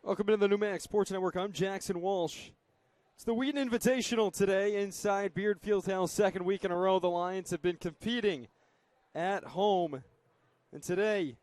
Welcome to the Newmax Sports Network. I'm Jackson Walsh. It's the Wheaton Invitational today inside Beard Fieldhouse. Second week in a row, the Lions have been competing at home. And today,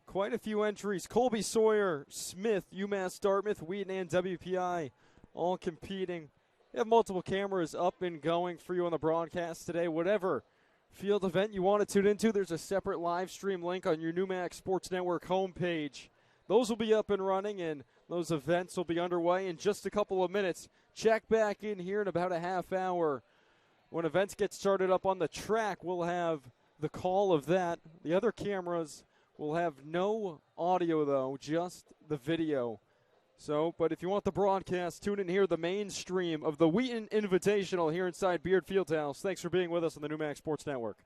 quite a few entries. Colby-Sawyer, Smith, UMass Dartmouth, Wheaton, and WPI all competing. We have multiple cameras up and going for you on the broadcast today. Whatever field event you want to tune into, there's a separate live stream link on your Newmax Sports Network homepage. Those will be up and running, and those events will be underway in just a couple of minutes. Check back in here in about a half hour. When events get started up on the track, we'll have the call of that. The other cameras will have no audio, though, just the video. But if you want the broadcast, tune in here, the mainstream of the Wheaton Invitational here inside Beard Fieldhouse. Thanks for being with us on the Newmax Sports Network.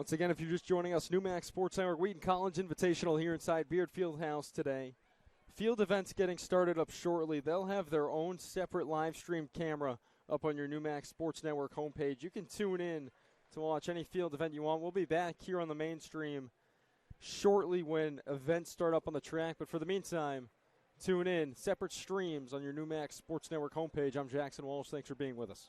Once again, if you're just joining us, Newmax Sports Network Wheaton College Invitational here inside Beard Fieldhouse today. Field events getting started up shortly. They'll have their own separate live stream camera up on your Newmax Sports Network homepage. You can tune in to watch any field event you want. We'll be back here on the main stream shortly when events start up on the track. But for the meantime, tune in. Separate streams on your Newmax Sports Network homepage. I'm Jackson Walsh. Thanks for being with us.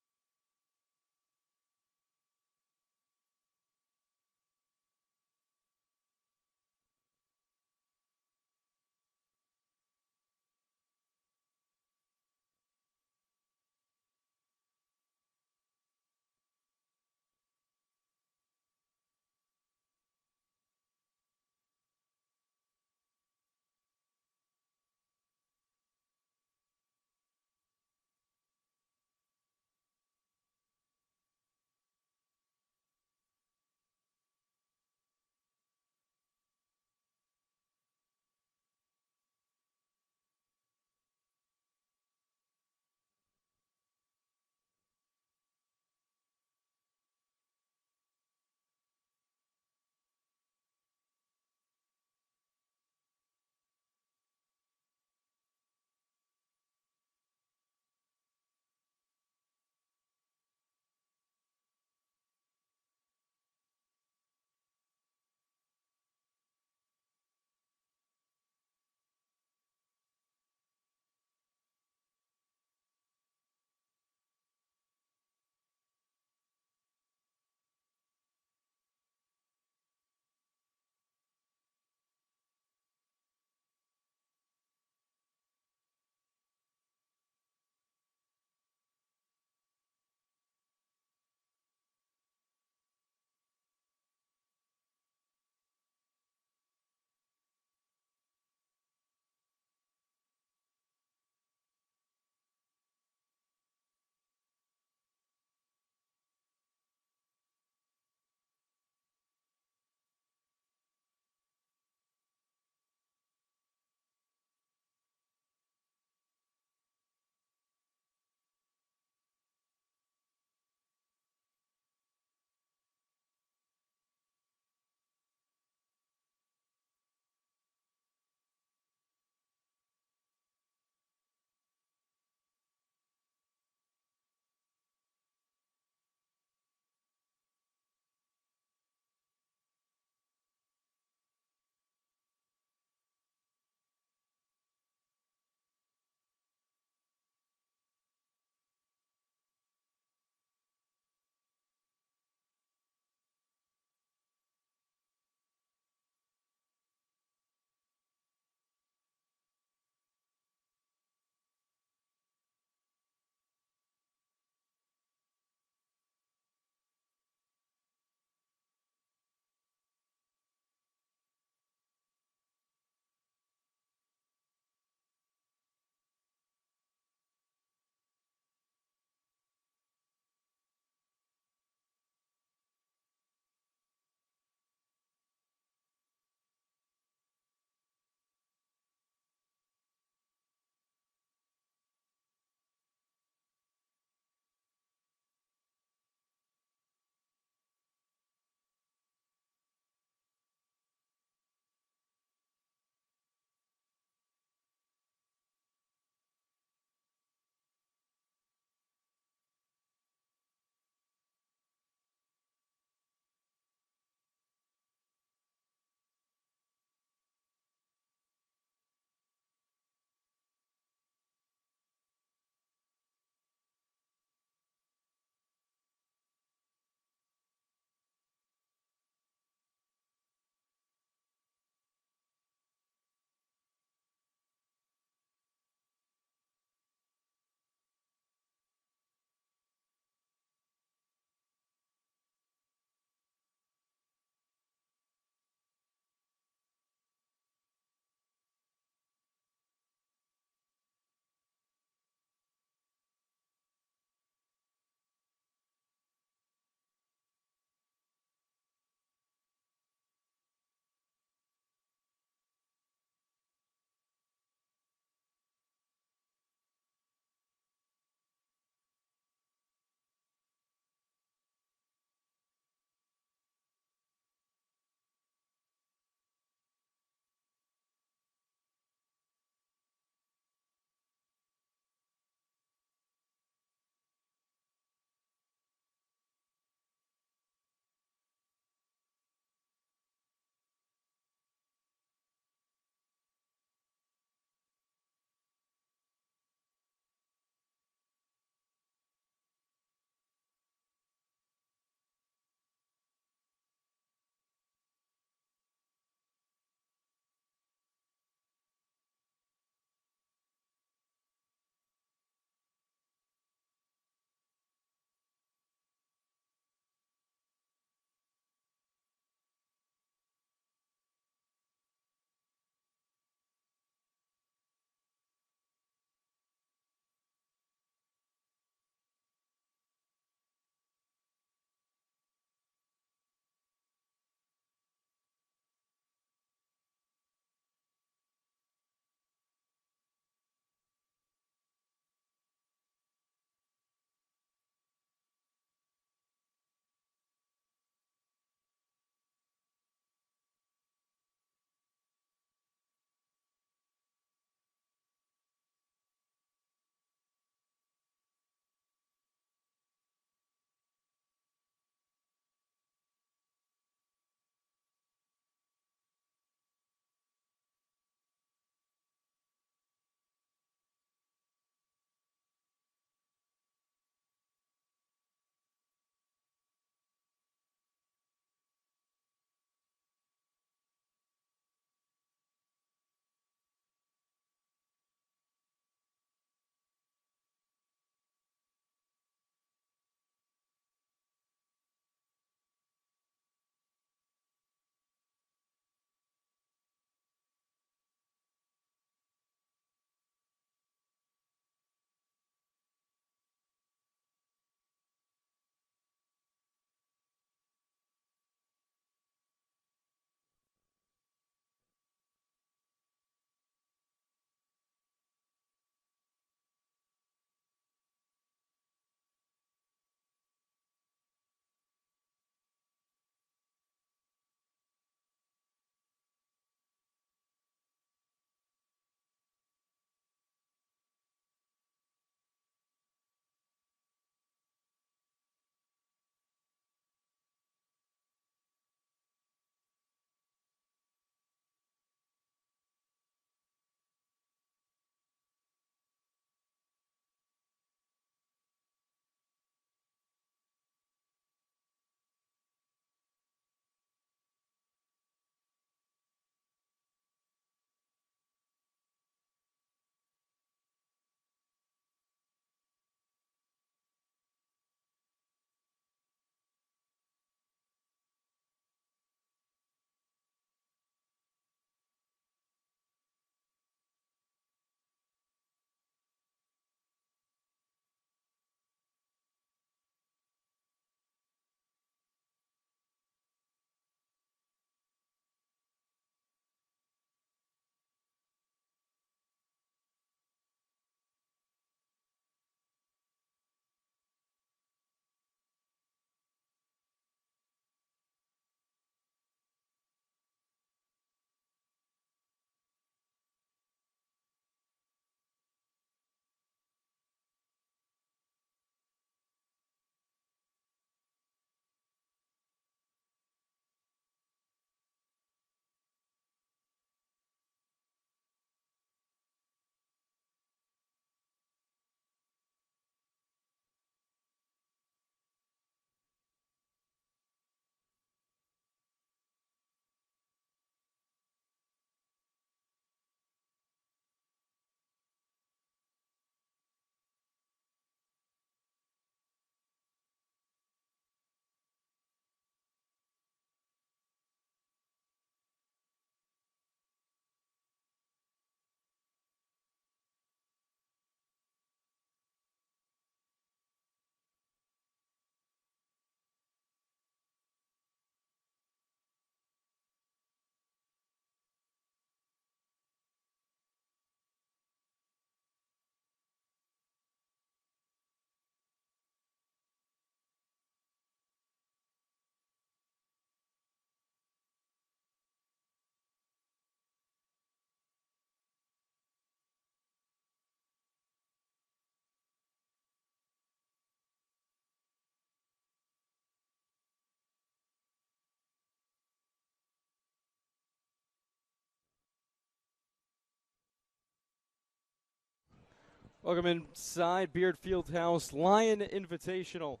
Welcome inside Beard Fieldhouse Lion Invitational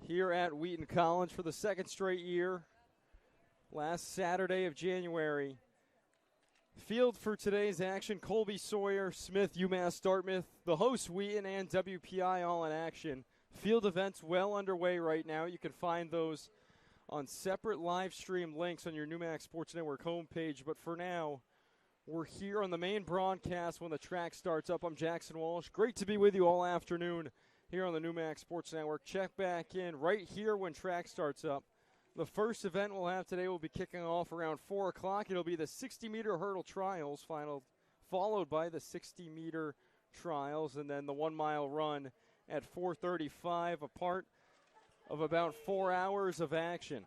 here at Wheaton College for the second straight year. Last Saturday of January. Field for today's action, Colby-Sawyer, Smith, UMass Dartmouth, the hosts Wheaton and WPI all in action. Field events well underway right now. You can find those on separate live stream links on your Newmax Sports Network homepage. But for now, we're here on the main broadcast when the track starts up. I'm Jackson Walsh. Great to be with you all afternoon here on the Newmax Sports Network. Check back in right here when track starts up. The first event we'll have today will be kicking off around 4 o'clock. It'll be the 60-meter hurdle trials, followed by the 60-meter trials, and then the 1 mile run at 4:35, a part of about 4 hours of action.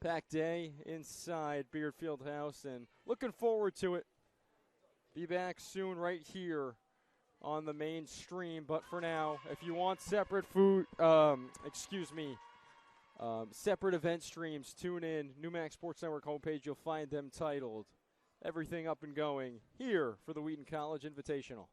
Packed day inside Beard Fieldhouse, and looking forward to it. Be back soon right here on the main stream. But for now, if you want separate separate event streams, tune in. Newmax Sports Network homepage, you'll find them titled Everything Up and Going here for the Wheaton College Invitational.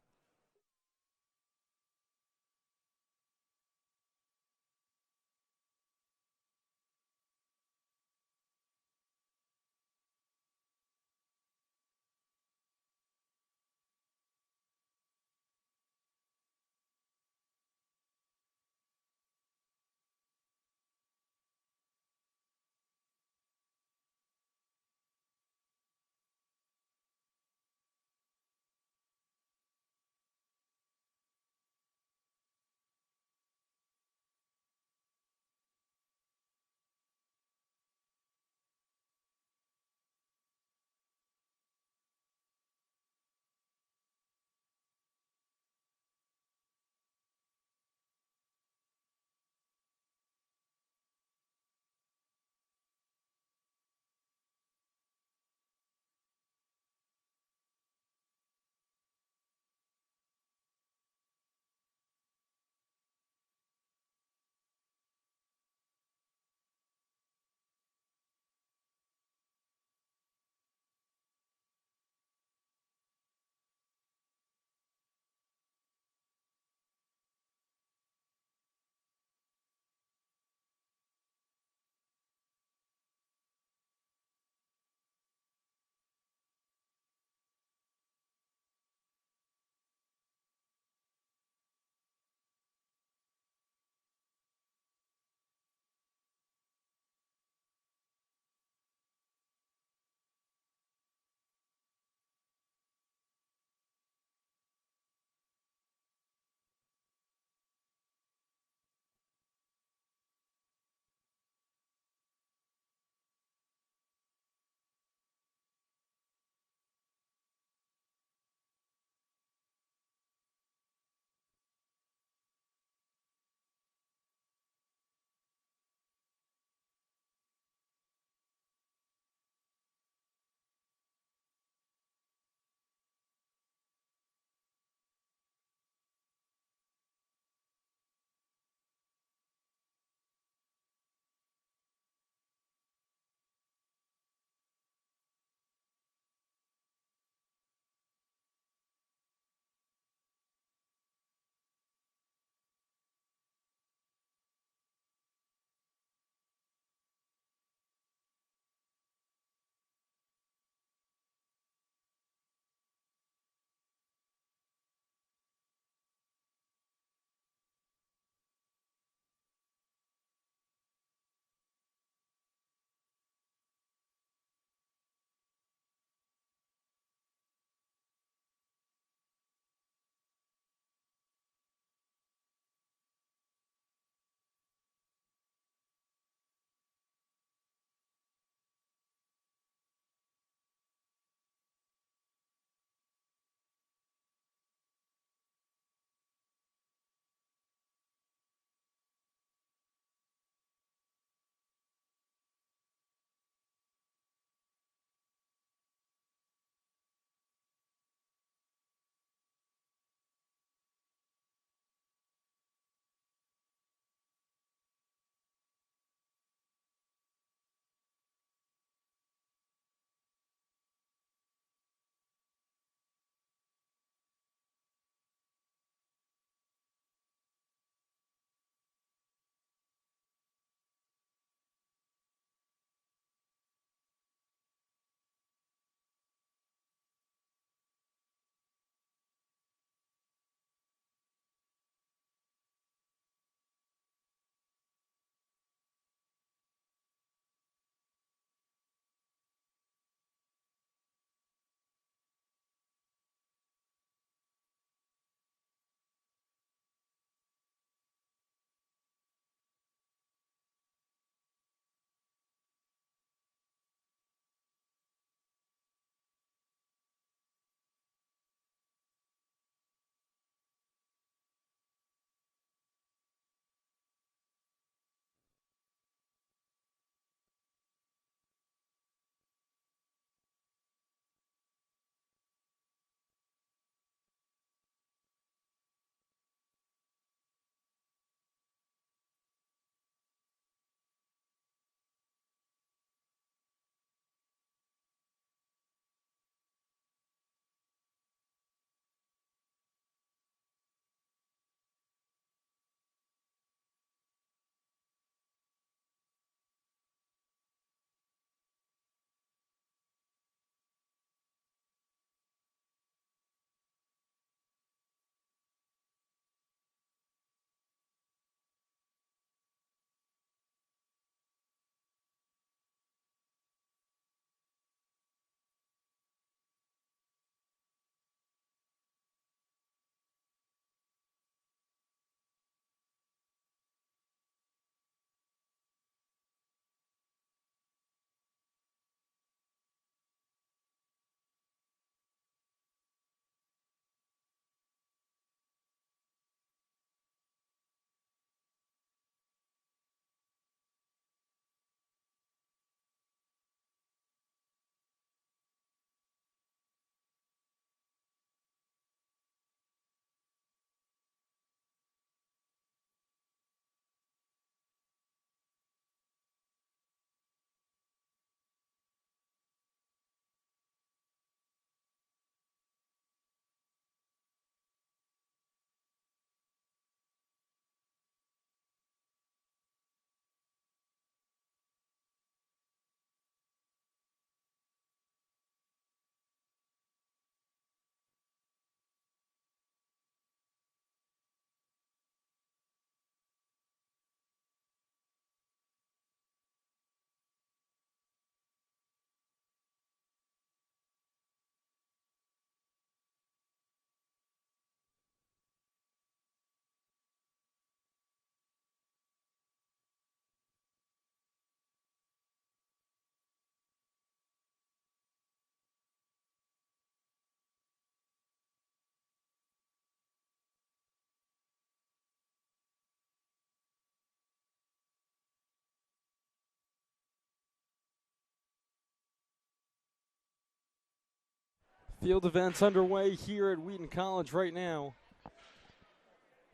Field events underway here at Wheaton College right now.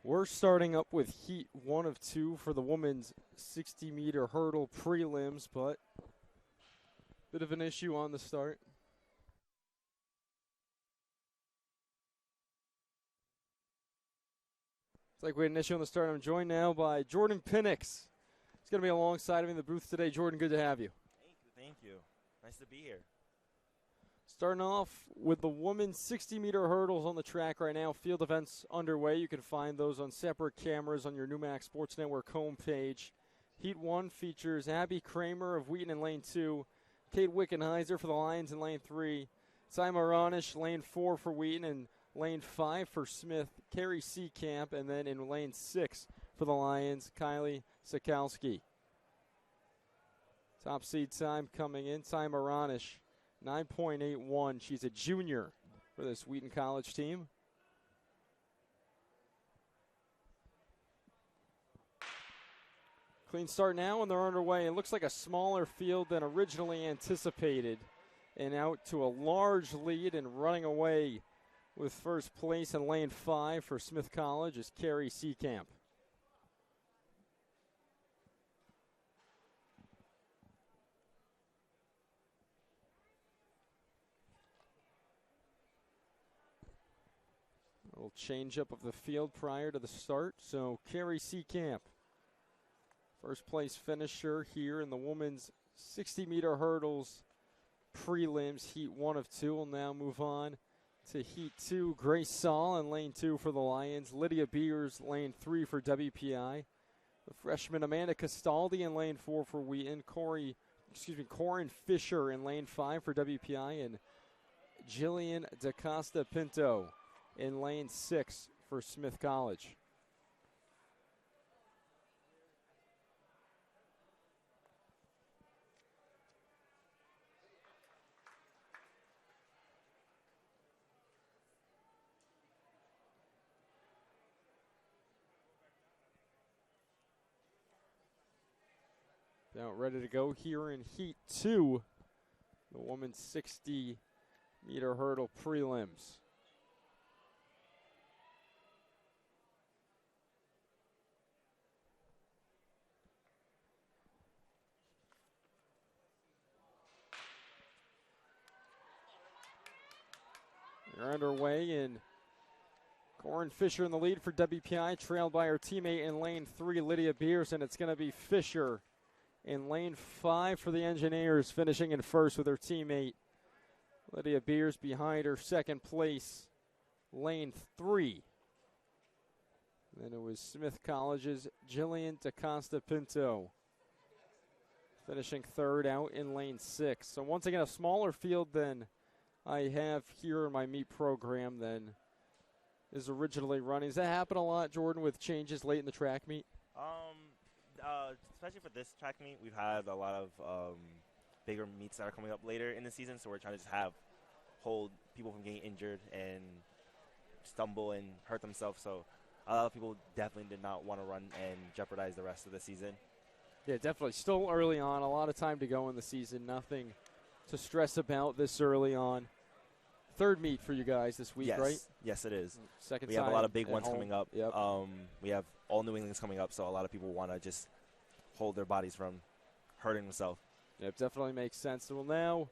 We're starting up with heat 1 of 2 for the women's 60-meter hurdle prelims, but bit of an issue on the start. It's like we had an issue on the start. I'm joined now by Jordan Pinnix. He's going to be alongside me in the booth today. Jordan, good to have you. Thank you. Nice to be here. Starting off with the women's 60-meter hurdles on the track right now. Field events underway. You can find those on separate cameras on your Newmax Sports Network homepage. Heat 1 features Abby Kramer of Wheaton in lane 2, Kate Wickenheiser for the Lions in lane 3, Simon Ronish, lane 4 for Wheaton, and lane 5 for Smith, Carrie Seacamp, and then in lane 6 for the Lions, Kylie Sikowski. Top seed time coming in, Simon Ronish, 9.81. She's a junior for this Wheaton College team. Clean start now, and they're underway. It looks like a smaller field than originally anticipated, and out to a large lead and running away with first place in lane 5 for Smith College is Carrie Seacamp. A little change up of the field prior to the start. So Carrie Seacamp, first place finisher here in the women's 60-meter hurdles prelims, heat 1 of 2. Will now move on to heat 2. Grace Saul in lane 2 for the Lions. Lydia Beers, lane 3 for WPI. The freshman Amanda Castaldi in lane 4 for Wheaton. Corin Fisher in lane 5 for WPI. And Jillian DaCosta Pinto in lane 6 for Smith College. Now ready to go here in heat 2, the women's 60-meter hurdle prelims. They're underway, and Corin Fisher in the lead for WPI, trailed by her teammate in lane 3, Lydia Beers, and it's going to be Fisher in lane 5 for the Engineers, finishing in first with her teammate Lydia Beers behind her, second place, lane 3. Then it was Smith College's Jillian DaCosta Pinto finishing third out in lane 6. So once again, a smaller field than I have here in my meet program than is originally running. Does that happen a lot, Jordan, with changes late in the track meet? Especially for this track meet, we've had a lot of bigger meets that are coming up later in the season, so we're trying to just hold people from getting injured and stumble and hurt themselves. So a lot of people definitely did not want to run and jeopardize the rest of the season. Yeah, definitely. Still early on, a lot of time to go in the season. Nothing to stress about this early on. Third meet for you guys this week, yes. right? Yes, it is. Second we have a lot of big ones home. coming up. Yep. We have all New England's coming up, so a lot of people want to just hold their bodies from hurting themselves. Yep, definitely makes sense. So we'll now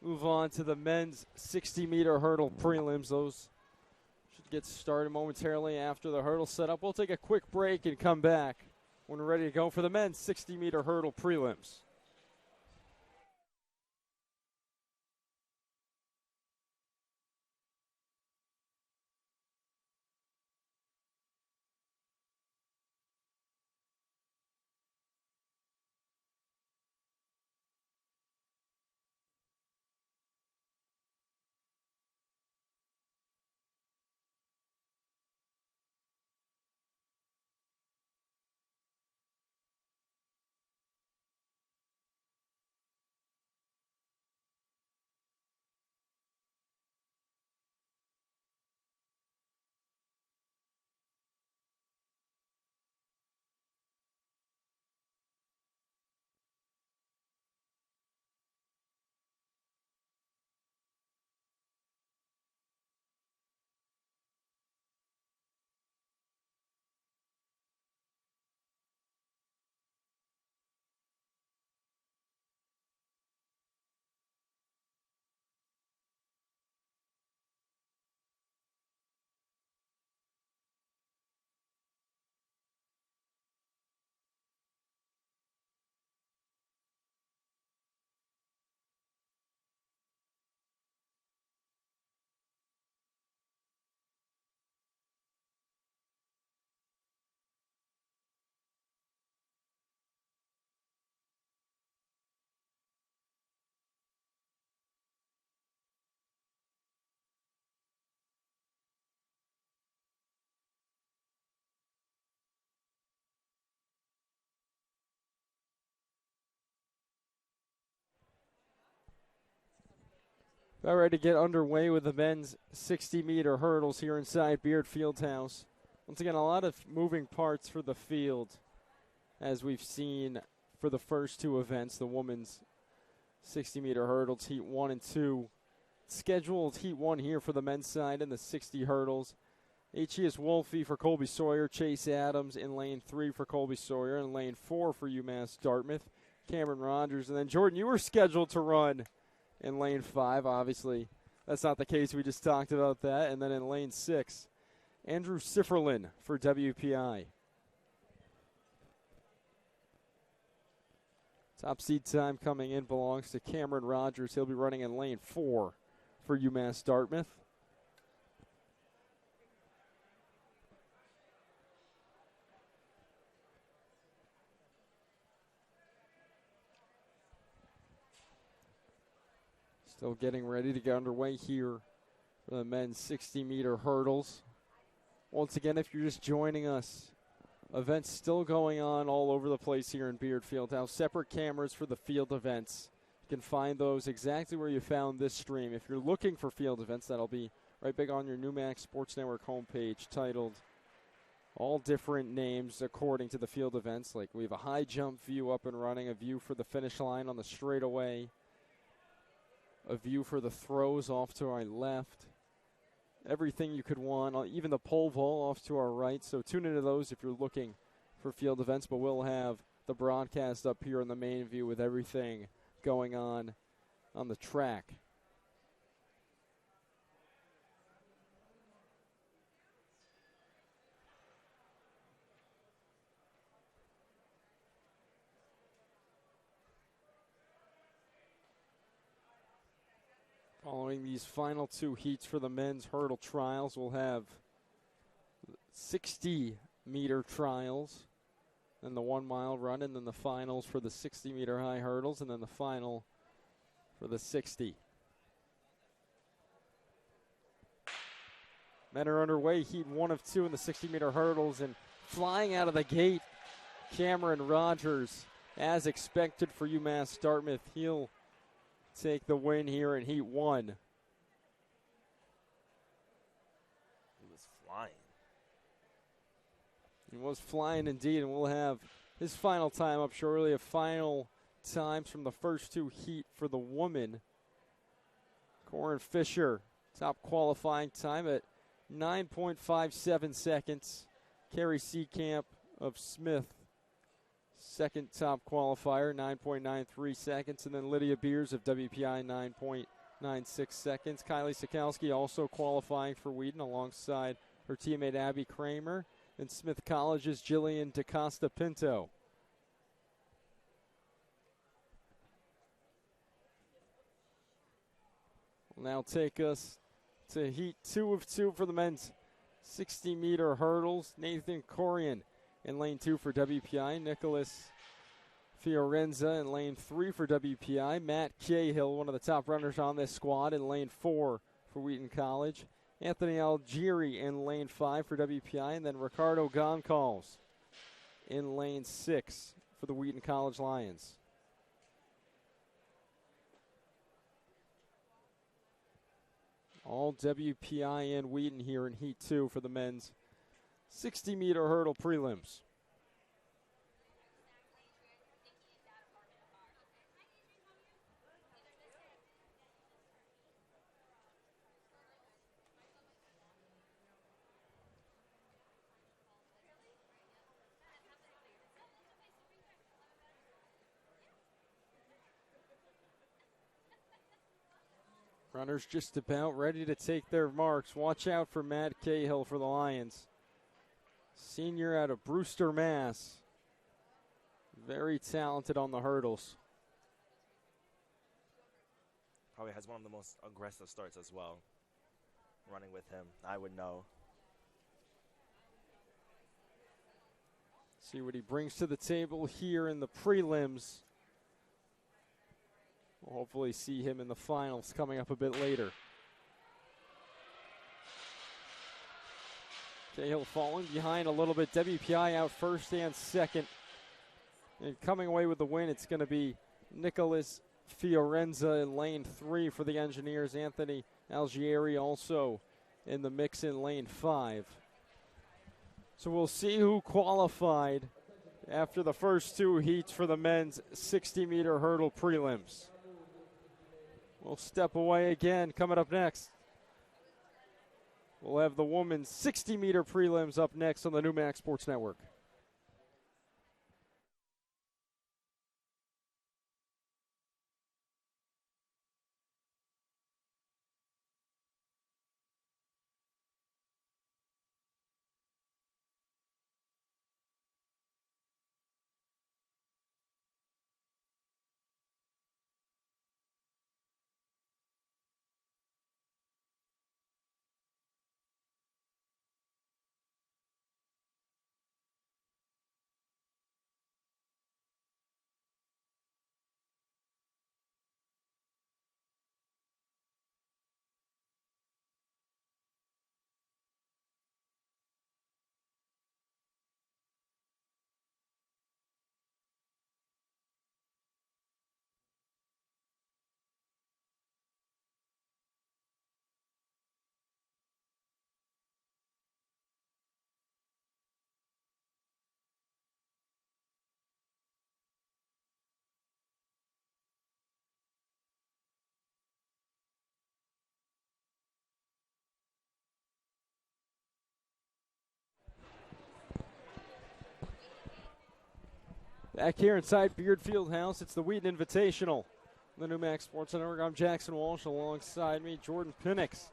move on to the men's 60-meter hurdle prelims. Those should get started momentarily after the hurdle setup. We'll take a quick break and come back when we're ready to go for the men's 60-meter hurdle prelims. All right, to get underway with the men's 60-meter hurdles here inside Beard Fieldhouse. Once again, a lot of moving parts for the field, as we've seen for the first two events, the women's 60-meter hurdles, Heat 1 and 2. Scheduled Heat 1 here for the men's side and the 60 hurdles. H.E.S. Wolfe for Colby-Sawyer, Chase Adams in lane 3 for Colby-Sawyer, and lane 4 for UMass Dartmouth, Cameron Rogers. And then, Jordan, you were scheduled to run in lane 5, obviously. That's not the case. We just talked about that. And then in lane 6, Andrew Sifferlin for WPI. Top seed time coming in belongs to Cameron Rogers. He'll be running in lane 4 for UMass Dartmouth. Still getting ready to get underway here for the men's 60-meter hurdles. Once again, if you're just joining us, events still going on all over the place here in Beard Fieldhouse. Separate cameras for the field events. You can find those exactly where you found this stream. If you're looking for field events, that'll be right big on your Newmax Sports Network homepage, titled all different names according to the field events. Like we have a high jump view up and running, a view for the finish line on the straightaway, a view for the throws off to our left. Everything you could want, even the pole vault off to our right. So tune into those if you're looking for field events. But we'll have the broadcast up here in the main view with everything going on the track. Following these final two heats for the men's hurdle trials, we'll have 60-meter trials, then the 1 mile run, and then the finals for the 60-meter high hurdles, and then the final for the 60. Men are underway, heat 1 of 2 in the 60-meter hurdles, and flying out of the gate, Cameron Rogers, as expected for UMass Dartmouth. He'll take the win here in Heat 1. He was flying. He was flying indeed, and we'll have his final time up shortly. A final times from the first two heat for the woman. Corin Fisher, top qualifying time at 9.57 seconds. Carrie Seacamp of Smith, second top qualifier, 9.93 seconds. And then Lydia Beers of WPI, 9.96 seconds. Kylie Sikowski also qualifying for Wheaton alongside her teammate Abby Kramer. And Smith College's Jillian DaCosta Pinto. Will now take us to Heat 2 of 2 for the men's 60-meter hurdles. Nathan Corian in lane 2 for WPI. Nicholas Fiorenza in lane 3 for WPI. Matt Cahill, one of the top runners on this squad, in lane 4 for Wheaton College. Anthony Algieri in lane 5 for WPI. And then Ricardo Goncalves in lane 6 for the Wheaton College Lions. All WPI and Wheaton here in Heat 2 for the men's 60-meter hurdle prelims. Runners just about ready to take their marks. Watch out for Matt Cahill for the Lions. Senior out of Brewster, Mass. Very talented on the hurdles. Probably has one of the most aggressive starts as well. Running with him, I would know. See what he brings to the table here in the prelims. We'll hopefully see him in the finals coming up a bit later. Cahill falling behind a little bit. WPI out first and second. And coming away with the win, it's going to be Nicholas Fiorenza in lane 3 for the Engineers. Anthony Algieri also in the mix in lane 5. So we'll see who qualified after the first two heats for the men's 60-meter hurdle prelims. We'll step away again. Coming up next, we'll have the women's 60-meter prelims up next on the New Max Sports Network. Back here inside Beard Fieldhouse, it's the Wheaton Invitational. The New Max Sports Network. I'm Jackson Walsh. Alongside me, Jordan Penix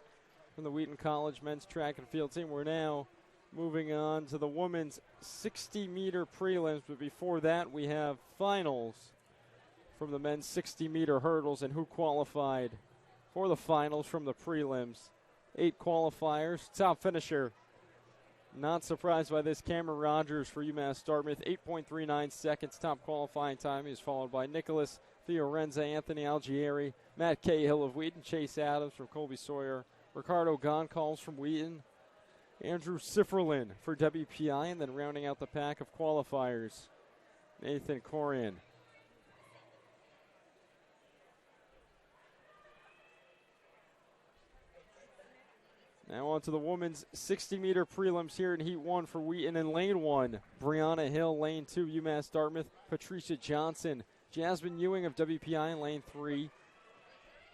from the Wheaton College men's track and field team. We're now moving on to the women's 60-meter prelims, but before that, we have finals from the men's 60-meter hurdles and who qualified for the finals from the prelims. 8 qualifiers. Top finisher, not surprised by this, Cameron Rogers for UMass Dartmouth, 8.39 seconds. Top qualifying time. He was followed by Nicholas Fiorenza, Anthony Algieri, Matt Cahill of Wheaton, Chase Adams from Colby-Sawyer, Ricardo Goncalves from Wheaton, Andrew Sifferlin for WPI, and then rounding out the pack of qualifiers, Nathan Corian. Now on to the women's 60-meter prelims here in Heat 1 for Wheaton in Lane 1. Brianna Hill, Lane 2, UMass Dartmouth. Patricia Johnson, Jasmine Ewing of WPI in Lane 3.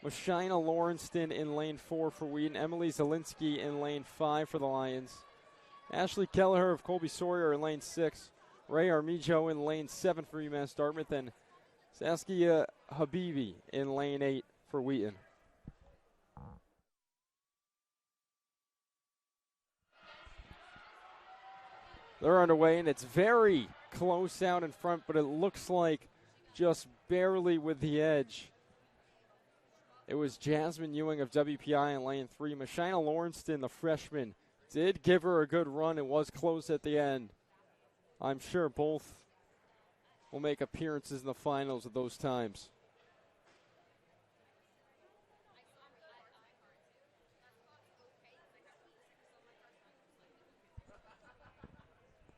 Mashina Lawrenston in Lane 4 for Wheaton. Emily Zielinski in Lane 5 for the Lions. Ashley Kelleher of Colby-Sawyer in Lane 6. Ray Armijo in Lane 7 for UMass Dartmouth. And Saskia Habibi in Lane 8 for Wheaton. They're underway, and it's very close out in front, but it looks like just barely with the edge. It was Jasmine Ewing of WPI in Lane 3. Mashina Lawrenston, the freshman, did give her a good run. It was close at the end. I'm sure both will make appearances in the finals at those times.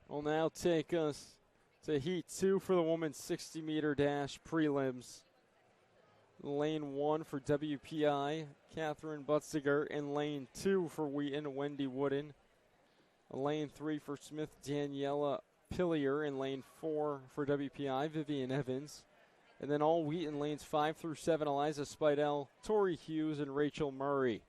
Will now take us to Heat 2 for the women's 60-meter dash prelims. Lane 1 for WPI, Catherine Butziger. In Lane 2 for Wheaton, Wendy Wooden. Lane 3 for Smith, Daniela Pillier. In Lane 4 for WPI, Vivian Evans. And then all Wheaton lanes 5 through 7, Eliza Spidell, Tori Hughes, and Rachel Murray.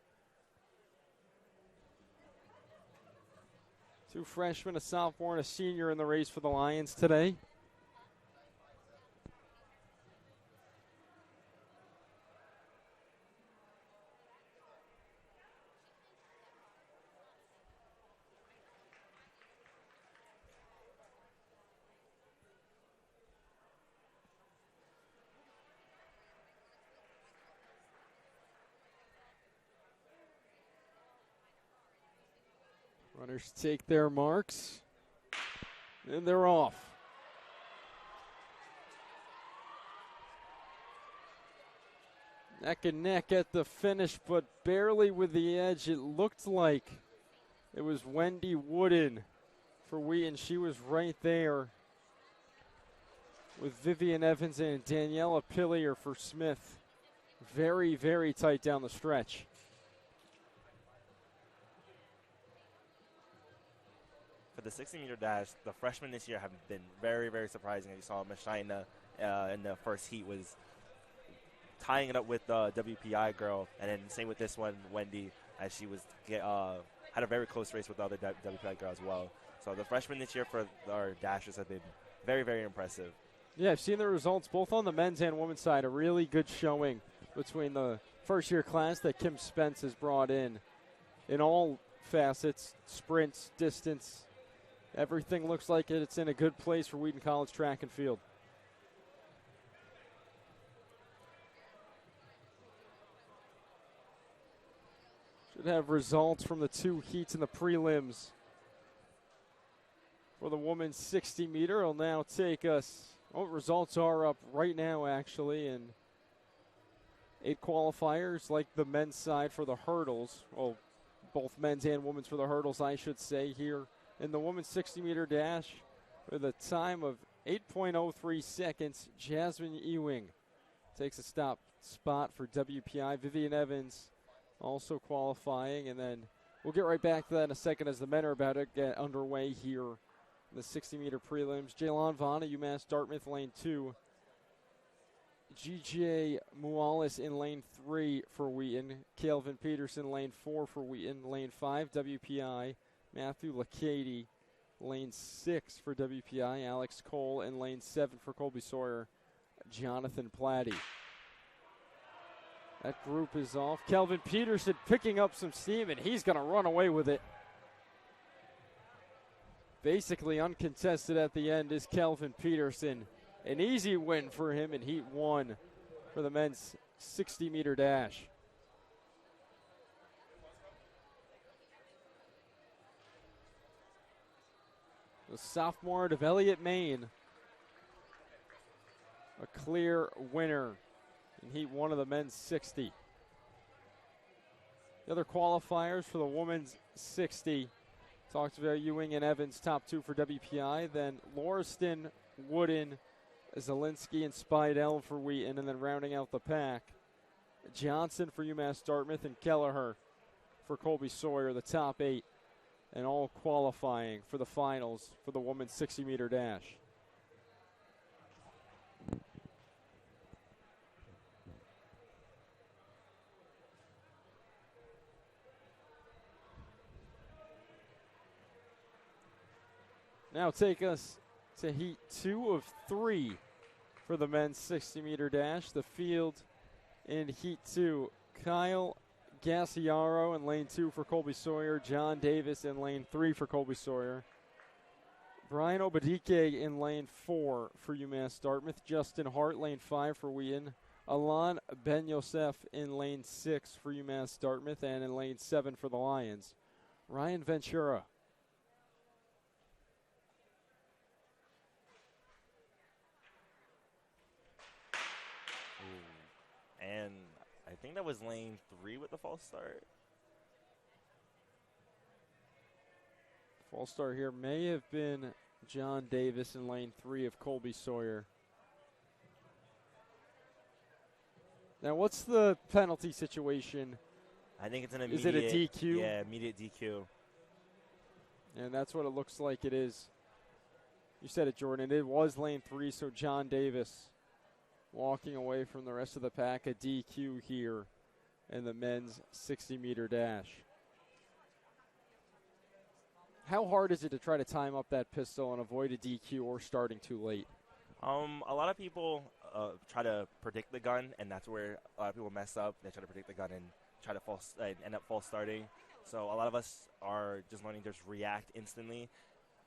2 freshmen, a sophomore, and a senior in the race for the Lions today. Runners take their marks, and they're off. Neck and neck at the finish, but barely with the edge. It looked like it was Wendy Wooden for Wheaton. She was right there. with Vivian Evans and Daniela Pillier for Smith. Very, very tight down the stretch. For the 60-meter dash, the freshmen this year have been very, very surprising. You saw Mashina in the first heat was tying it up with the WPI girl, and then same with this one, Wendy, as she was had a very close race with the other WPI girl as well. So the freshmen this year for our dashers have been very, very impressive. Yeah, I've seen the results both on the men's and women's side. A really good showing between the first-year class that Kim Spence has brought in all facets, sprints, distance. Everything looks like it's in a good place for Wheaton College track and field. Should have results from the two heats in the prelims. For the women's 60-meter, it'll now take us, results are up right now actually, and 8 qualifiers like the men's side for the hurdles. Well, both men's and women's for the hurdles, I should say, here in the women's 60-meter dash with a time of 8.03 seconds. Jasmine Ewing takes a spot for WPI. Vivian Evans also qualifying, and then we'll get right back to that in a second as the men are about to get underway here in the 60-meter prelims. Jaylon Vaughn, UMass Dartmouth, lane 2. G.J. Mualis in lane 3 for Wheaton. Calvin Peterson, lane 4 for Wheaton. Lane 5, WPI. Matthew Lacady, lane 6 for WPI. Alex Cole in lane 7 for Colby-Sawyer. Jonathan Platty. That group is off. Calvin Peterson picking up some steam, and he's going to run away with it. Basically uncontested at the end is Calvin Peterson. An easy win for him in Heat 1 for the men's 60-meter dash. The sophomore of Elliott, Maine, a clear winner in Heat 1 of the men's 60. The other qualifiers for the women's 60, talked about Ewing and Evans, top 2 for WPI, then Lauriston, Wooden, Zielinski, and Spidell for Wheaton, and then rounding out the pack, Johnson for UMass Dartmouth and Kelleher for Colby-Sawyer, the top 8, and all qualifying for the finals for the women's 60-meter dash. Now take us to Heat 2 of 3 for the men's 60-meter dash. The field in Heat 2, Kyle Gassiaro in lane 2 for Colby-Sawyer. John Davis in lane 3 for Colby-Sawyer. Brian Obadike in lane 4 for UMass Dartmouth. Justin Hart, lane 5 for Wheaton. Alon Ben Yosef in lane 6 for UMass Dartmouth, and in lane 7 for the Lions, Ryan Ventura. And I think that was lane 3 with the false start. False start here may have been John Davis in lane 3 of Colby-Sawyer. Now, what's the penalty situation? I think it's an immediate. Is it a DQ? Yeah, immediate DQ. And that's what it looks like it is. You said it, Jordan. It was lane 3, so John Davis walking away from the rest of the pack. A DQ here in the men's 60-meter dash. How hard is it to try to time up that pistol and avoid a DQ or starting too late? A lot of people try to predict the gun, and that's where a lot of people mess up. They try to predict the gun and try to end up false starting. So a lot of us are just learning to just react instantly,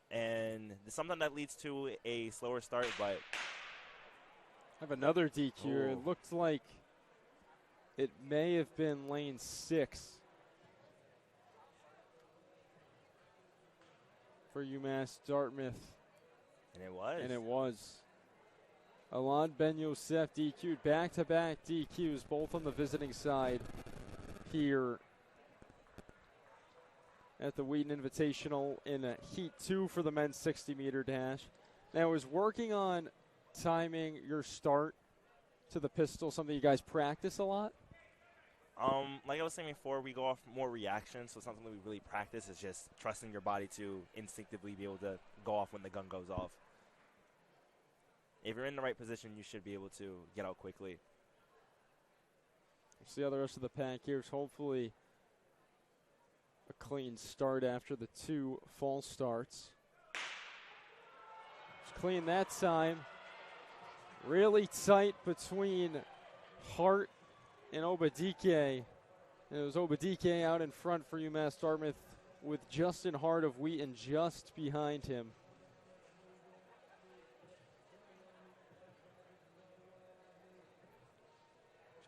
and something that leads to a slower start. But I have another DQ. It looked like it may have been lane 6 for UMass Dartmouth. And it was. And it was. Alon Ben Yosef DQ'd. Back-to-back DQs, both on the visiting side here at the Wheaton Invitational in Heat 2 for the men's 60-meter dash. Now, I was working on timing your start to the pistol something you guys practice a lot? Like I was saying before, we go off more reactions, so something that we really practice is just trusting your body to instinctively be able to go off when the gun goes off. If you're in the right position, you should be able to get out quickly. We'll see how the rest of the pack here is. Hopefully a clean start after the 2 false starts. It's clean that time. Really tight between Hart and Obadike. And it was Obadike out in front for UMass Dartmouth with Justin Hart of Wheaton just behind him.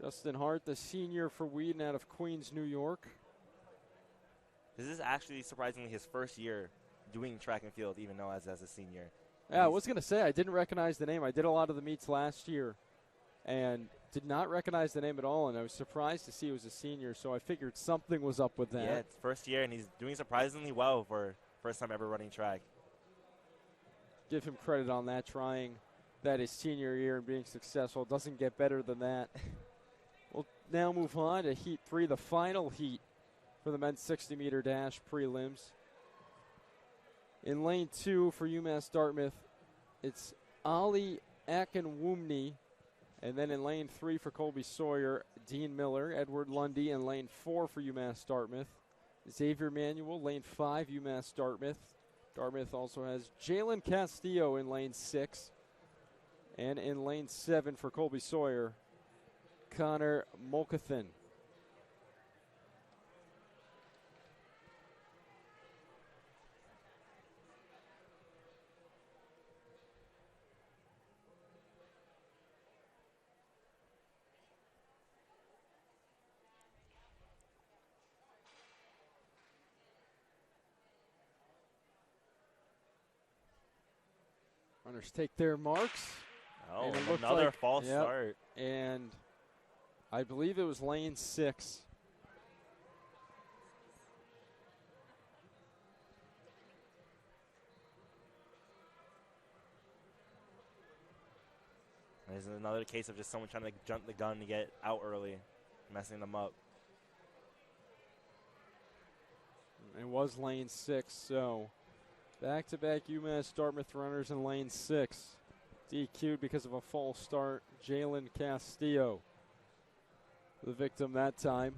Justin Hart, the senior for Wheaton out of Queens, New York. This is actually surprisingly his first year doing track and field, even though as a senior. Yeah, I was going to say, I didn't recognize the name. I did a lot of the meets last year and did not recognize the name at all, and I was surprised to see he was a senior, so I figured something was up with that. Yeah, it's first year, and he's doing surprisingly well for first time ever running track. Give him credit on that, trying that his senior year and being successful. It doesn't get better than that. We'll now move on to Heat 3, the final heat for the men's 60-meter dash prelims. In lane 2 for UMass Dartmouth, it's Ali Akinwumne. And then in lane 3 for Colby-Sawyer, Dean Miller, Edward Lundy. In lane 4 for UMass Dartmouth, Xavier Manuel. Lane 5, UMass Dartmouth. Dartmouth also has Jalen Castillo in lane 6. And in lane 7 for Colby-Sawyer, Connor Mulcathan. Runners take their marks. Oh, another false start. And I believe it was lane 6. There's another case of just someone trying to jump the gun to get out early, messing them up. It was lane 6, so back-to-back UMass Dartmouth runners in lane 6. DQ'd because of a false start. Jalen Castillo, the victim that time.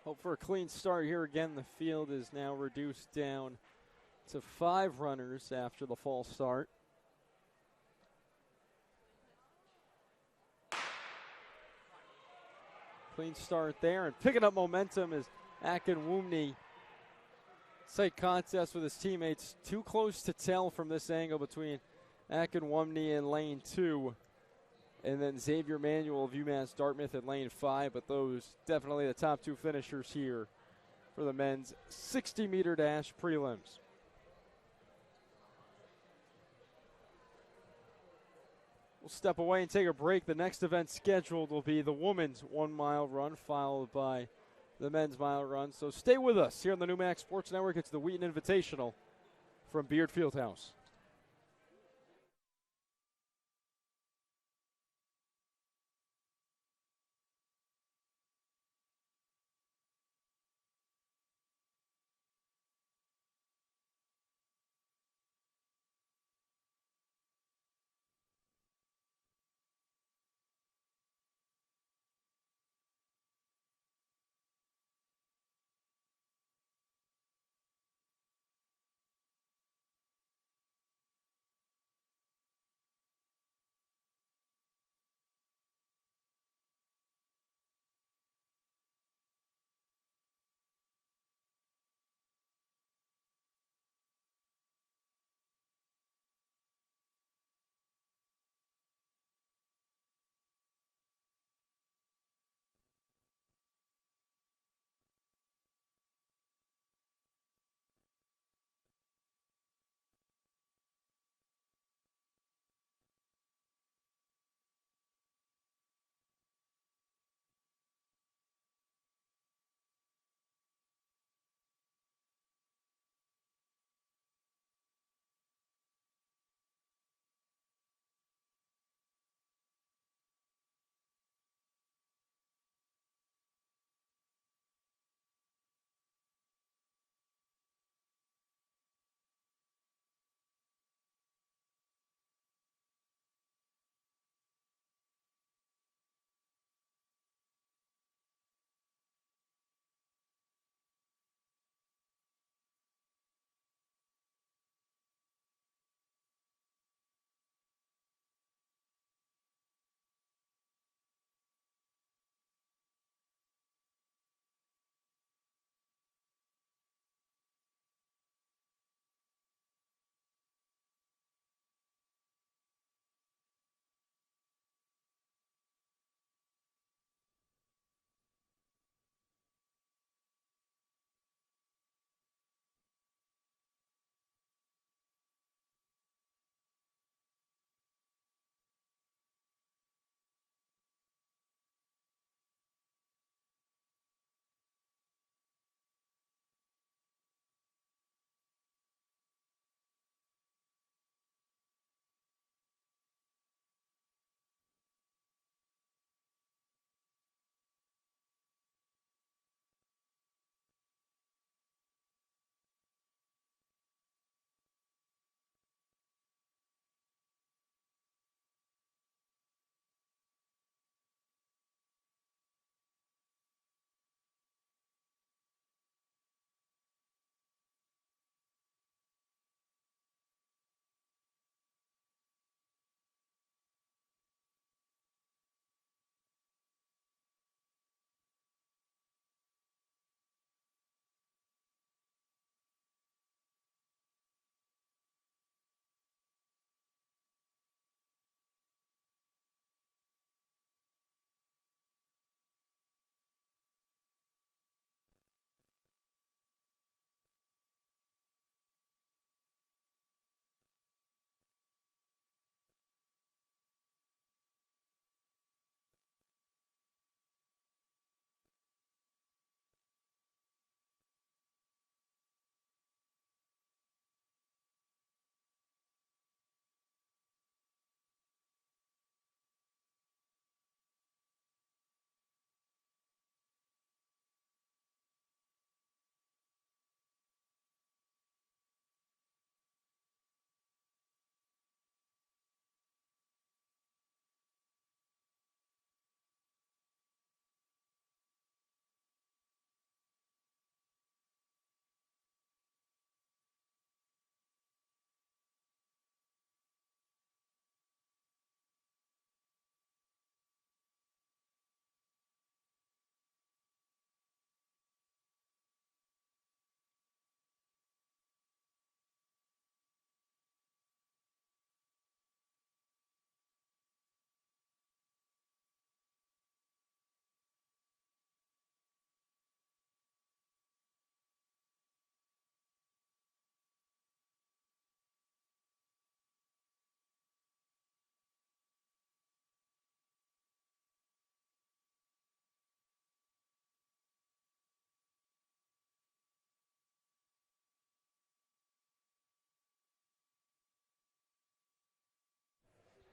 Hope for a clean start here again. The field is now reduced down to 5 runners after the false start. Clean start there, and picking up momentum is Akinwumne. Tight contest with his teammates. Too close to tell from this angle between Akinwumne in lane 2. And then Xavier Manuel of UMass Dartmouth in lane 5. But those definitely the top 2 finishers here for the men's 60-meter dash prelims. We'll step away and take a break. The next event scheduled will be the women's 1-mile run, followed by the men's mile run. So stay with us here on the Newmax Sports Network. It's the Wheaton Invitational from Beard Fieldhouse.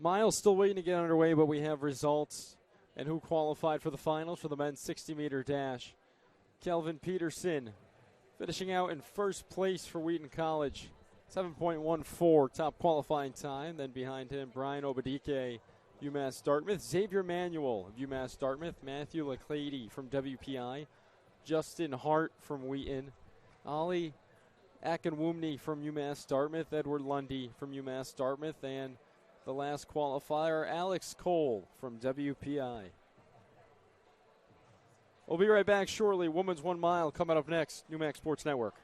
Miles still waiting to get underway, but we have results and who qualified for the finals for the men's 60-meter dash. Kelvin Peterson finishing out in first place for Wheaton College. 7.14 top qualifying time. Then behind him, Brian Obadike, UMass Dartmouth. Xavier Manuel of UMass Dartmouth. Matthew Laclady from WPI. Justin Hart from Wheaton. Ali Akinwumne from UMass Dartmouth. Edward Lundy from UMass Dartmouth. And the last qualifier, Alex Cole from WPI. We'll be right back shortly. Women's 1 mile coming up next. NewMax Sports Network.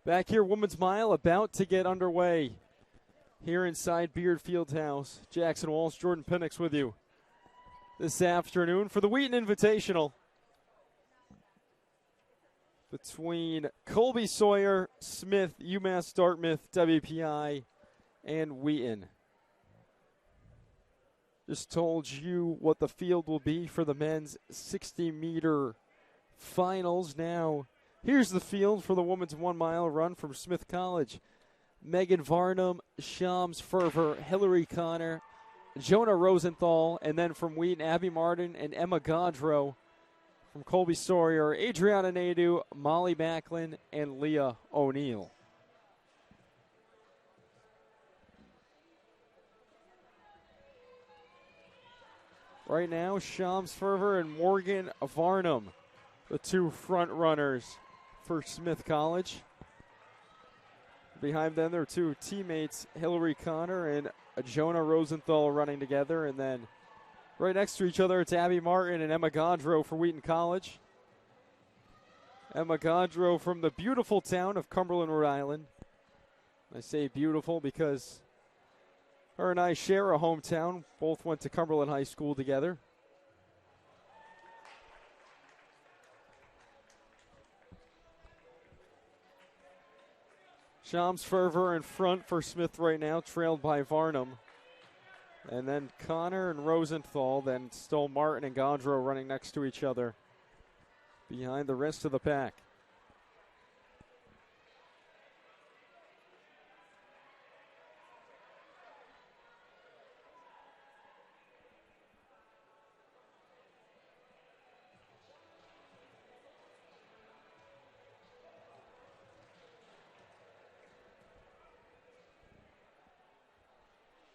Back here, Women's Mile about to get underway here inside Beard Fieldhouse. Jackson Walsh, Jordan Penix with you this afternoon for the Wheaton Invitational between Colby-Sawyer, Smith, UMass Dartmouth, WPI, and Wheaton. Just told you what the field will be for the men's 60-meter finals. Now, here's the field for the women's 1 mile run from Smith College. Megan Varnum, Shams Ferver, Hillary Connor, Jonah Rosenthal, and then from Wheaton, Abby Martin and Emma Gaudreau. From Colby-Sawyer, Adriana Nadeau, Molly Macklin, and Leah O'Neill. Right now, Shams Ferver and Morgan Varnum, the two front runners for Smith College. Behind them, their two teammates, Hillary Connor and Jonah Rosenthal, running together. And then right next to each other, it's Abby Martin and Emma Gaudreau for Wheaton College. Emma Gaudreau from the beautiful town of Cumberland, Rhode Island. I say beautiful because her and I share a hometown. Both went to Cumberland High School together. Shams Ferver in front for Smith right now, trailed by Varnum. And then Connor and Rosenthal, then still Martin and Gaudreau running next to each other behind the rest of the pack.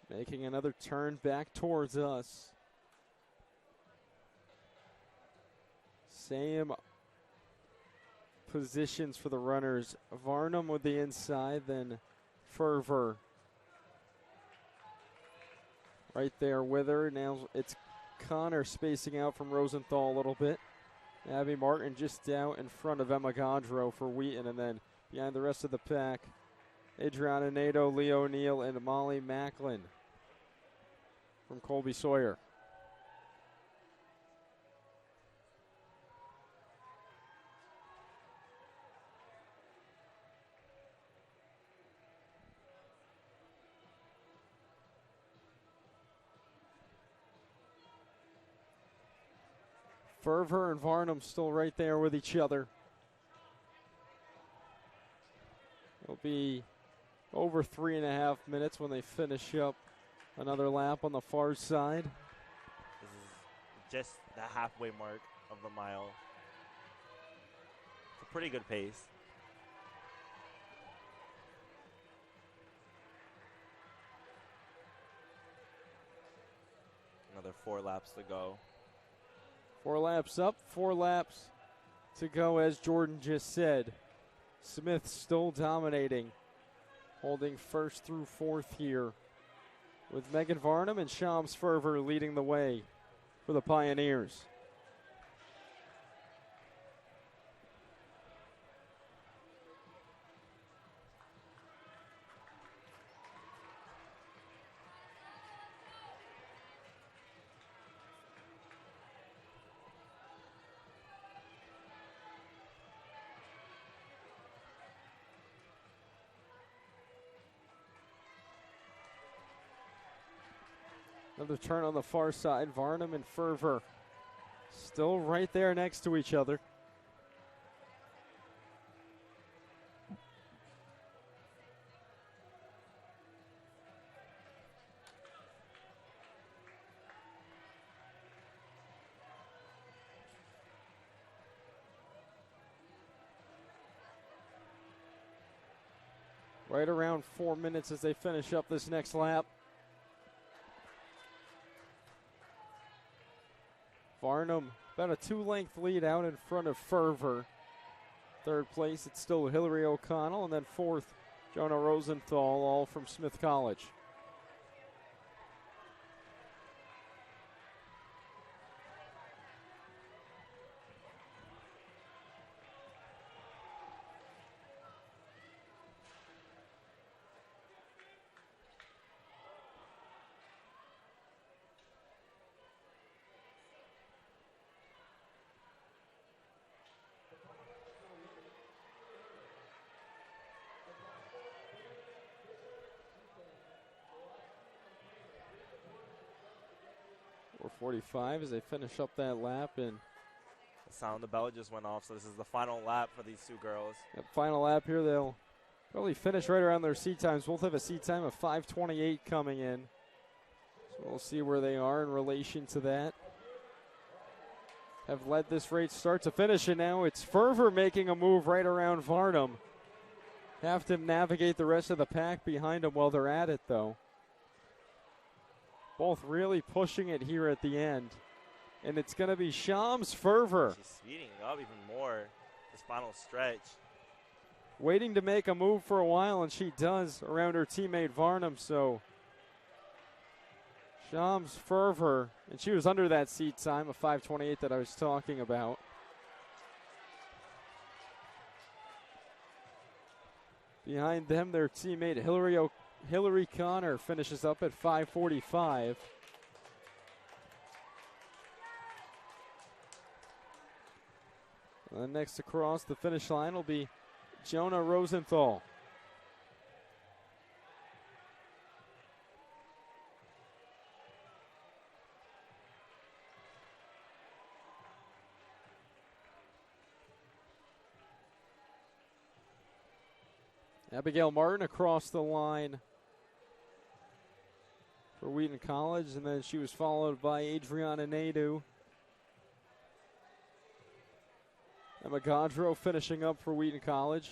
Making another turn back towards us. Same positions for the runners. Varnum with the inside, then Ferver right there with her. Now it's Connor spacing out from Rosenthal a little bit. Abby Martin just out in front of Emma Gaudreau for Wheaton, and then behind the rest of the pack, Adriana Nadeau, Leo O'Neill, and Molly Macklin from Colby-Sawyer. Fervor and Varnum still right there with each other. It'll be over 3.5 minutes when they finish up another lap on the far side. This is just the halfway mark of the mile. It's a pretty good pace. Another 4 laps to go. 4 laps up, 4 laps to go, as Jordan just said. Smith still dominating, holding first through fourth here, with Megan Varnum and Shams Fervor leading the way for the Pioneers. Another turn on the far side. Varnum and Fervor still right there next to each other. Right around 4 minutes as they finish up this next lap. Varnum about a 2-length lead out in front of Fervor. Third place, it's still Hillary O'Connell. And then fourth, Jonah Rosenthal, all from Smith College. Or 45 as they finish up that lap. And The sound of the bell just went off, so this is the final lap for these 2 girls. that final lap here, they'll probably finish right around their seat times. Both have a seat time of 5:28 coming in. So we'll see where they are in relation to that. Have led this race start to finish, and now it's Fervor making a move right around Varnum. Have to navigate the rest of the pack behind them while they're at it, though. Both really pushing it here at the end. And it's going to be Shams Fervor She's speeding up even more this final stretch. waiting to make a move for a while, and she does around her teammate Varnum. So Shams Fervor, and she was under that seat time of 5:28 that I was talking about. Behind them, their teammate Hillary Connor finishes up at 5:45. And next across the finish line will be Jonah Rosenthal. Abigail Martin across the line for Wheaton College, and then she was followed by Adriana Nadeau. Emma Gaudreau finishing up for Wheaton College.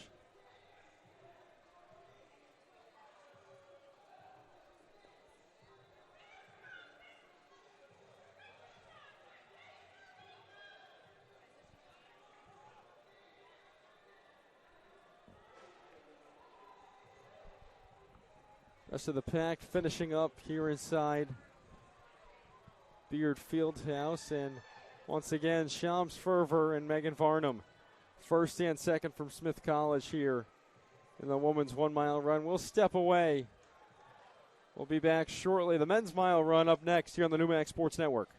Rest of the pack finishing up here inside Beard Fieldhouse, and once again, Shams Fervor and Megan Varnum, first and second from Smith College here in the women's 1 mile run. We'll step away. We'll be back shortly. The men's mile run up next here on the Newmax Sports Network.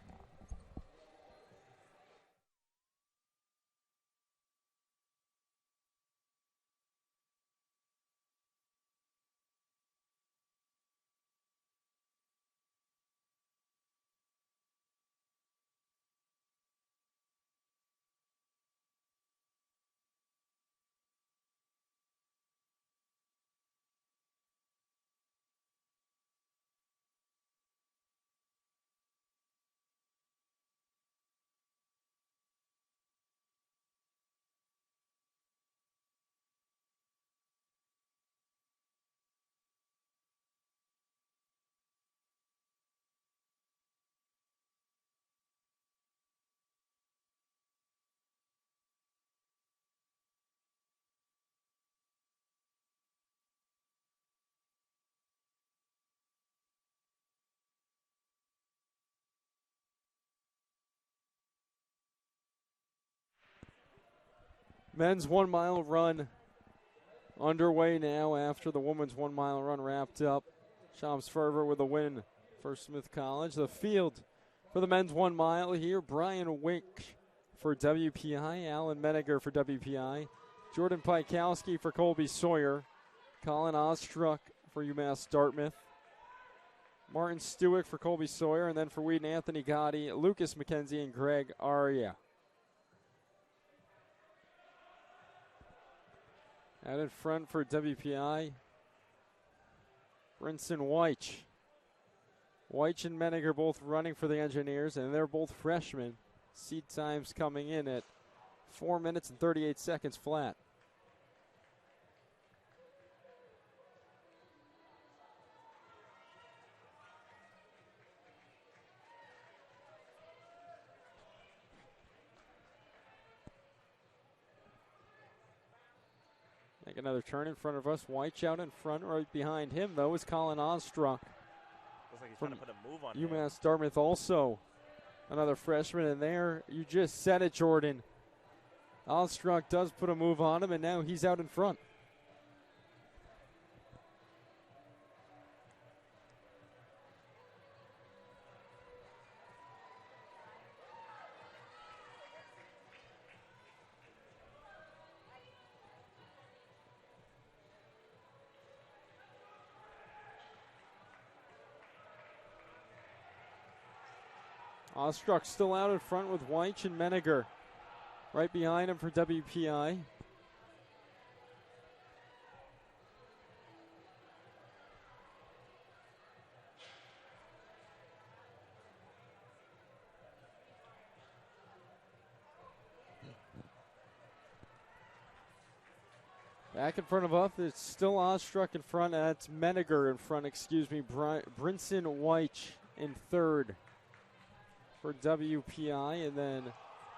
Men's 1 mile run underway now after the women's 1 mile run wrapped up. Shams Fervor with a win for Smith College. The field for the men's 1 mile here: Brian Wink for WPI, Alan Menninger for WPI, Jordan Pikowski for Colby-Sawyer, Colin Ostruck for UMass Dartmouth, Martin Stewick for Colby-Sawyer, and then for Wheaton, Anthony Gotti, Lucas McKenzie, and Greg Aria. Out in front for WPI, Brinson Weich. Weich and Menninger both running for the Engineers, and they're both freshmen. Seed times coming in at 4 minutes and 38 seconds flat. Make another turn in front of us. Weich out in front. Right behind him, though, is Colin Ostruck. Looks like he's trying to put a move on UMass Dartmouth also. Another freshman in there. You just said it, Jordan. Ostruck does put a move on him, and now he's out in front. Ostruck still out in front with Weich and Menninger right behind him for WPI. Back in front of us, it's still Ostruck in front. That's Menninger in front, Brinson Weich in third for WPI, and then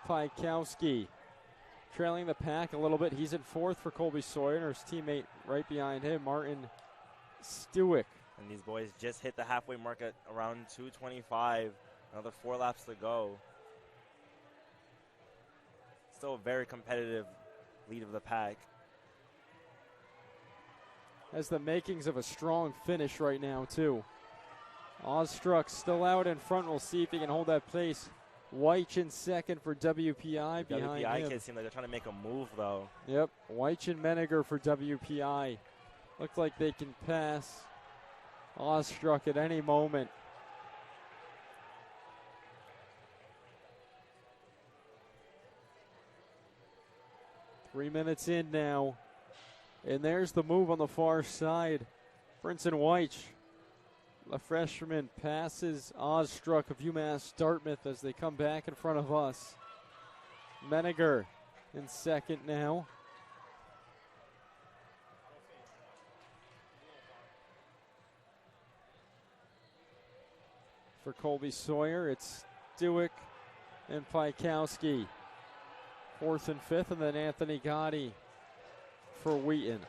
Pikowski trailing the pack a little bit. He's in fourth for Colby-Sawyer, and his teammate right behind him, Martin Stewick. And these boys just hit the halfway mark at around 2:25. Another 4 laps to go. Still a very competitive lead of the pack. Has the makings of a strong finish right now, too. Ostruck still out in front. We'll see if he can hold that place. Weich in second for WPI behind WPI him. kids seem like they're trying to make a move, though. Yep, Weich and Menninger for WPI. Looks like they can pass Ostruck at any moment. Three minutes in now. And there's the move on the far side. Brinson Weich, the freshman, passes Ostruck of UMass Dartmouth as they come back in front of us. Menninger in second now. For Colby-Sawyer, it's Stewick and Pikowski. Fourth and fifth, and then Anthony Gotti for Wheaton.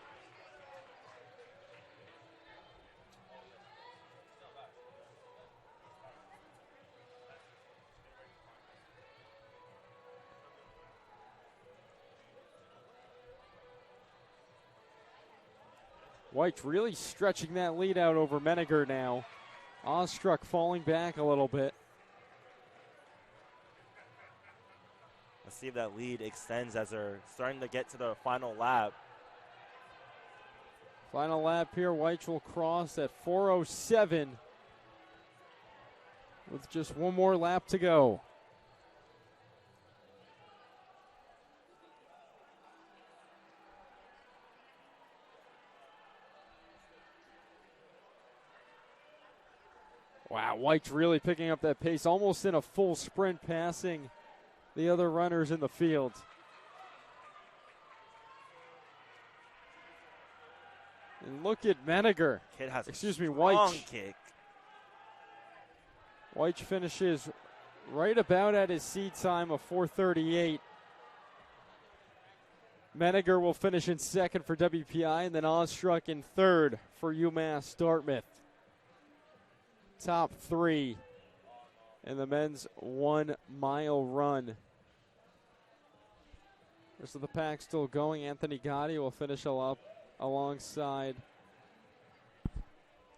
Weich really stretching that lead out over Menninger now. Ostruck falling back a little bit. Let's see if that lead extends as they're starting to get to the final lap. Final lap here. Weich will cross at 4:07 with just one more lap to go. Wow, Weich really picking up that pace, almost in a full sprint, passing the other runners in the field. And look at Menninger. Kid has Weich. Kick. Weich finishes right about at his seed time of 4:38. Menninger will finish in second for WPI, and then Ostruck in third for UMass Dartmouth. Top three in the men's 1 mile run. Rest of the pack still going. Anthony Gotti will finish up alongside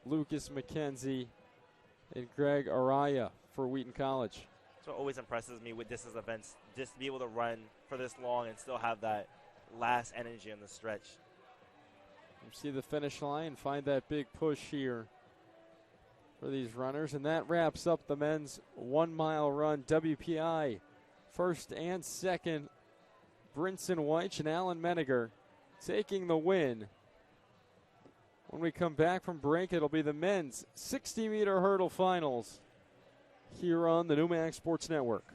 Lucas McKenzie and Greg Araya for Wheaton College. That's what always impresses me with distance events, just to be able to run for this long and still have that last energy on the stretch. You see the finish line, find that big push here for these runners. And that wraps up the men's 1 mile run. WPI first and second, Brinson Weich and Alan Meniger taking the win. When we come back from break, it'll be the men's 60-meter hurdle finals here on the Newmax Sports Network.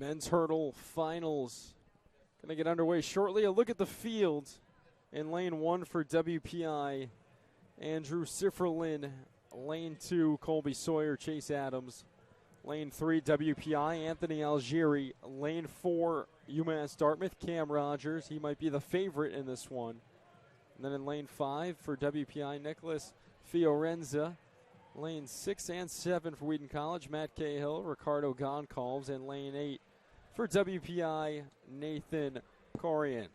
Men's hurdle finals going to get underway shortly. A look at the field in lane 1 for WPI. Andrew Sifferlin. Lane 2, Colby-Sawyer, Chase Adams. Lane 3, WPI, Anthony Algieri. Lane 4, UMass Dartmouth, Cam Rogers. He might be the favorite in this one. And then in lane 5 for WPI, Nicholas Fiorenza. Lane 6 and 7 for Wheaton College, Matt Cahill, Ricardo Goncalves. And lane 8 for WPI, Nathan Corian.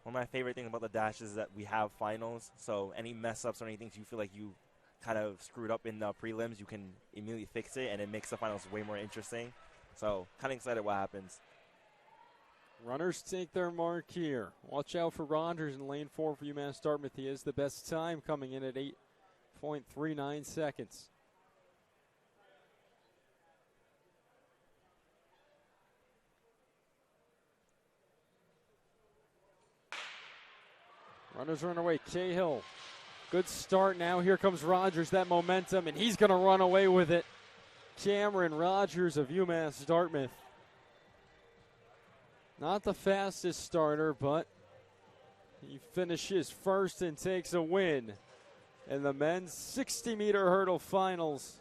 One of my favorite things about the dash is that we have finals, so any mess-ups or anything you feel like you kind of screwed up in the prelims, you can immediately fix it, and it makes the finals way more interesting. So kind of excited what happens. Runners take their mark here. Watch out for Rogers in lane 4 for UMass Dartmouth. He has the best time, coming in at 8.39 seconds. Runners run away. Cahill. Good start now. Here comes Rogers, that momentum, and he's going to run away with it. Cameron Rogers of UMass Dartmouth. Not the fastest starter, but he finishes first and takes a win in the men's 60-meter hurdle finals.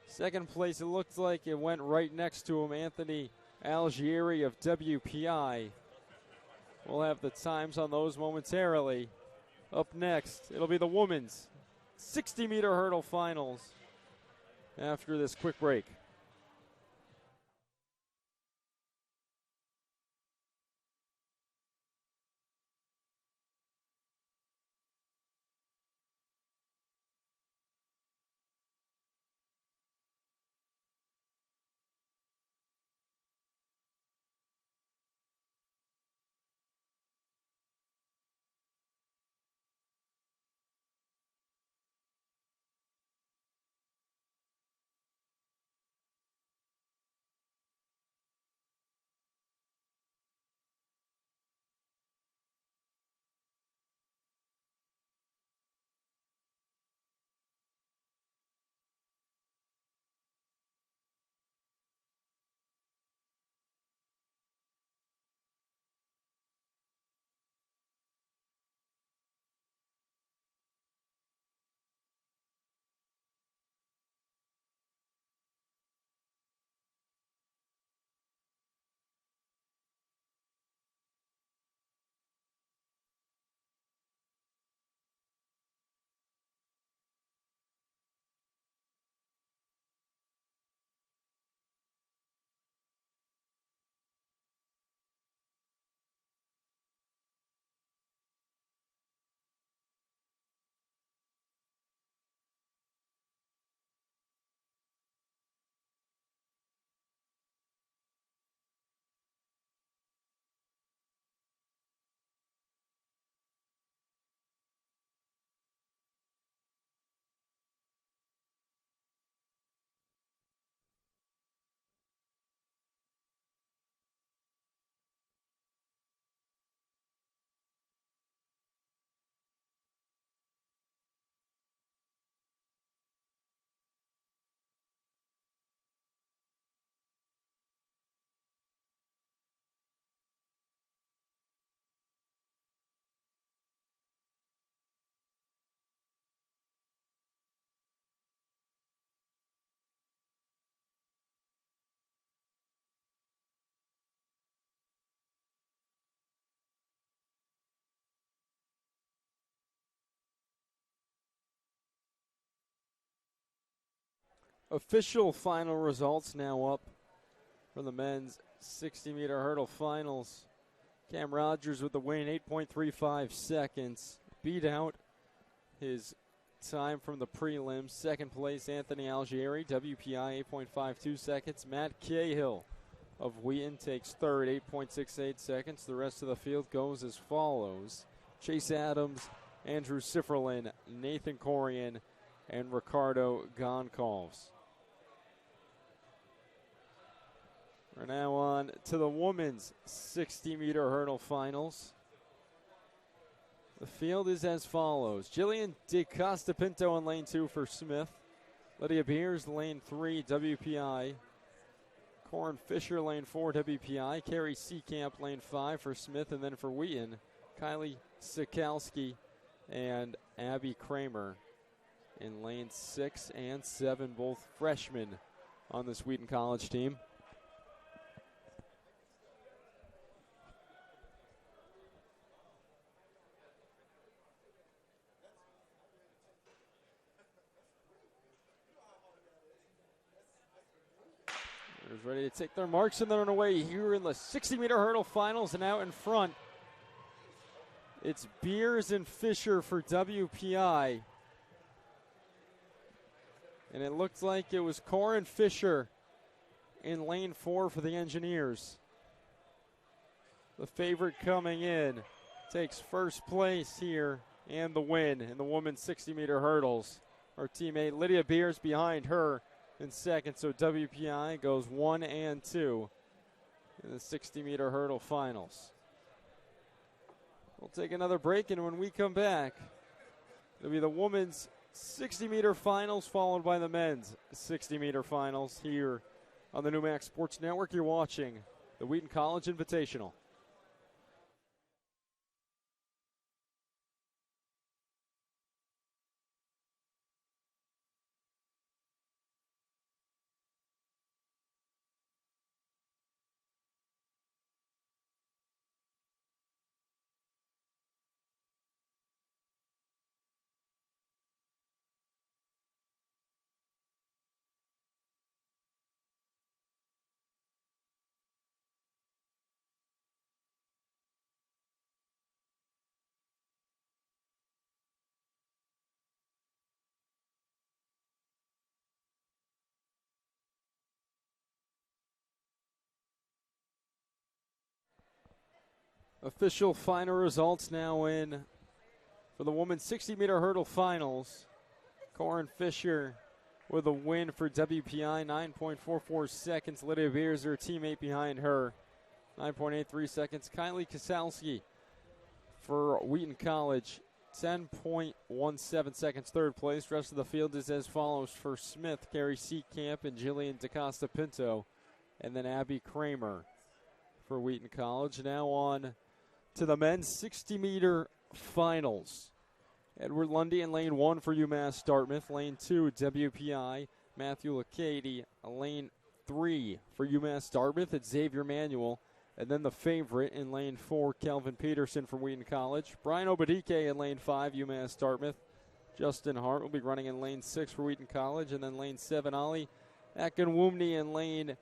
Second place, it looked like it went right next to him, Anthony Algieri of WPI. We'll have the times on those momentarily. Up next, it'll be the women's 60-meter hurdle finals after this quick break. Official final results now up for the men's 60-meter hurdle finals. Cam Rogers with the win, 8.35 seconds. Beat out his time from the prelims. Second place, Anthony Algieri, WPI, 8.52 seconds. Matt Cahill of Wheaton takes third, 8.68 seconds. The rest of the field goes as follows: Chase Adams, Andrew Sifferlin, Nathan Corian, and Ricardo Goncalves. We're now on to the women's 60-meter hurdle finals. The field is as follows: Jillian DeCosta Pinto in lane 2 for Smith. Lydia Beers, lane 3, WPI. Corin Fisher, lane 4, WPI. Carrie Seacamp, lane 5 for Smith. And then for Wheaton, Kylie Sikowski and Abby Kramer in lane 6 and 7, both freshmen on this Wheaton College team. Ready to take their marks and they're on their way here in the 60-meter hurdle finals, and out in front it's Beers and Fisher for WPI. And it looks like it was Corin Fisher in lane 4 for the Engineers. The favorite coming in takes first place here and the win in the women's 60-meter hurdles. Our teammate Lydia Beers behind her in second, so WPI goes 1 and 2 in the 60-meter hurdle finals. We'll take another break, and when we come back, it'll be the women's 60-meter finals followed by the men's 60-meter finals here on the Newmax Sports Network. You're watching the Wheaton College Invitational. Official final results now in for the women's 60-meter hurdle finals. Corin Fisher with a win for WPI, 9.44 seconds. Lydia Beers, her teammate behind her, 9.83 seconds. Kylie Kasalski for Wheaton College, 10.17 seconds, third place. Rest of the field is as follows for Smith, Carrie Seacamp, and Jillian DaCosta Pinto, and then Abby Kramer for Wheaton College. Now on to the men's 60-meter finals. Edward Lundy in lane 1 for UMass Dartmouth. Lane 2, WPI, Matthew Lacady. Lane 3 for UMass Dartmouth, it's Xavier Manuel. And then the favorite in lane 4, Kelvin Peterson from Wheaton College. Brian Obadike in lane 5, UMass Dartmouth. Justin Hart will be running in lane 6 for Wheaton College. And then lane 7, Ali Akinwumne in lane,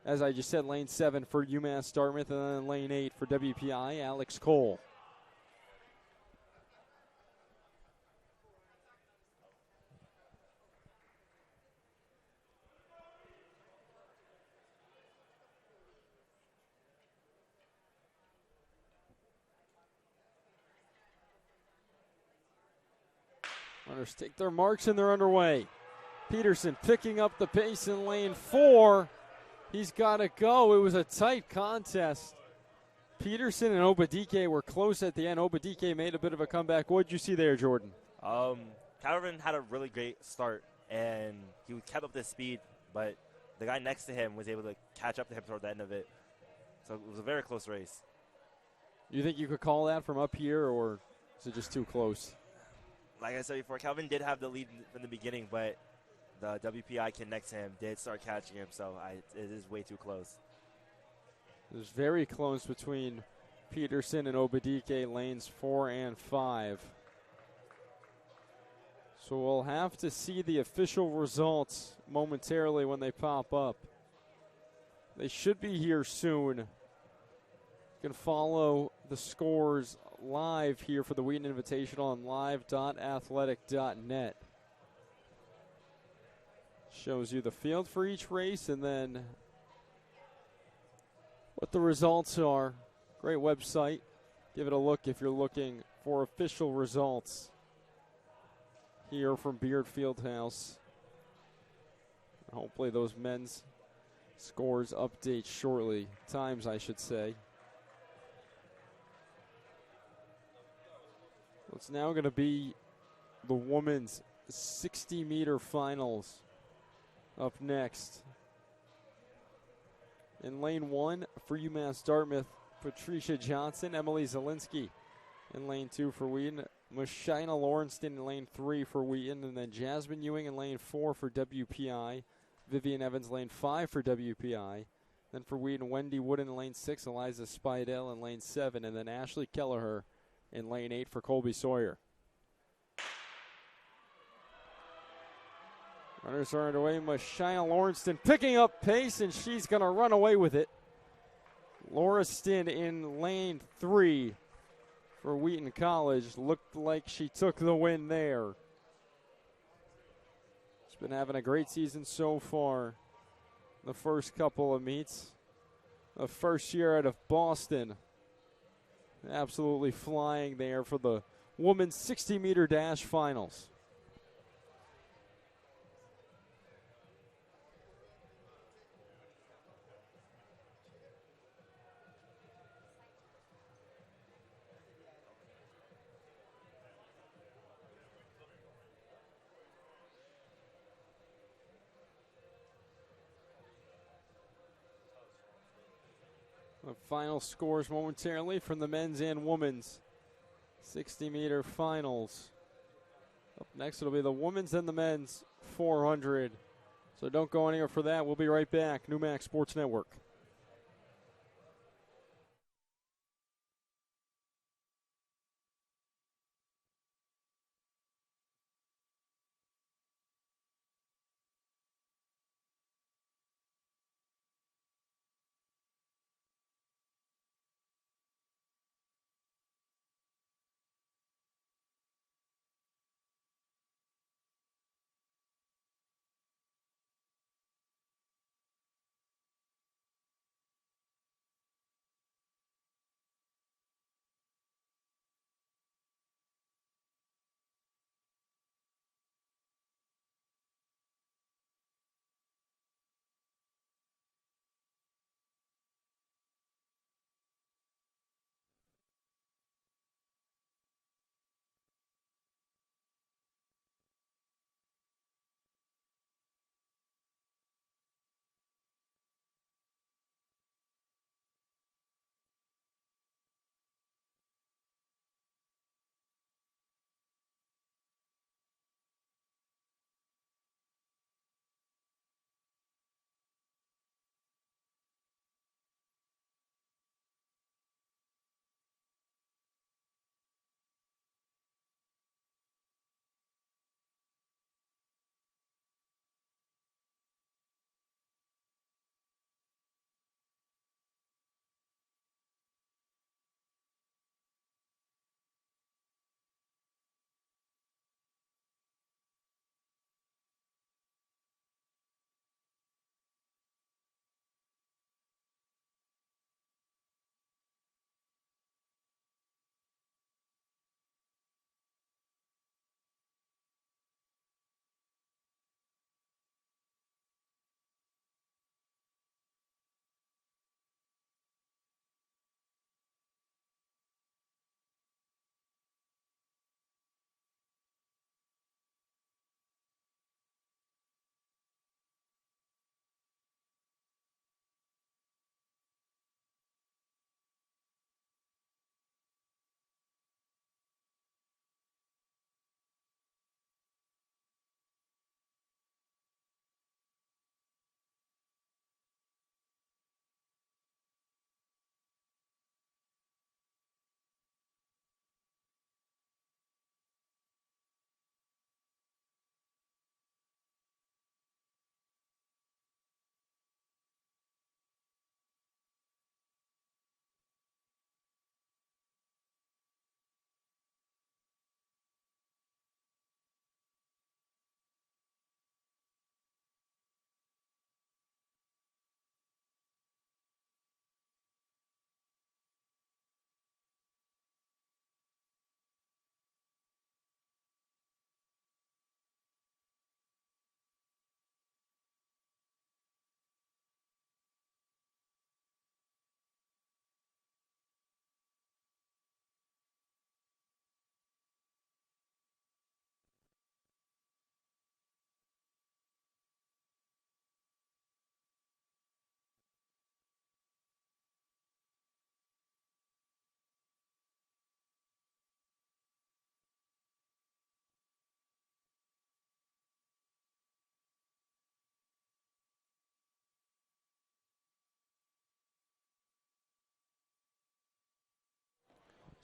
as I just said, lane 7 for UMass Dartmouth, and then lane 8 for WPI, Alex Cole. Runners take their marks and they're underway. Peterson picking up the pace in lane 4. He's got to go. It was a tight contest. Peterson and Obadike were close at the end. Obadike made a bit of a comeback. What did you see there, Jordan? Calvin had a really great start, and he kept up the speed, but the guy next to him was able to catch up to him toward the end of it. So it was a very close race. You think you could call that from up here, or is it just too close? Like I said before, Calvin did have the lead from the beginning, but the WPI kid next to him did start catching him, so it is way too close. It was very close between Peterson and Obadike, lanes 4 and 5. So we'll have to see the official results momentarily when they pop up. They should be here soon. You can follow the scores live here for the Wheaton Invitational on live.athletic.net. Shows you the field for each race and then what the results are. Great website. Give it a look if you're looking for official results here from Beard Fieldhouse. Hopefully those men's scores update shortly. Times, I should say. It's now going to be the women's 60-meter finals up next. In lane 1 for UMass Dartmouth, Patricia Johnson, Emily Zielinski. In lane 2 for Wheaton, Mashina Lawrenston in lane 3 for Wheaton, and then Jasmine Ewing in lane 4 for WPI. Vivian Evans lane 5 for WPI. Then for Wheaton, Wendy Wood in lane 6, Eliza Spidell in lane 7, and then Ashley Kelleher in lane 8 for Colby-Sawyer. Runners are underway. Mashina Lawrenston picking up pace, and she's going to run away with it. Lawrenston in lane 3 for Wheaton College. Looked like she took the win there. She's been having a great season so far. The first couple of meets. The first year out of Boston. Absolutely flying there for the women's 60-meter dash finals. The final scores momentarily from the men's and women's 60-meter finals. Up next, it'll be the women's and the men's 400. So don't go anywhere for that. We'll be right back. Newmax Sports Network.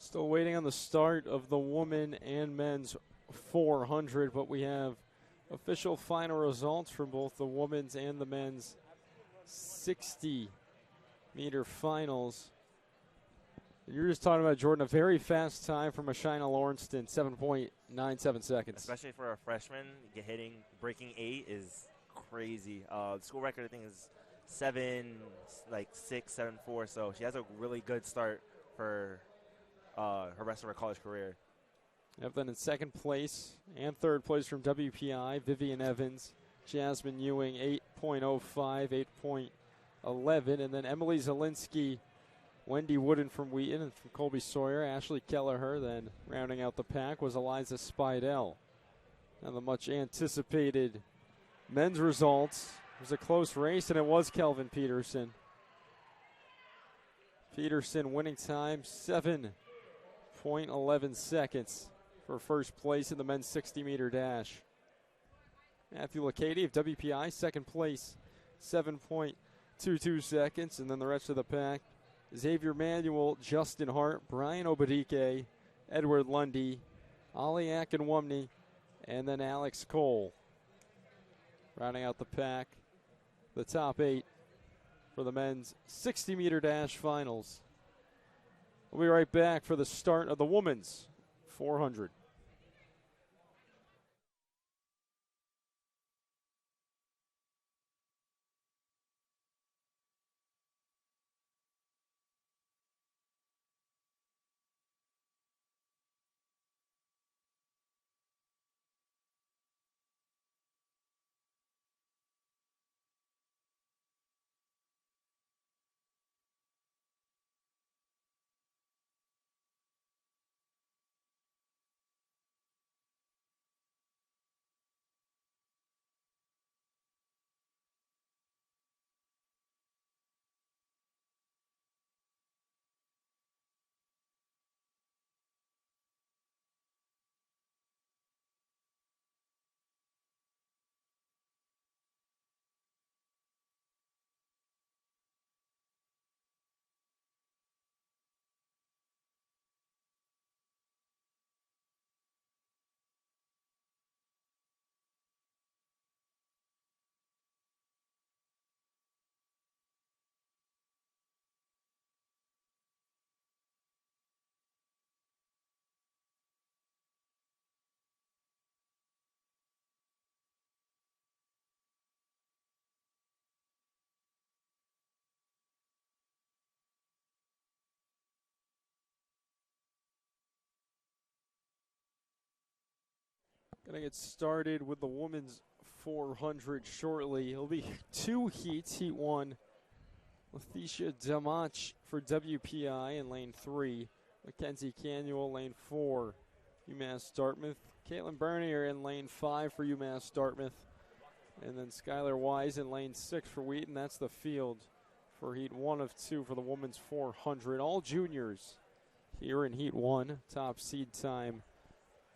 Still waiting on the start of the women and men's 400, but we have official final results from both the women's and the men's 60-meter finals. You're just talking about, Jordan, a very fast time from Ashina Lawrenston, 7.97 seconds. Especially for a freshman, breaking 8 is crazy. The school record, I think, is 7.6, 7.4. So she has a really good start for her rest of her college career. Yep, then in second place and third place from WPI, Vivian Evans, Jasmine Ewing, 8.05, 8.11, and then Emily Zielinski, Wendy Wooden from Wheaton, and from Colby-Sawyer, Ashley Kelleher. Then rounding out the pack was Eliza Spidell. And the much anticipated men's results. It was a close race, and it was Kelvin Peterson. Peterson winning time 7.11 seconds for first place in the men's 60-meter dash. Matthew Lacady of WPI, second place, 7.22 seconds, and then the rest of the pack. Xavier Manuel, Justin Hart, Brian Obadike, Edward Lundy, Ali Akinwumney, and then Alex Cole. Rounding out the pack, the top 8 for the men's 60-meter dash finals. We'll be right back for the start of the women's 400. Going to get started with the women's 400 shortly. It'll be 2 heats. Heat 1, Leticia Damach for WPI in lane 3. Mackenzie Canuel, lane 4, UMass Dartmouth. Caitlin Bernier in lane 5 for UMass Dartmouth. And then Skylar Wise in lane 6 for Wheaton. That's the field for Heat 1 of 2 for the women's 400. All juniors here in Heat 1. Top seed time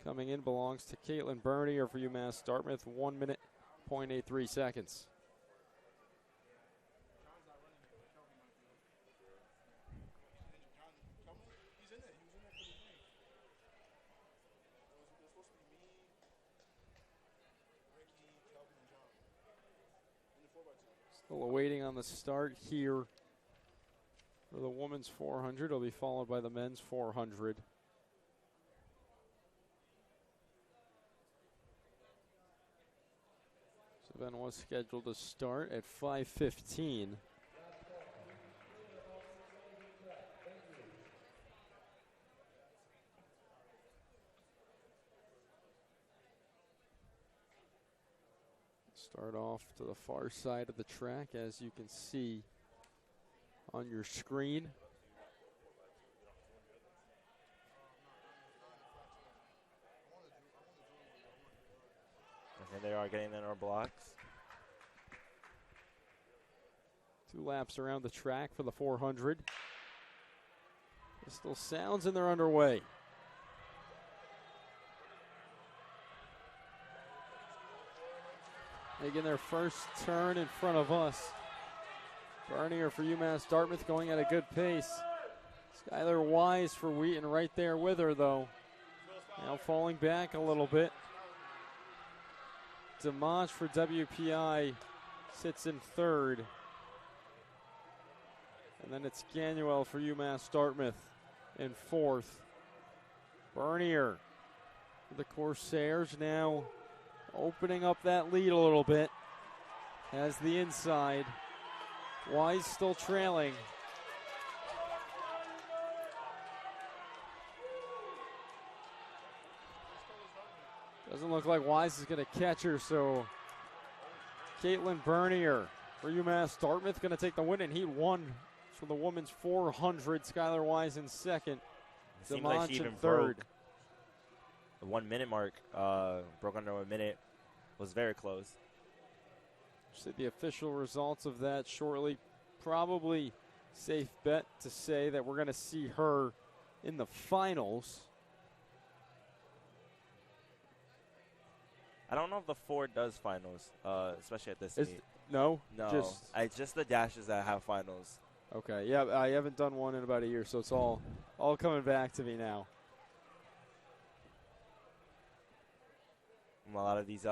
coming in belongs to Caitlin Bernier for UMass Dartmouth, 1 minute, 0.83 seconds. Still awaiting on the start here for the women's 400. It'll be followed by the men's 400. This event was scheduled to start at 5:15. Start off to the far side of the track, as you can see on your screen. And they are getting in our blocks. 2 laps around the track for the 400. Still sounds, and they're underway. Making their first turn in front of us. Bernier for UMass Dartmouth going at a good pace. Skylar Wise for Wheaton right there with her, though. Now falling back a little bit. Dimanche for WPI sits in third. And then it's Ganuel for UMass Dartmouth in fourth. Bernier for the Corsairs now opening up that lead a little bit. Has the inside. Wise still trailing. Doesn't look like Wise is going to catch her, so Caitlin Bernier for UMass Dartmouth going to take the win in Heat 1 for the women's 400. Skylar Wise in second. Seems like she even third. broke the 1 minute mark. Broke under 1 minute. Was very close. See the official results of that shortly. Probably safe bet to say that we're going to see her in the finals. I don't know if the Ford does finals, especially at this meet. No? No. Just the dashes that have finals. Okay, yeah, I haven't done one in about a year, so it's all coming back to me now. A lot of these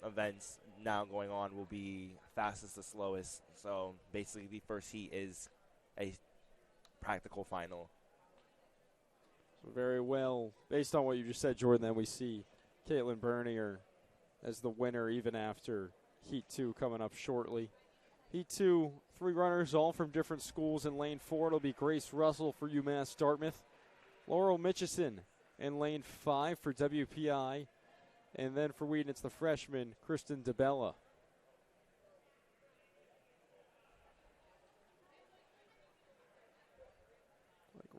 events now going on will be fastest to slowest. So basically the first heat is a practical final. So very well, based on what you just said, Jordan, then we see Caitlin Bernier as the winner even after Heat 2 coming up shortly. Heat 2, 3 runners, all from different schools. In lane 4, it'll be Grace Russell for UMass Dartmouth. Laurel Mitchison in lane 5 for WPI. And then for Wheaton, it's the freshman, Kristen DeBella.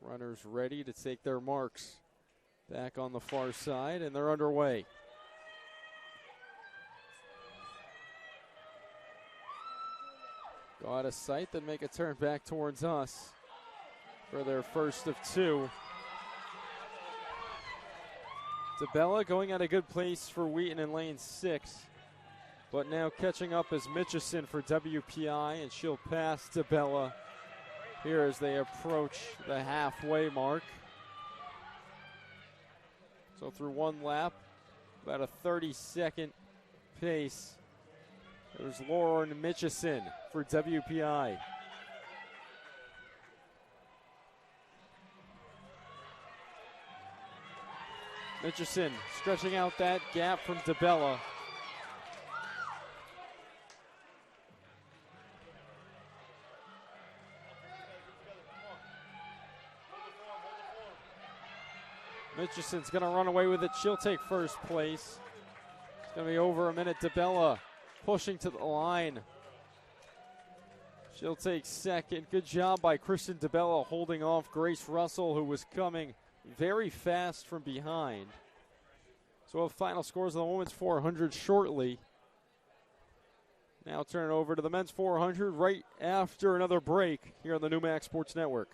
Runners ready to take their marks back on the far side, and they're underway. Go out of sight, then make a turn back towards us for their first of 2. DeBella going at a good place for Wheaton in lane 6, but now catching up is Mitchison for WPI, and she'll pass DeBella here as they approach the halfway mark. So through one lap, about a 30-second pace. There's Lauren Mitchison for WPI. Mitchison stretching out that gap from DeBella. Mitchison's going to run away with it. She'll take first place. It's going to be over a minute. DeBella pushing to the line. She'll take second. Good job by Kristen DeBella holding off Grace Russell, who was coming very fast from behind. So we'll have final scores of the women's 400 shortly. Now turn it over to the men's 400 right after another break here on the New Max Sports Network.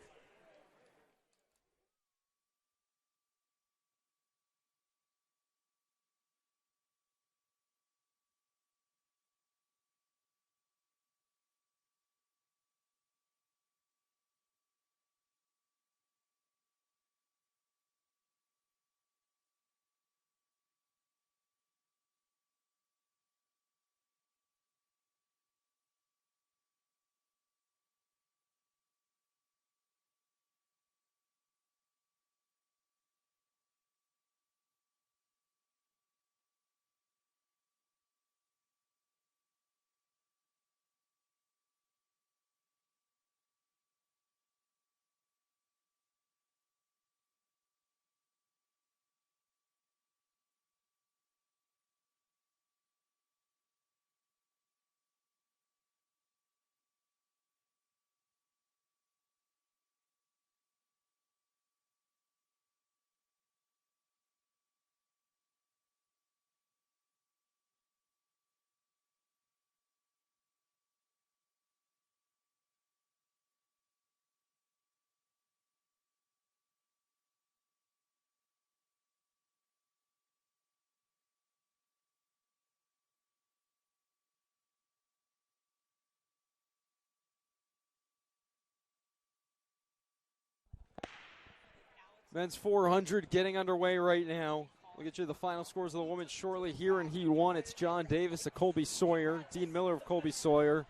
Men's 400 getting underway right now. We'll get you the final scores of the women shortly. Here in Heat 1, it's John Davis of Colby-Sawyer, Dean Miller of Colby-Sawyer,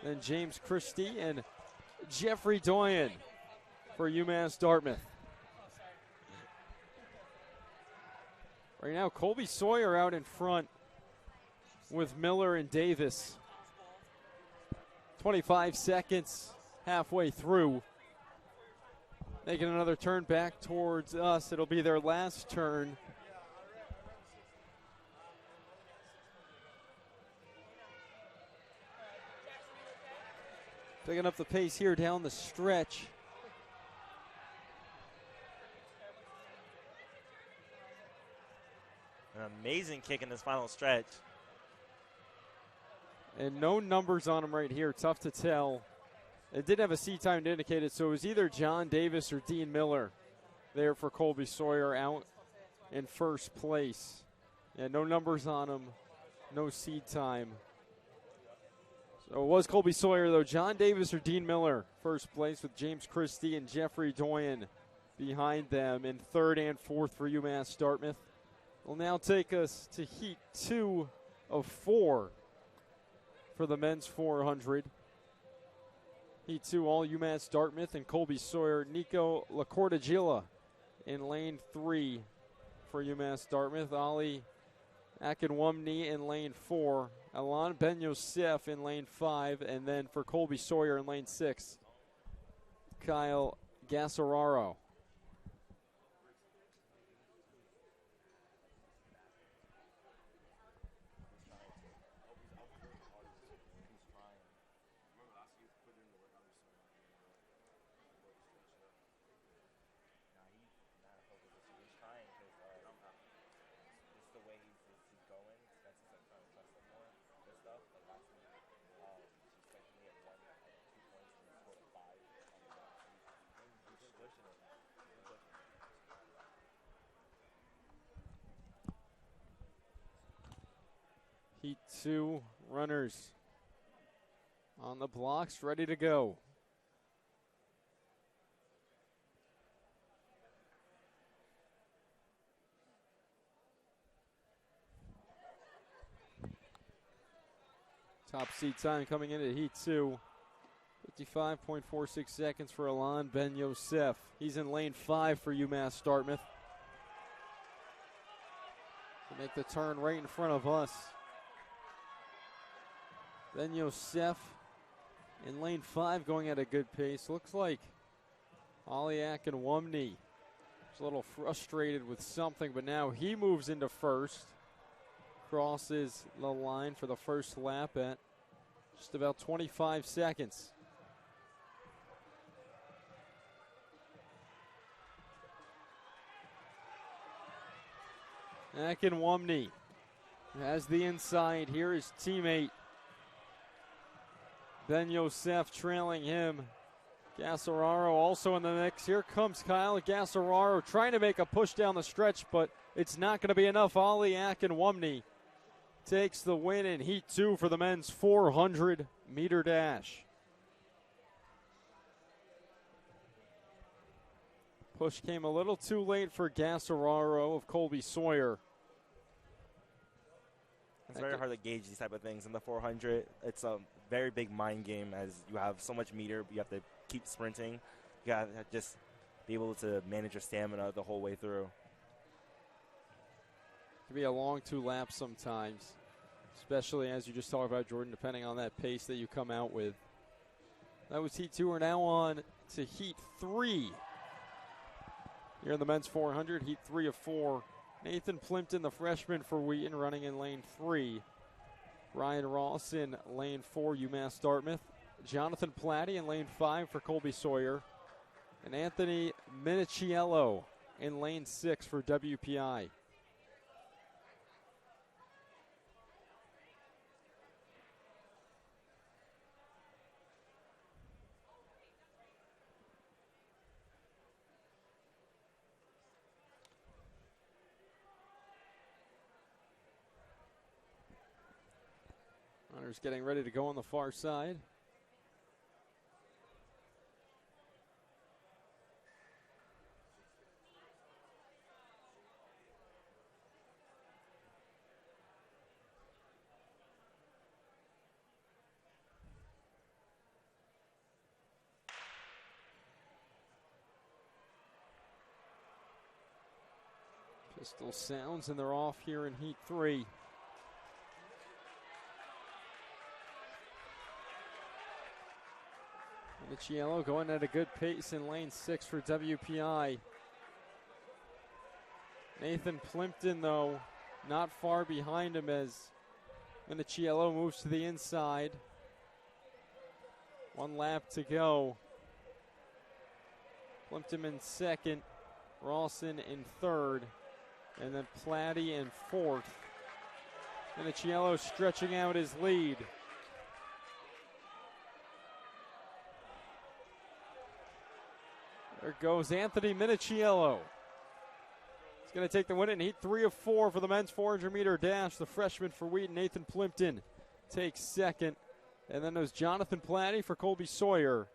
then James Christie and Jeffrey Doyen for UMass Dartmouth. Right now, Colby-Sawyer out in front with Miller and Davis. 25 seconds halfway through. Making another turn back towards us. It'll be their last turn. Picking up the pace here down the stretch. An amazing kick in this final stretch. And no numbers on him right here. Tough to tell. It did have a seat time to indicate it, so it was either John Davis or Dean Miller there for Colby-Sawyer out in first place. And no numbers on him, no seat time. So it was Colby-Sawyer, though. John Davis or Dean Miller first place, with James Christie and Jeffrey Doyen behind them in third and fourth for UMass Dartmouth. Will now take us to Heat 2 of 4 for the men's 400. Heat 2, all UMass Dartmouth and Colby-Sawyer. Nico Lacortagilla in lane 3 for UMass Dartmouth. Ali Akinwumne in lane 4. Alon Ben Yosef in lane 5. And then for Colby-Sawyer in lane 6, Kyle Gassararo. Heat 2 runners on the blocks, ready to go. Top seat time coming into Heat 2. 55.46 seconds for Alon Ben Yosef. He's in lane 5 for UMass Dartmouth. To make the turn right in front of us. Ben Yosef in lane 5 going at a good pace. Looks like Ali Akinwumne is a little frustrated with something, but now he moves into first. Crosses the line for the first lap at just about 25 seconds. Akinwumne has the inside. Here is teammate Ben Yosef trailing him. Gassararo also in the mix. Here comes Kyle Gassararo trying to make a push down the stretch, but it's not going to be enough. Ali Akinwumne takes the win in Heat 2 for the men's 400-meter dash. Push came a little too late for Gassararo of Colby-Sawyer. It's very hard to gauge these type of things in the 400. It's a very big mind game as you have so much meter. You have to keep sprinting. You got to just be able to manage your stamina the whole way through. It can be a long 2 laps sometimes, especially as you just talked about, Jordan, depending on that pace that you come out with. That was Heat 2. We're now on to Heat 3. Here in the men's 400, Heat 3 of 4. Nathan Plimpton, the freshman for Wheaton, running in lane 3. Ryan Ross in lane 4, UMass Dartmouth. Jonathan Platty in lane 5 for Colby-Sawyer. And Anthony Minichiello in lane 6 for WPI. Runners getting ready to go on the far side. Pistol sounds, and they're off here in Heat 3. Minichiello going at a good pace in lane 6 for WPI. Nathan Plimpton, though, not far behind him as Minichiello moves to the inside. 1 lap to go. Plimpton in second, Rawson in third, and then Platty in fourth. Minichiello stretching out his lead. There goes Anthony Minichiello. He's going to take the win in Heat 3 of 4 for the men's 400-meter dash. The freshman for Wheaton, Nathan Plimpton, takes second. And then there's Jonathan Platty for Colby-Sawyer.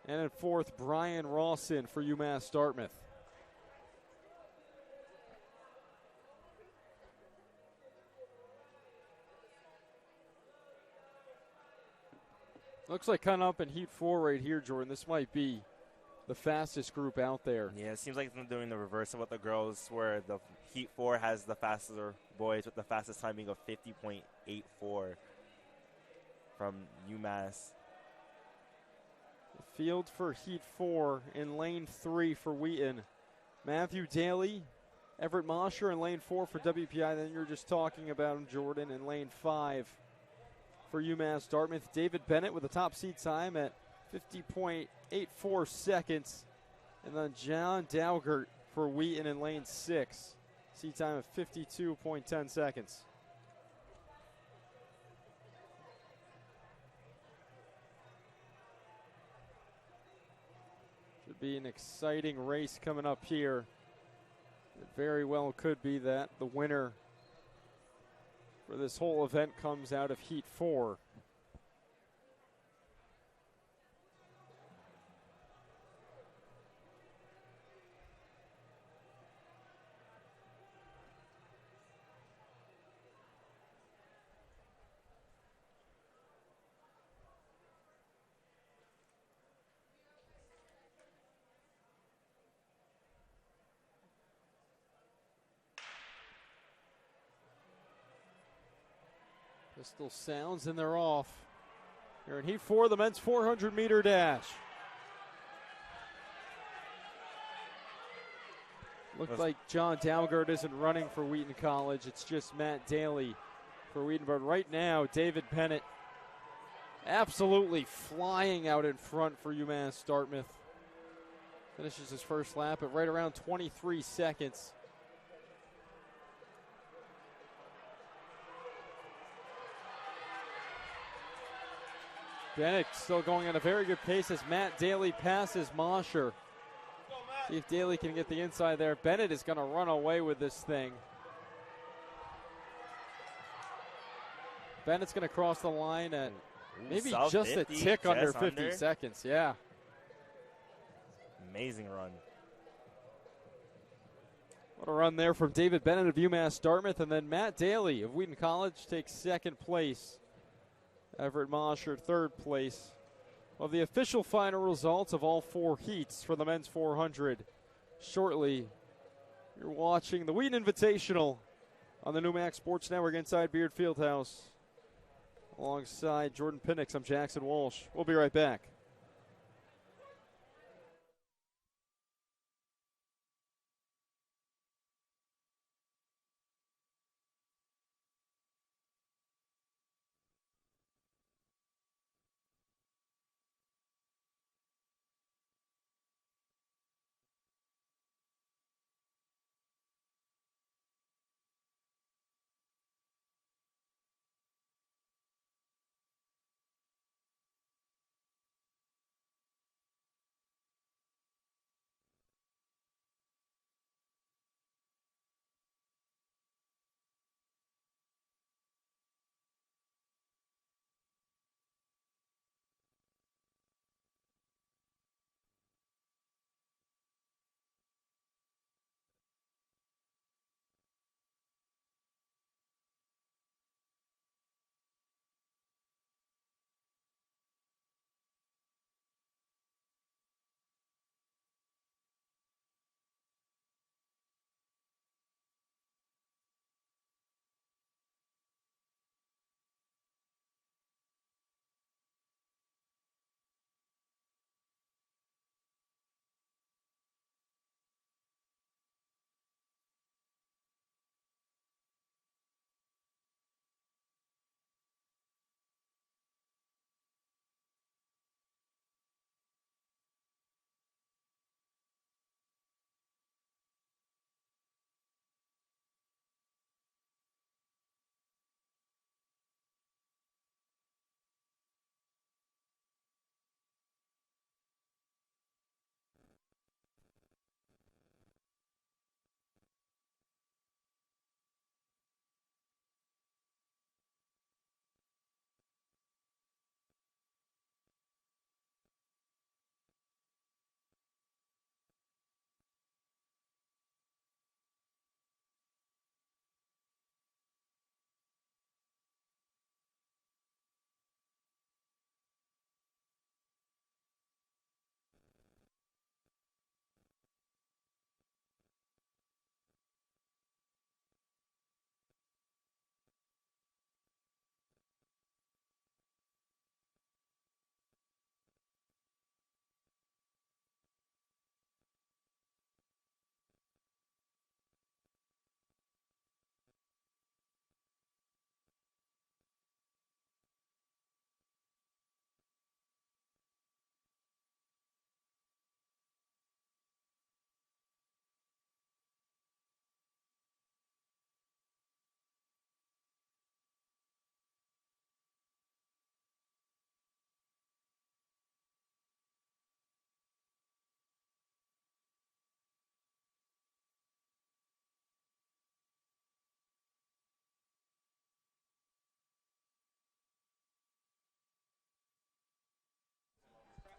And in fourth, Brian Rawson for UMass Dartmouth. Looks like coming up in Heat 4 right here, Jordan. This might be the fastest group out there. Yeah, it seems like they're doing the reverse of what the girls were. The Heat 4 has the faster boys with the fastest time being of 50.84 from UMass. The field for Heat 4 in lane 3 for Wheaton. Matthew Daly, Everett Mosher in lane 4 for WPI. Then you're just talking about him, Jordan, in lane 5 for UMass Dartmouth. David Bennett with the top seed time at 50.84 seconds. And then John Daugert for Wheaton in lane 6. Seed time of 52.10 seconds. Should be an exciting race coming up here. It very well could be that the winner for this whole event comes out of Heat 4. Pistol sounds and they're off. Here in Heat 4, the men's 400-meter dash. Looks like John Daugert isn't running for Wheaton College. It's just Matt Daly for Wheaton. But right now, David Bennett absolutely flying out in front for UMass Dartmouth. Finishes his first lap at right around 23 seconds. Bennett still going at a very good pace as Matt Daly passes Mosher. See if Daly can get the inside there. Bennett is going to run away with this thing. Bennett's going to cross the line at maybe just 50, a tick under 50 seconds. Yeah. Amazing run. What a run there from David Bennett of UMass Dartmouth. And then Matt Daly of Wheaton College takes second place. Everett Mosher third place. Well, the official final results of all 4 heats for the men's 400. Shortly, you're watching the Wheaton Invitational on the Newmax Sports Network inside Beard Fieldhouse. Alongside Jordan Pinnix, I'm Jackson Walsh. We'll be right back.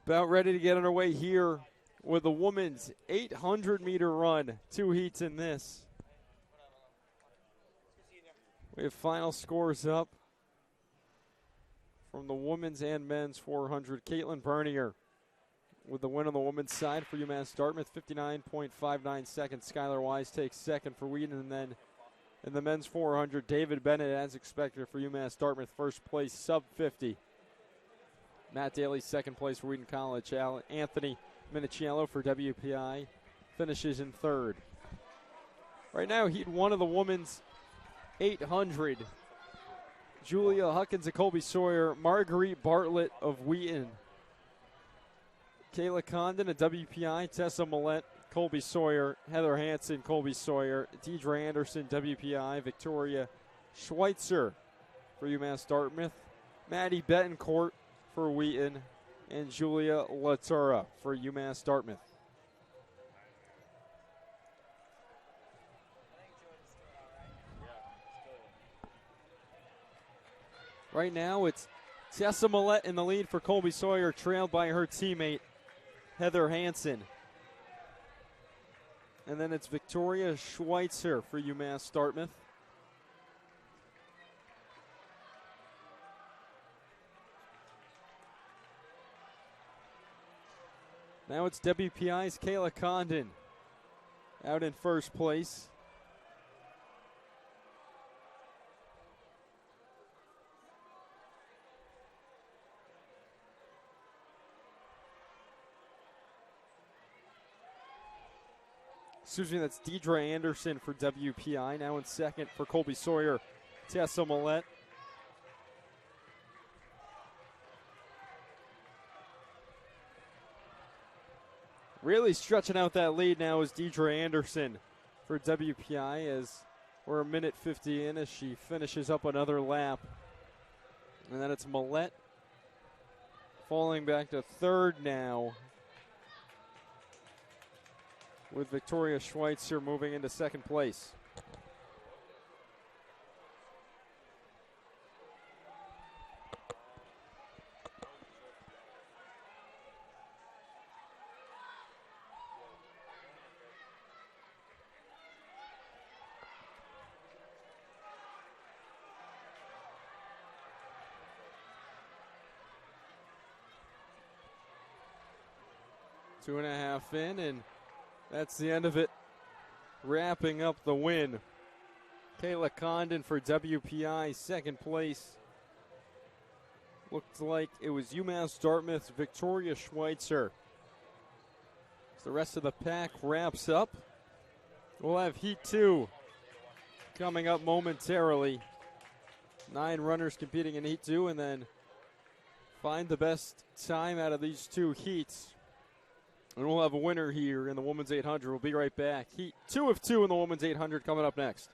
About ready to get underway here with the women's 800-meter run. 2 heats in this. We have final scores up from the women's and men's 400. Caitlin Bernier with the win on the women's side for UMass Dartmouth, 59.59 seconds. Skylar Wise takes second for Wheaton, and then in the men's 400, David Bennett, as expected for UMass Dartmouth, first place, sub 50. Matt Daly, second place for Wheaton College. Anthony Minichiello for WPI finishes in third. Right now, heat one of the women's 800. Julia Huckins of Colby-Sawyer, Marguerite Bartlett of Wheaton, Kayla Condon of WPI, Tessa Millette, Colby-Sawyer, Heather Hansen, Colby-Sawyer, Deidre Anderson, WPI, Victoria Schweitzer for UMass Dartmouth, Maddie Betancourt for Wheaton, and Julia Latura for UMass Dartmouth. Right now, it's Tessa Millette in the lead for Colby-Sawyer, trailed by her teammate, Heather Hansen. And then it's Victoria Schweitzer for UMass Dartmouth. Now it's WPI's Kayla Condon out in first place. Excuse me, that's Deidre Anderson for WPI. Now in second for Colby-Sawyer, Tessa Millette. Really stretching out that lead now is Deidre Anderson for WPI as we're a minute 50 in as she finishes up another lap. And then it's Millette falling back to third now, with Victoria Schweitzer moving into second place. Two and a half in, and that's the end of it. Wrapping up the win. Kayla Condon for WPI, second place. Looked like it was UMass Dartmouth's Victoria Schweitzer. As the rest of the pack wraps up, we'll have Heat 2 coming up momentarily. 9 runners competing in Heat 2, and then find the best time out of these 2 heats. And we'll have a winner here in the women's 800. We'll be right back. Heat 2 of 2 in the women's 800 coming up next.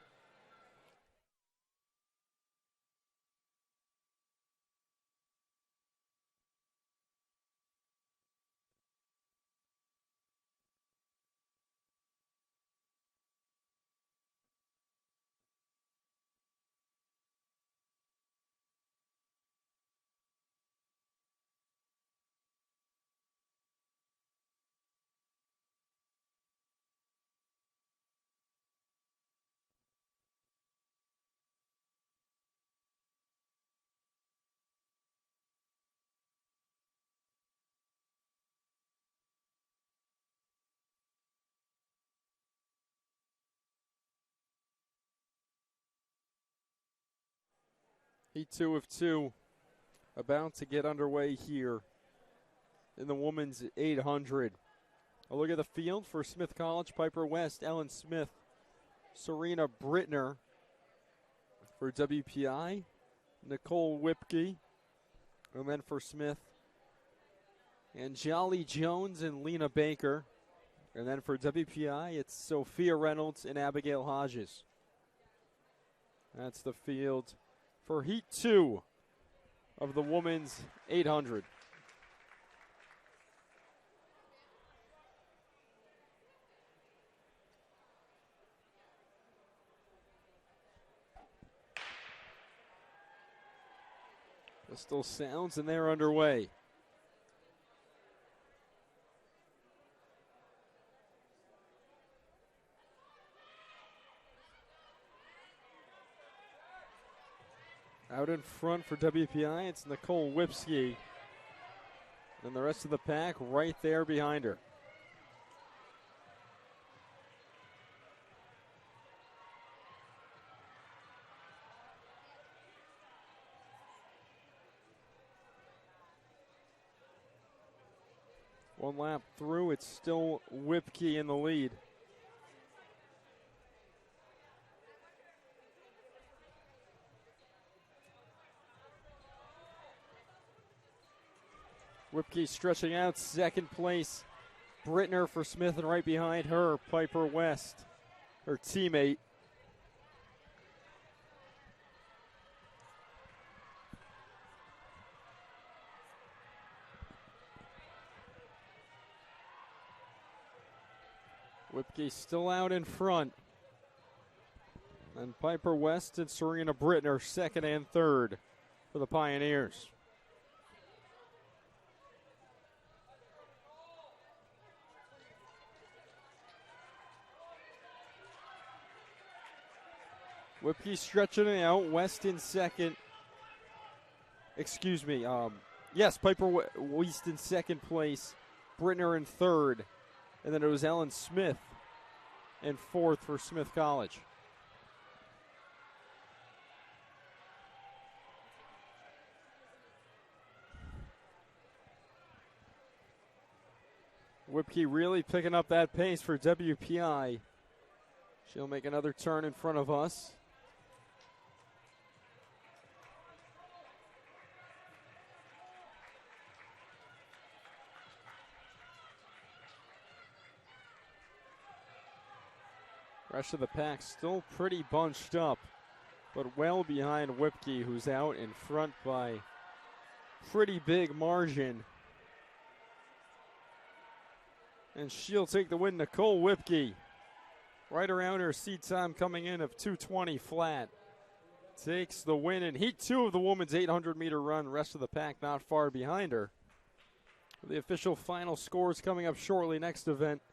Heat 2 of 2 about to get underway here in the women's 800. A look at the field for Smith College, Piper West, Ellen Smith, Serena Brittner for WPI, Nicole Whipke, and then for Smith, and Jolly Jones and Lena Baker. And then for WPI, it's Sophia Reynolds and Abigail Hodges. That's the field for Heat 2 of the women's 800. Pistol sounds, and they're underway. Out in front for WPI, it's Nicole Whipsky. And the rest of the pack right there behind her. One lap through, it's still Whipke in the lead. Whipke stretching out, second place. Brittner for Smith, and right behind her, Piper West, her teammate. Whipke still out in front. And Piper West and Serena Brittner second and third for the Pioneers. Whipke stretching it out. West in second. Excuse me. Yes, Piper West in second place. Brittner in third. And then it was Ellen Smith in fourth for Smith College. Whipke really picking up that pace for WPI. She'll make another turn in front of us. Rest of the pack still pretty bunched up, but well behind Whipke, who's out in front by pretty big margin. And she'll take the win. Nicole Whipke, right around her seat time coming in of 2:20 flat, takes the win in Heat 2 of the women's 800-meter run. Rest of the pack not far behind her. The official final scores coming up shortly. Next event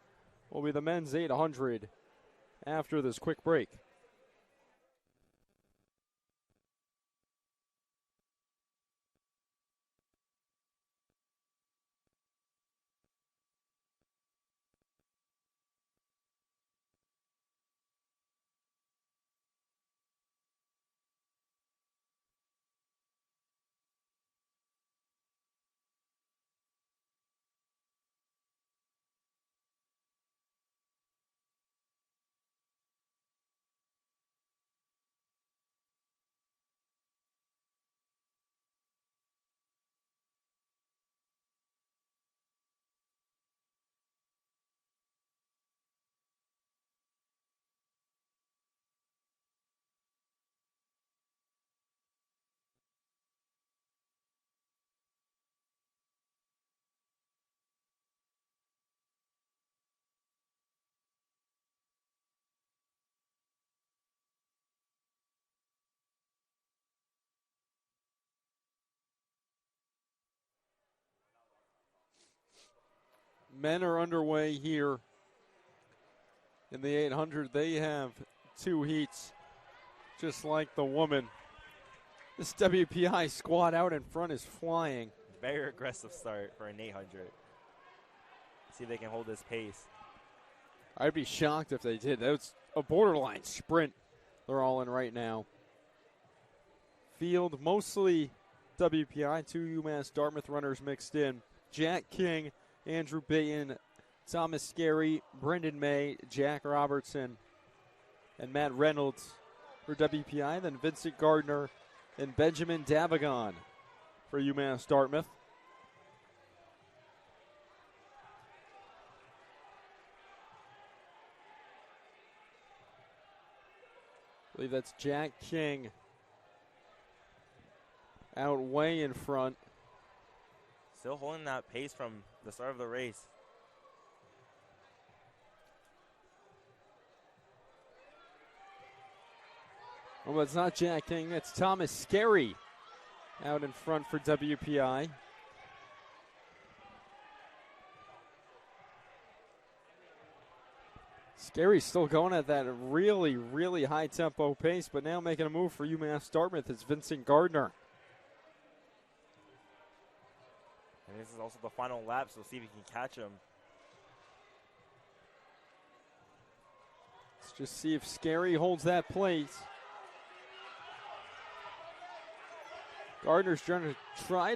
will be the men's 800 after this quick break. Men are underway here in the 800. They have two heats, just like the woman. This WPI squad out in front is flying. Very aggressive start for an 800. See if they can hold this pace. I'd be shocked if they did. That's a borderline sprint they're all in right now. Field mostly WPI, two UMass Dartmouth runners mixed in. Jack King, Andrew Baton, Thomas Scarry, Brendan May, Jack Robertson, and Matt Reynolds for WPI. Then Vincent Gardner and Benjamin Davigon for UMass Dartmouth. I believe that's Jack King out way in front. Still holding that pace from the start of the race. Well, it's not Jack King, it's Thomas Scarry out in front for WPI. Scary's still going at that really, really high tempo pace, but now making a move for UMass Dartmouth is Vincent Gardner. And this is also the final lap, so see if he can catch him. Let's just see if Scary holds that place. Gardner's trying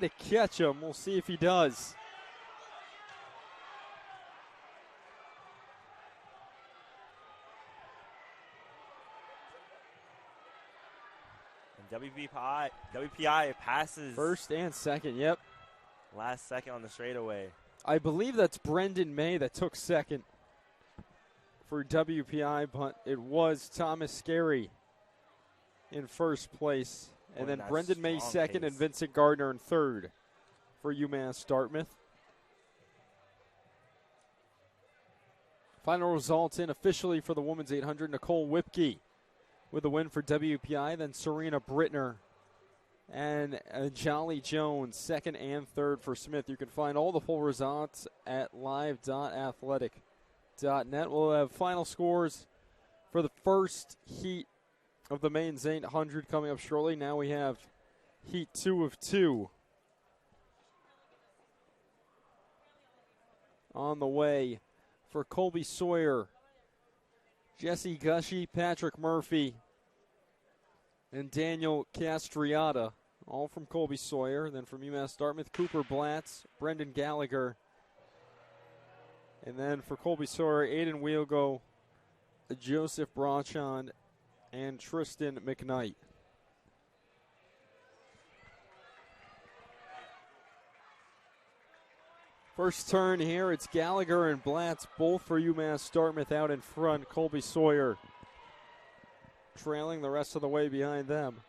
to catch him. We'll see if he does. And WPI passes. First and second, yep. Last second on the straightaway. I believe that's Brendan May that took second for WPI, but it was Thomas Scary in first place. And then Brendan May second and Vincent Gardner in third for UMass Dartmouth. Final results in officially for the women's 800. Nicole Whipke with a win for WPI. Then Serena Brittner and Jolly Jones second and third for Smith. You can find all the full results at live.athletic.net. We'll have final scores for the first heat of the men's 800 coming up shortly. Now we have heat 2 of 2 on the way for Colby-Sawyer, Jesse Gushy, Patrick Murphy, and Daniel Castriata, all from Colby-Sawyer. Then from UMass Dartmouth, Cooper Blatz, Brendan Gallagher, and then for Colby-Sawyer, Aiden Wheelgo, Joseph Brachon, and Tristan McKnight. First turn here, it's Gallagher and Blatz, both for UMass Dartmouth out in front. Colby-Sawyer trailing the rest of the way behind them.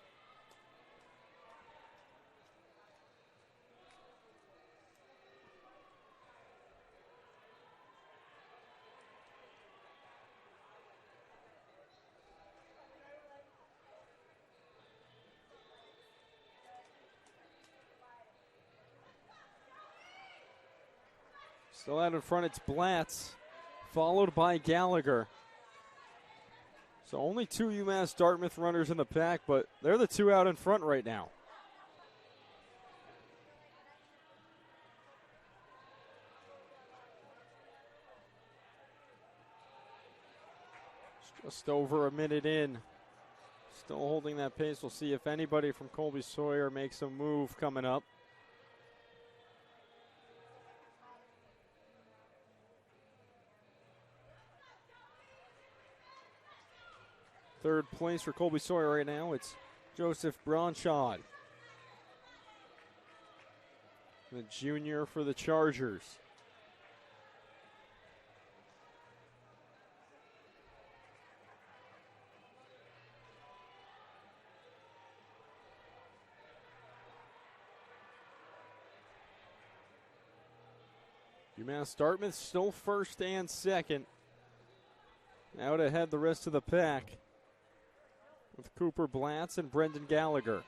Still out in front, it's Blatz, followed by Gallagher. So only two UMass Dartmouth runners in the pack, but they're the two out in front right now. It's just over a minute in. Still holding that pace. We'll see if anybody from Colby-Sawyer makes a move coming up. Third place for Colby-Sawyer right now, it's Joseph Bronchod, the junior for the Chargers. UMass Dartmouth still first and second. Out ahead the rest of the pack, with Cooper Blatz and Brendan Gallagher.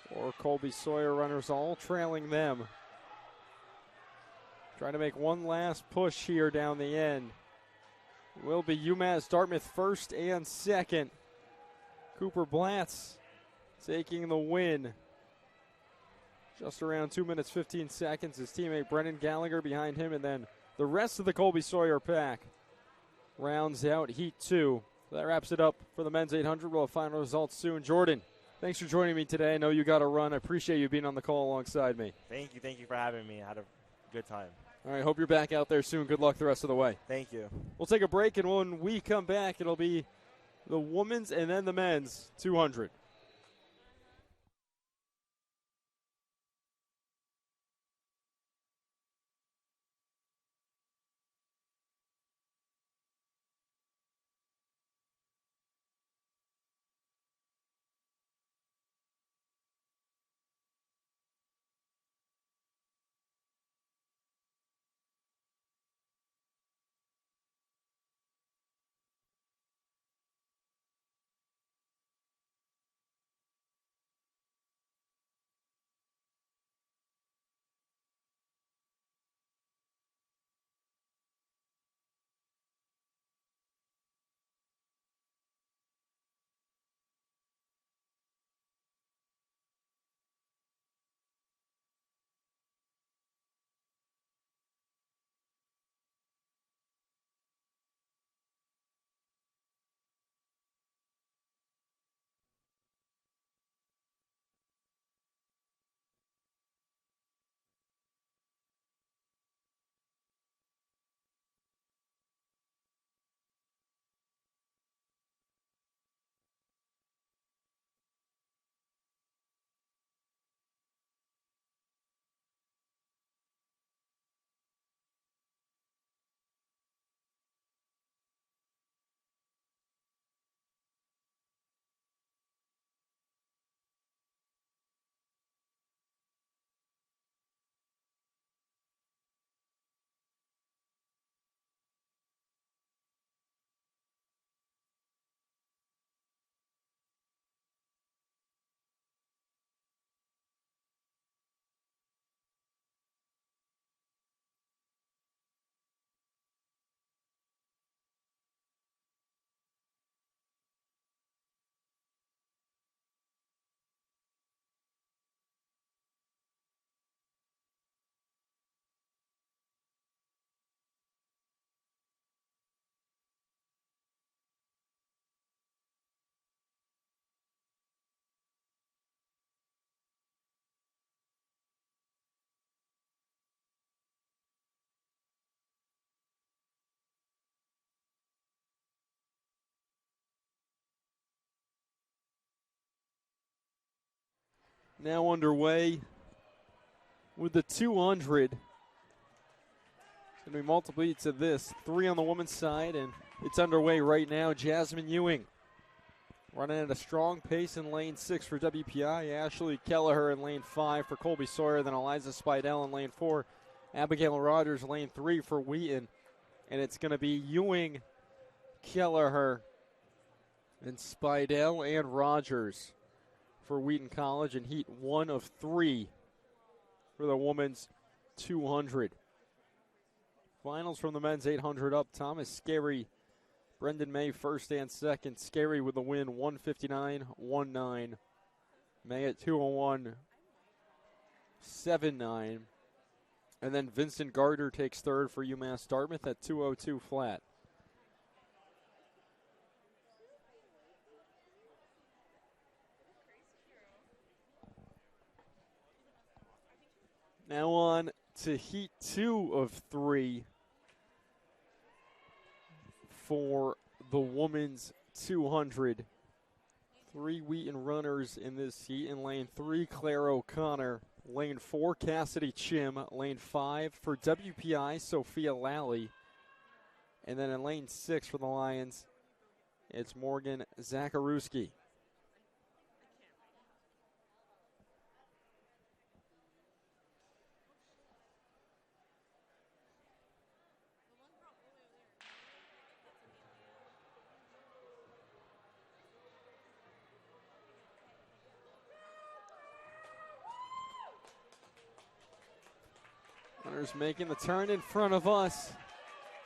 Four Colby-Sawyer runners all trailing them. Trying to make one last push here down the end. Will be UMass Dartmouth first and second. Cooper Blatz taking the win. Just around 2 minutes, 15 seconds. His teammate Brendan Gallagher behind him, and then the rest of the Colby-Sawyer pack rounds out Heat 2. That wraps it up for the men's 800. We'll have final results soon. Jordan, thanks for joining me today. I know you got to run. I appreciate you being on the call alongside me. Thank you for having me. I had a good time. All right, hope you're back out there soon. Good luck the rest of the way. Thank you. We'll take a break, and when we come back, it'll be the women's and then the men's 200. now underway with the 200. It's going to be multiple heats of this. 3 on the women's side, and it's underway right now. Jasmine Ewing running at a strong pace in lane 6 for WPI. Ashley Kelleher in lane 5 for Colby-Sawyer. Then Eliza Spidell in lane 4. Abigail Rogers lane 3 for Wheaton. And it's going to be Ewing, Kelleher, and Spidell and Rogers for Wheaton College in heat 1 of 3 for the women's 200. Finals from the men's 800 up. Thomas Scary, Brendan May first and second. Scary with the win, 159.19. May at 201.79. And then Vincent Gardner takes third for UMass Dartmouth at 202 flat. Now on to heat 2 of 3 for the women's 200. 3 Wheaton runners in this heat. In lane 3, Claire O'Connor. Lane 4, Cassidy Chim. Lane 5 for WPI, Sophia Lally. And then in lane 6 for the Lions, it's Morgan Zacharuski. Runners making the turn in front of us.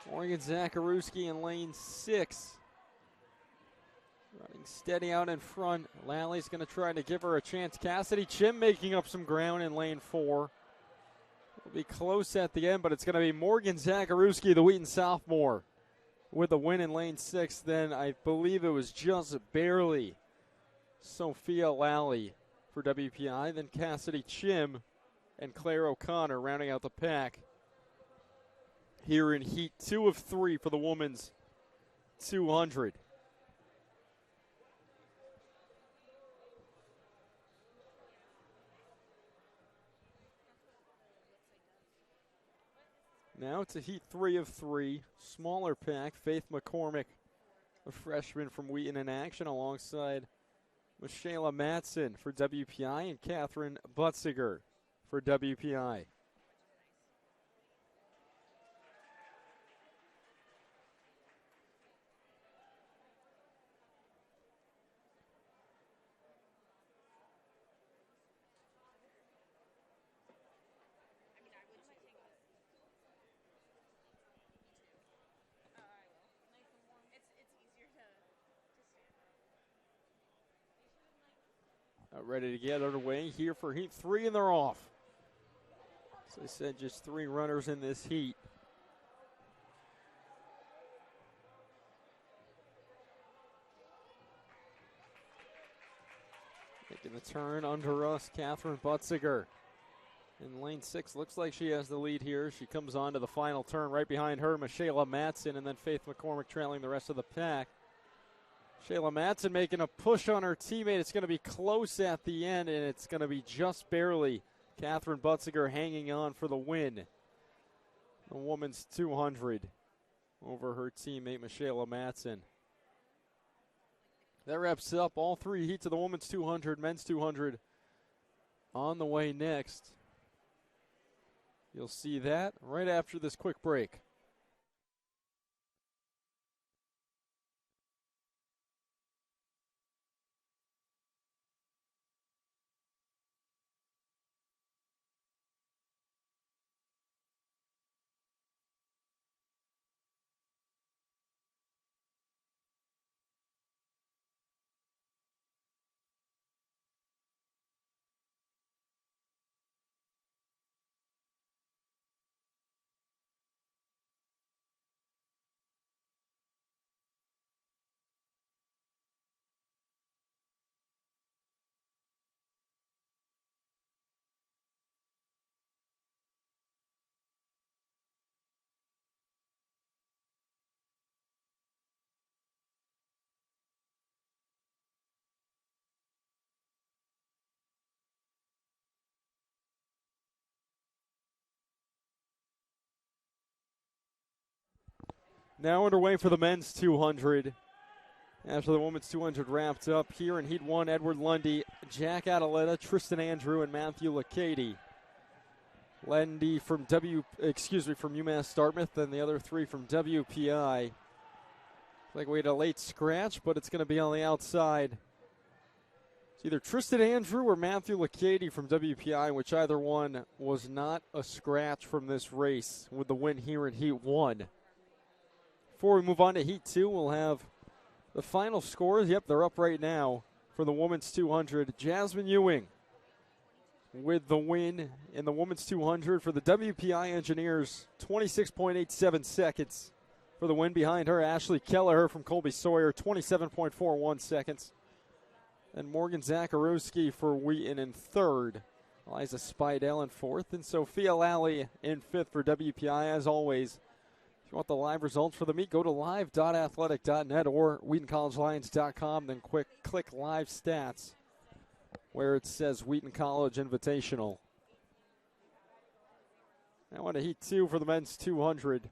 Morgan Zacharuski in lane 6. Running steady out in front. Lally's going to try to give her a chance. Cassidy Chim making up some ground in lane 4. It'll be close at the end, but it's going to be Morgan Zacharuski, the Wheaton sophomore, with a win in lane 6. Then I believe it was just barely Sophia Lally for WPI. Then Cassidy Chim and Claire O'Connor rounding out the pack here in heat 2 of 3 for the women's 200. Now to heat 3 of 3, smaller pack. Faith McCormick, a freshman from Wheaton, in action alongside Michaela Matson for WPI and Catherine Butziger for WPI. Ready to get underway here for heat 3, and they're off. As I said, just 3 runners in this heat. Making the turn under us, Catherine Butziger. In lane 6, looks like she has the lead here. She comes on to the final turn. Right behind her, Michaela Matson, and then Faith McCormick trailing the rest of the pack. Shayla Matson making a push on her teammate. It's going to be close at the end, and it's going to be just barely Catherine Butziger hanging on for the win. The women's 200 over her teammate, Michaela Matson. That wraps up all 3 heats of the women's 200, men's 200 on the way next. You'll see that right after this quick break. Now underway for the men's 200. After the women's 200 wrapped up, here in Heat 1, Edward Lundy, Jack Adeletta, Tristan Andrew, and Matthew Lacady. Lundy from UMass Dartmouth, and the other three from WPI. Like we had a late scratch, but it's going to be on the outside. It's either Tristan Andrew or Matthew Lacady from WPI, which either one was not a scratch from this race with the win here in Heat 1. Before we move on to Heat 2, we'll have the final scores. Yep, they're up right now for the women's 200. Jasmine Ewing with the win in the women's 200 for the WPI Engineers, 26.87 seconds for the win. Behind her, Ashley Kelleher from Colby-Sawyer, 27.41 seconds. And Morgan Zakarowski for Wheaton in third. Eliza Spidell in fourth. And Sophia Lally in fifth for WPI. As always, if you want the live results for the meet, go to live.athletic.net or WheatonCollegeLions.com. Then click live stats where it says Wheaton College Invitational. Now on to Heat 2 for the men's 200.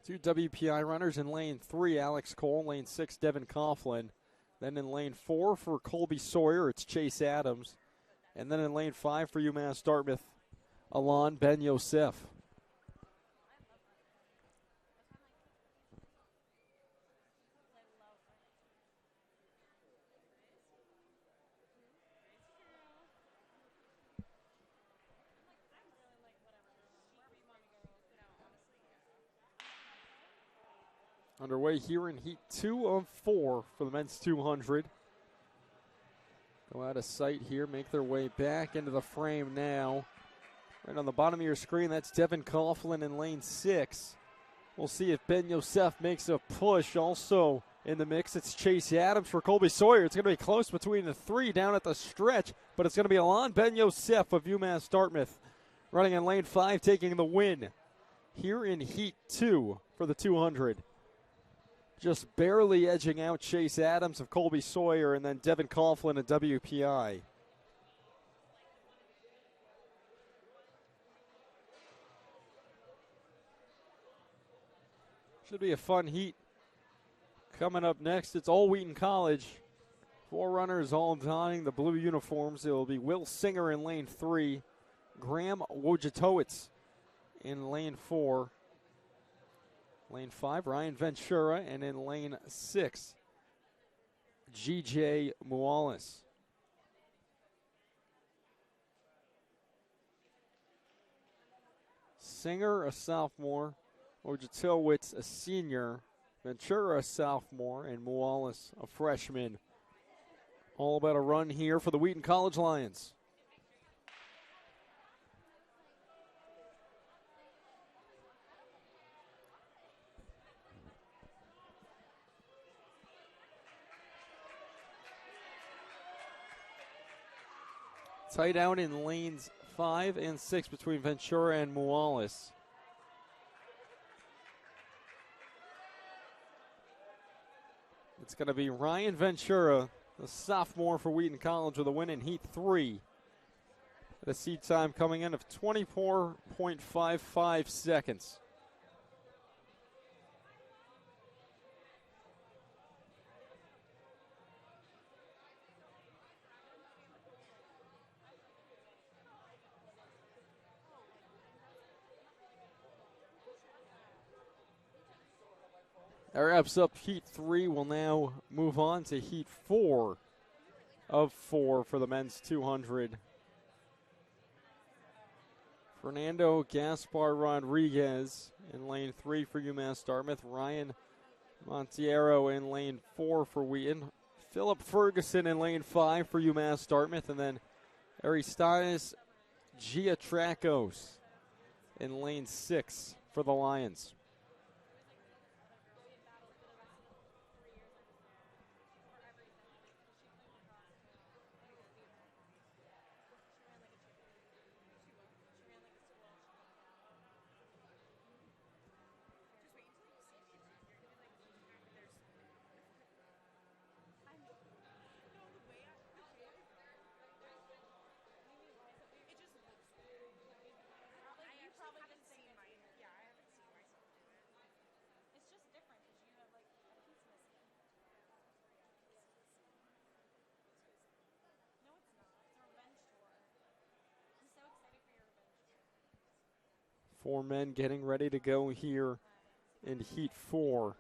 Two WPI runners in lane 3, Alex Cole. Lane 6, Devin Coughlin. Then in lane 4 for Colby-Sawyer, it's Chase Adams. And then in lane 5 for UMass Dartmouth, Alon Ben Yosef. Underway here in Heat 2 of 4 for the men's 200. Go out of sight here, make their way back into the frame now. Right on the bottom of your screen, that's Devin Coughlin in lane 6. We'll see if Ben Yosef makes a push. Also in the mix, it's Chase Adams for Colby-Sawyer. It's going to be close between the three down at the stretch, but it's going to be Alon Ben Yosef of UMass Dartmouth running in lane 5, taking the win here in Heat 2 for the 200. Just barely edging out Chase Adams of Colby-Sawyer and then Devin Coughlin of WPI. Should be a fun heat. Coming up next, it's all Wheaton College. 4 runners all donning the blue uniforms. It will be Will Singer in lane 3, Graham Wojciechowicz in lane 4. Lane 5, Ryan Ventura, and in lane 6, G.J. Mualis. Singer, a sophomore, Wojciechowicz, a senior, Ventura, a sophomore, and Mualis, a freshman. All about a run here for the Wheaton College Lions. Tight out in lanes 5 and 6 between Ventura and Mualis. It's going to be Ryan Ventura, the sophomore for Wheaton College, with a win in Heat 3. The seat time coming in of 24.55 seconds. That wraps up Heat 3. We'll now move on to Heat 4 of 4 for the men's 200. Fernando Gaspar Rodriguez in lane 3 for UMass Dartmouth. Ryan Montiero in lane 4 for Wheaton. Philip Ferguson in lane 5 for UMass Dartmouth. And then Aristides Giatrakos in lane 6 for the Lions. 4 men getting ready to go here in Heat 4.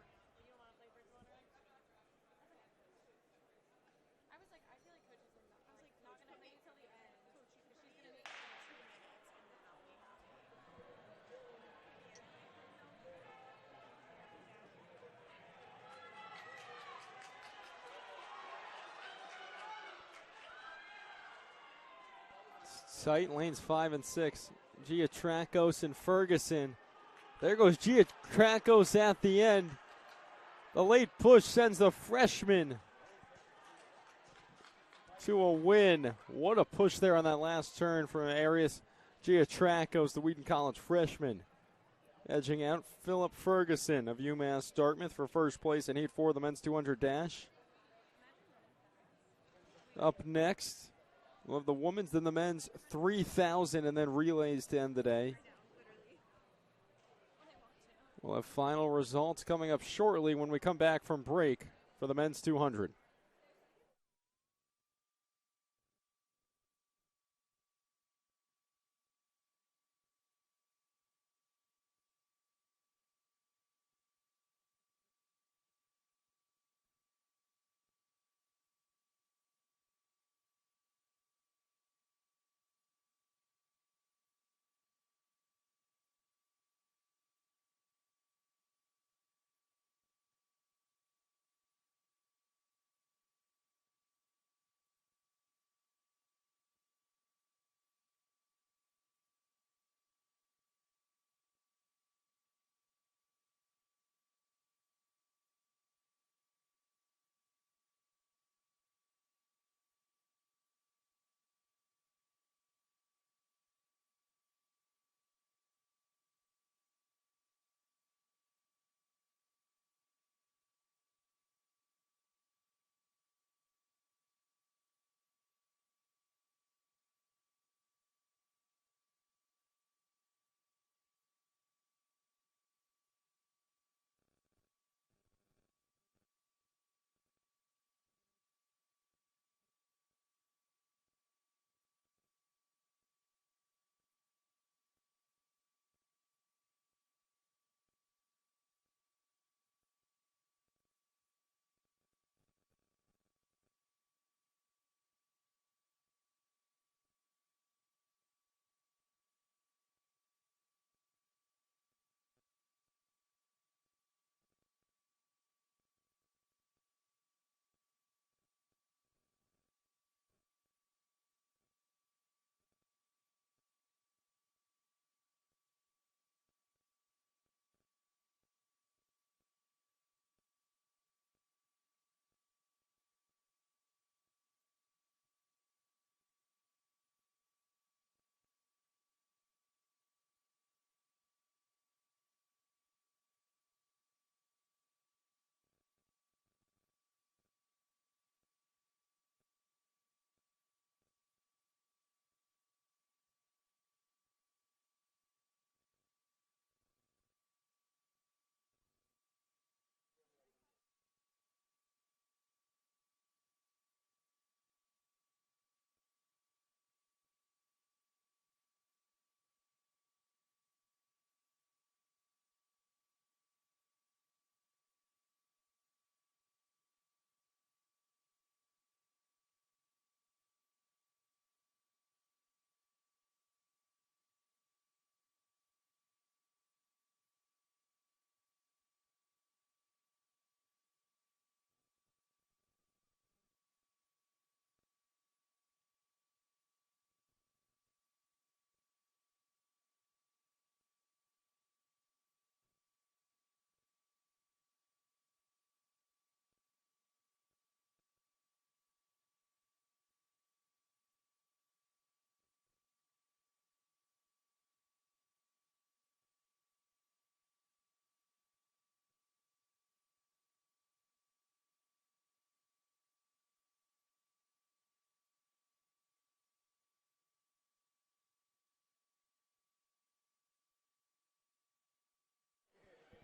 Tight lanes 5 and 6. Giatrakos and Ferguson. There goes Giatrakos at the end. The late push sends the freshman to a win. What a push there on that last turn from Arias Giatrakos, the Wheaton College freshman. Edging out Philip Ferguson of UMass Dartmouth for first place in Heat 4 of the men's 200 dash. Up next, we'll have the women's, then the men's 3,000, and then relays to end the day. We'll have final results coming up shortly when we come back from break for the men's 200.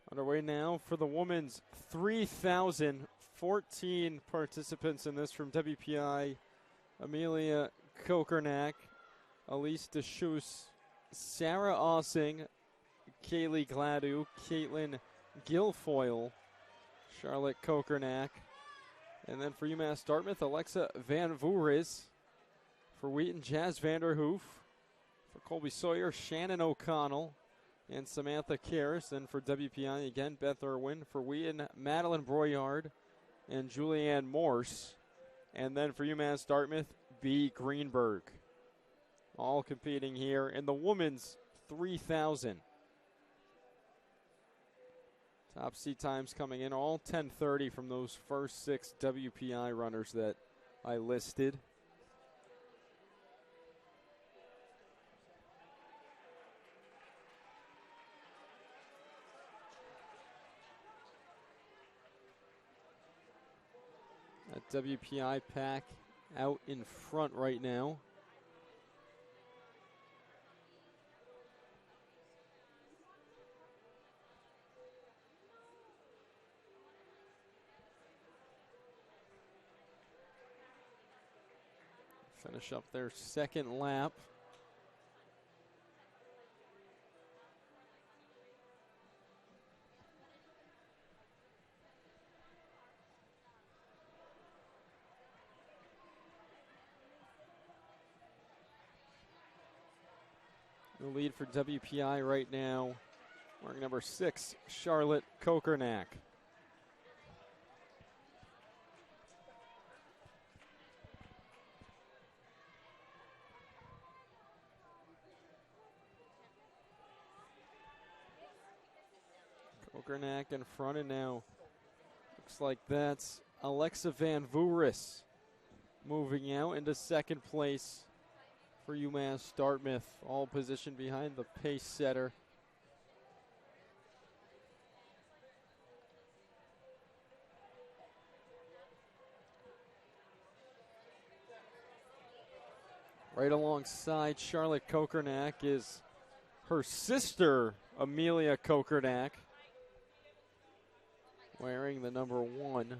Underway now for the women's 3,000. 14 participants in this from WPI. Amelia Kokernak, Elise DeSchus, Sarah Ossing, Kaylee Gladu, Caitlin Guilfoyle, Charlotte Kokernak. And then for UMass Dartmouth, Alexa Van Vooris. For Wheaton, Jazz Vanderhoof. For Colby-Sawyer, Shannon O'Connell and Samantha Karras. And for WPI, again, Beth Irwin. For Wheaton, Madeline Broyard and Julianne Morse. And then for UMass Dartmouth, B. Greenberg. All competing here in the women's 3,000. Top seed times coming in, all 10:30 from those first 6 WPI runners that I listed. That WPI pack out in front right now. Finish up their second lap. The lead for WPI right now, wearing number 6, Charlotte Kokernak. Kokernak in front, and now looks like that's Alexa Van Vooris moving out into second place for UMass Dartmouth, all positioned behind the pace setter. Right alongside Charlotte Kokernak is her sister, Amelia Kokernak, wearing the number 1.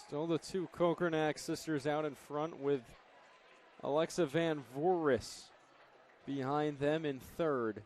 Still the 2 Kokernak sisters out in front, with Alexa Van Vooris behind them in third.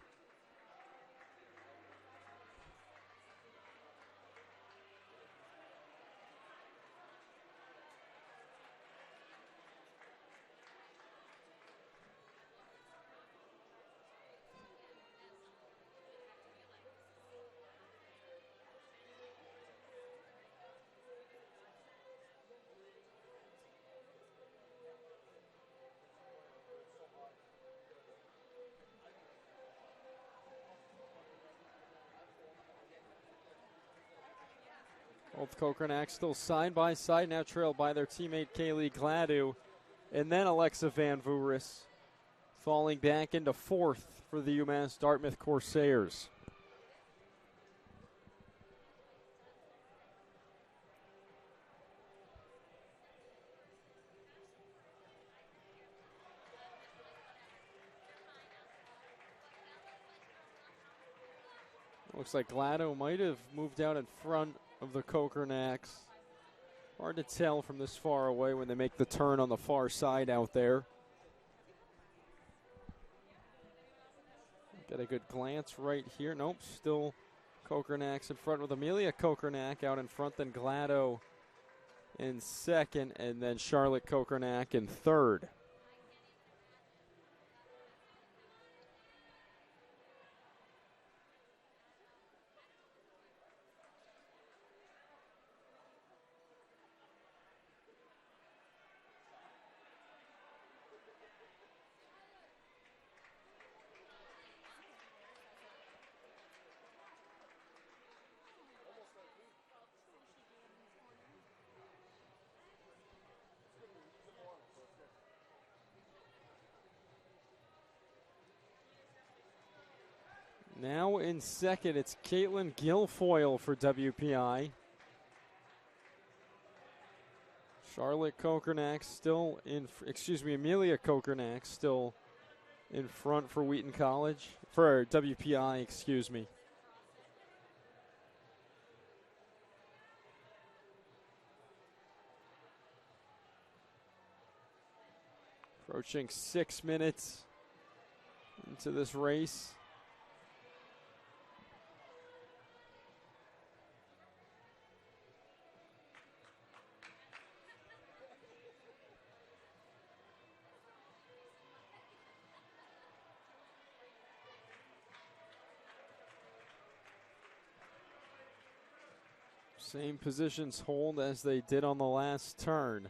Both Kokernak still side by side, now trailed by their teammate Kaylee Gladu. And then Alexa Van Vooris falling back into fourth for the UMass Dartmouth Corsairs. Looks like Gladu might have moved out in front of the Kokernaks. Hard to tell from this far away when they make the turn on the far side out there. Get a good glance right here. Nope, still Kokernaks in front with Amelia Kokernak out in front, then Gladu in second, and then Charlotte Kokernak in third. Now in second, it's Caitlin Guilfoyle for WPI. Charlotte Kokernak still in, Amelia Kokernak still in front for Wheaton College, for WPI, excuse me. Approaching 6 minutes into this race. Same positions hold as they did on the last turn.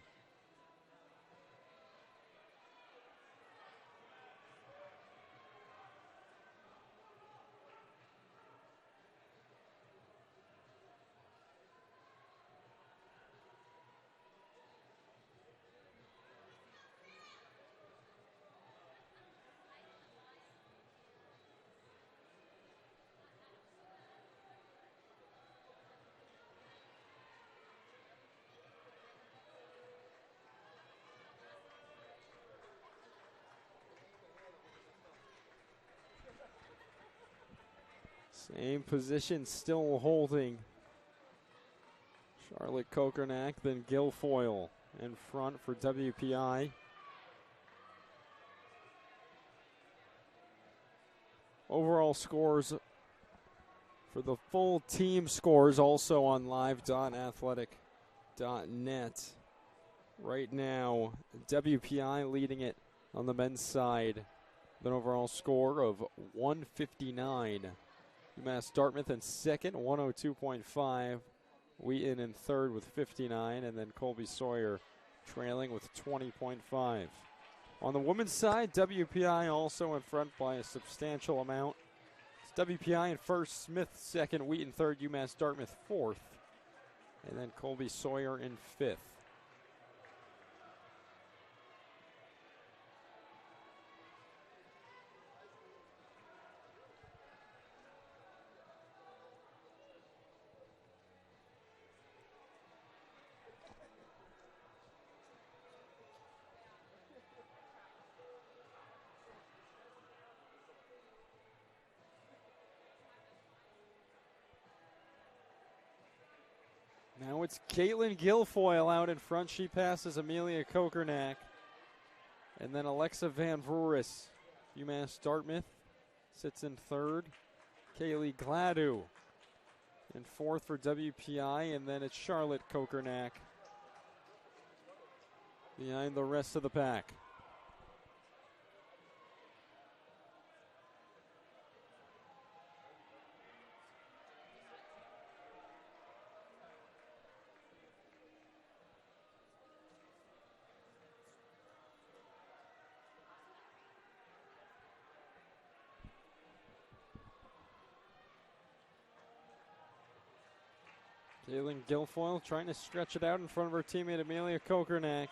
Same position still holding. Charlotte Kokernak, then Guilfoyle in front for WPI. Overall scores for the full team scores also on live.athletic.net. Right now, WPI leading it on the men's side. An overall score of 159. UMass Dartmouth in second, 102.5. Wheaton in third with 59, and then Colby-Sawyer trailing with 20.5. On the women's side, WPI also in front by a substantial amount. It's WPI in first, Smith second, Wheaton third, UMass Dartmouth fourth, and then Colby-Sawyer in fifth. Now it's Caitlin Guilfoyle out in front. She passes Amelia Kokernak. And then Alexa Van Vooris, UMass Dartmouth, sits in third. Kaylee Gladu in fourth for WPI. And then it's Charlotte Kokernak behind the rest of the pack. Caitlin Guilfoyle trying to stretch it out in front of her teammate Amelia Kokernak.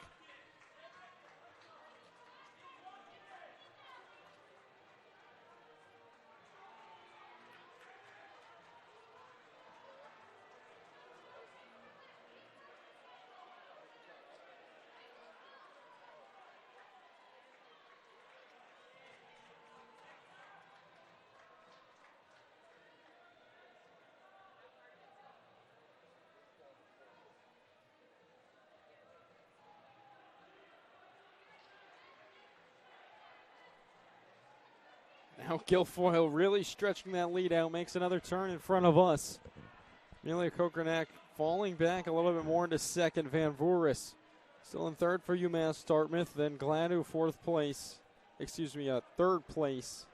Now Guilfoyle really stretching that lead out, makes another turn in front of us. Amelia Kokernak falling back a little bit more into second. Van Vooris still in third for UMass Dartmouth. Then Gladu third place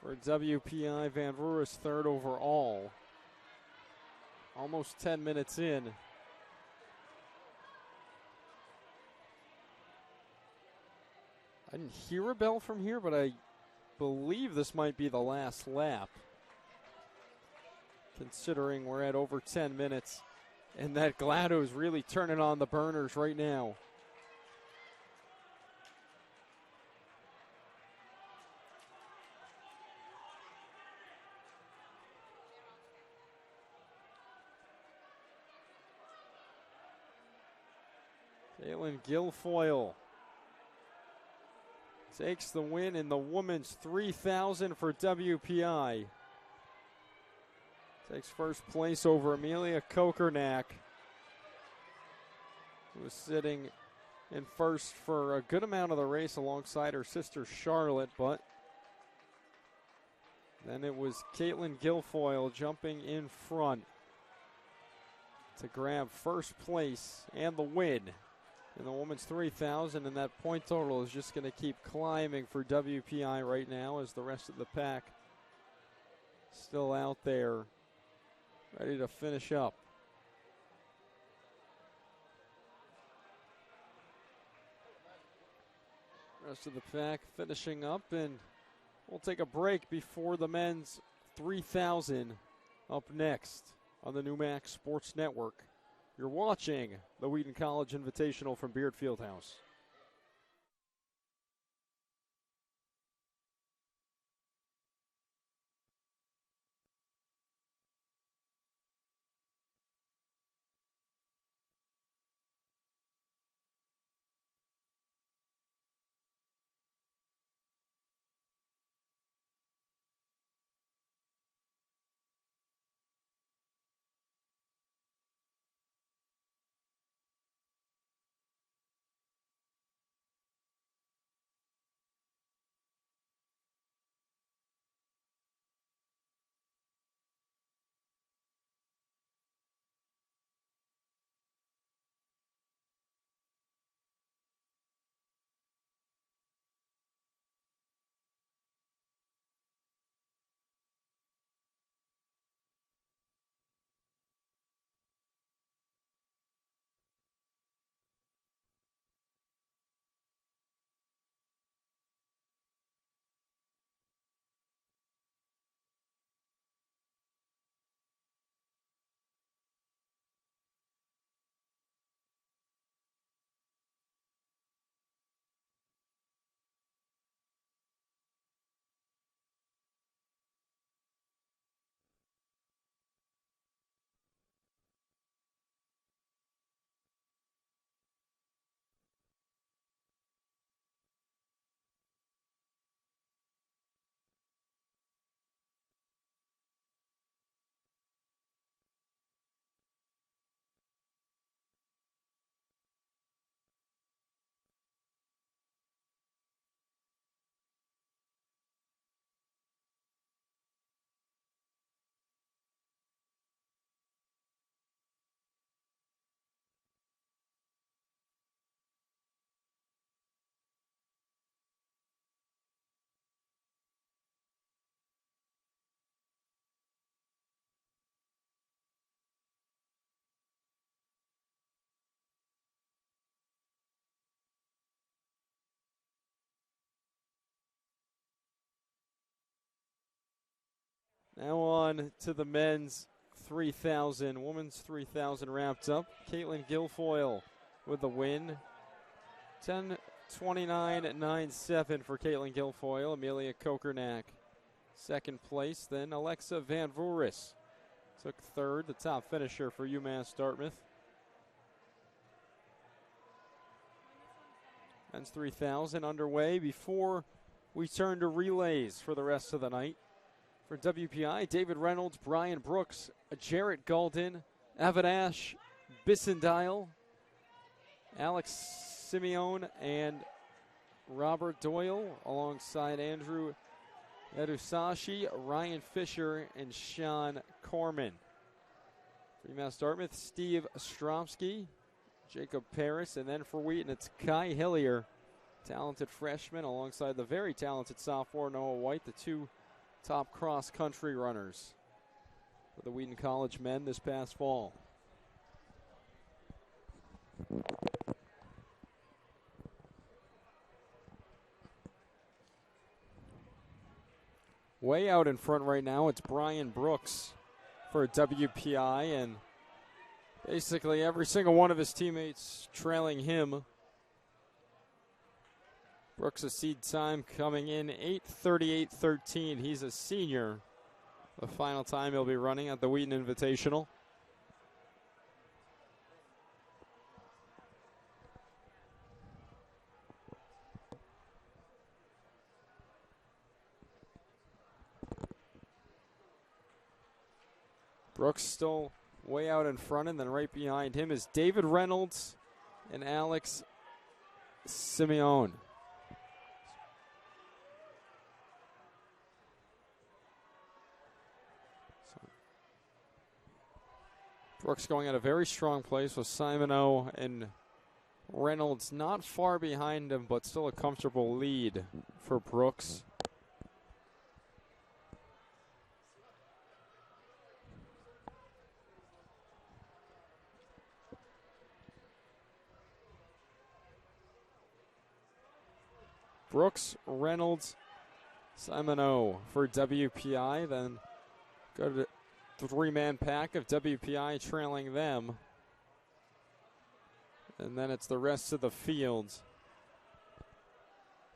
for WPI. Van Vooris third overall. Almost 10 minutes in. I didn't hear a bell from here, but I believe this might be the last lap, considering we're at over 10 minutes, and that Gladu is really turning on the burners right now. Caitlin Guilfoyle takes the win in the women's 3,000 for WPI. Takes first place over Amelia Kokernak, who was sitting in first for a good amount of the race alongside her sister Charlotte, but then it was Caitlin Guilfoyle jumping in front to grab first place and the win in the women's 3,000, and that point total is just going to keep climbing for WPI right now as the rest of the pack still out there ready to finish up. Rest of the pack finishing up, and we'll take a break before the men's 3,000 up next on the New Max Sports Network. You're watching the Wheaton College Invitational from Beard Fieldhouse. Now on to the men's 3,000. Women's 3,000 wrapped up. Caitlin Guilfoyle with the win. 10:29.97 for Caitlin Guilfoyle. Amelia Kokernak second place. Then Alexa Van Vooris took third, the top finisher for UMass Dartmouth. Men's 3,000 underway before we turn to relays for the rest of the night. For WPI, David Reynolds, Brian Brooks, Jarrett Golden, Avinash Bissendile, Alex Simeone, and Robert Doyle, alongside Andrew Edusashi, Ryan Fisher, and Sean Corman. For UMass Dartmouth, Steve Stromsky, Jacob Paris, and then for Wheaton, it's Kai Hillier, talented freshman, alongside the very talented sophomore Noah White, the two top cross-country runners for the Wheaton College men this past fall. Way out in front right now, it's Brian Brooks for WPI, and basically every single one of his teammates trailing him. Brooks' seed time coming in 8:38.13. He's a senior. The final time he'll be running at the Wheaton Invitational. Brooks still way out in front, and then right behind him is David Reynolds and Alex Simeone. Brooks going at a very strong place with Simoneau and Reynolds not far behind him, but still a comfortable lead for Brooks. Brooks, Reynolds, Simoneau for WPI. Then go to the three-man pack of WPI trailing them. And then it's the rest of the field.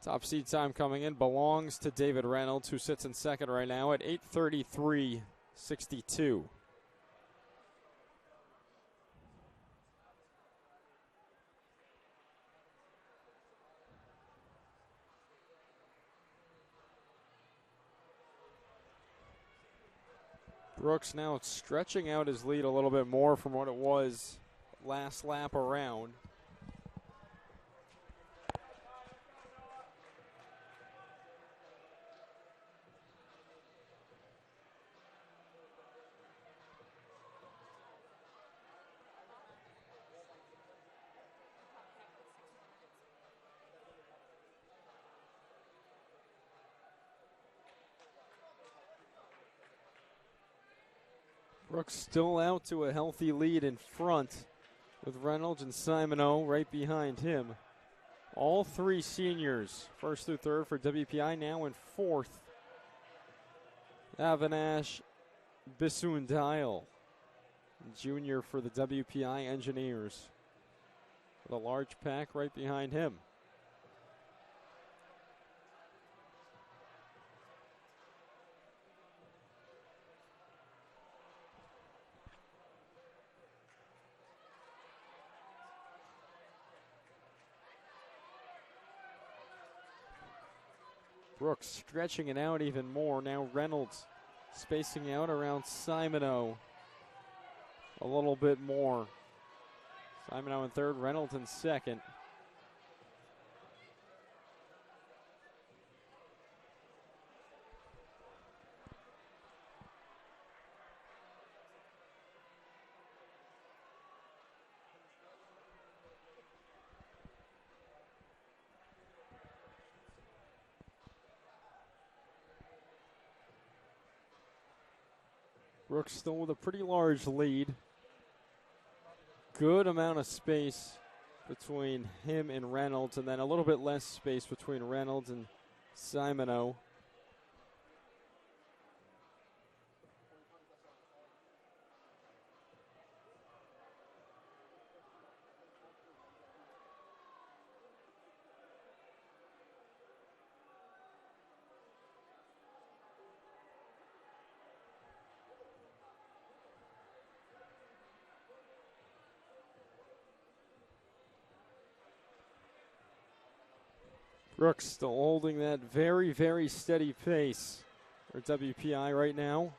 Top seed time coming in belongs to David Reynolds, who sits in second right now at 8:33.62. Brooks now stretching out his lead a little bit more from what it was last lap around. Brooks still out to a healthy lead in front, with Reynolds and Simoneau right behind him. All three seniors, first through third for WPI, now in fourth. Avinash Bisundile, junior for the WPI Engineers, with a large pack right behind him. Brooks stretching it out even more. Now Reynolds spacing out around Simoneau a little bit more. Simoneau in third, Reynolds in second. Brooks still with a pretty large lead. Good amount of space between him and Reynolds, and then a little bit less space between Reynolds and Simoneau. Brooks still holding that very, very steady pace for WPI right now.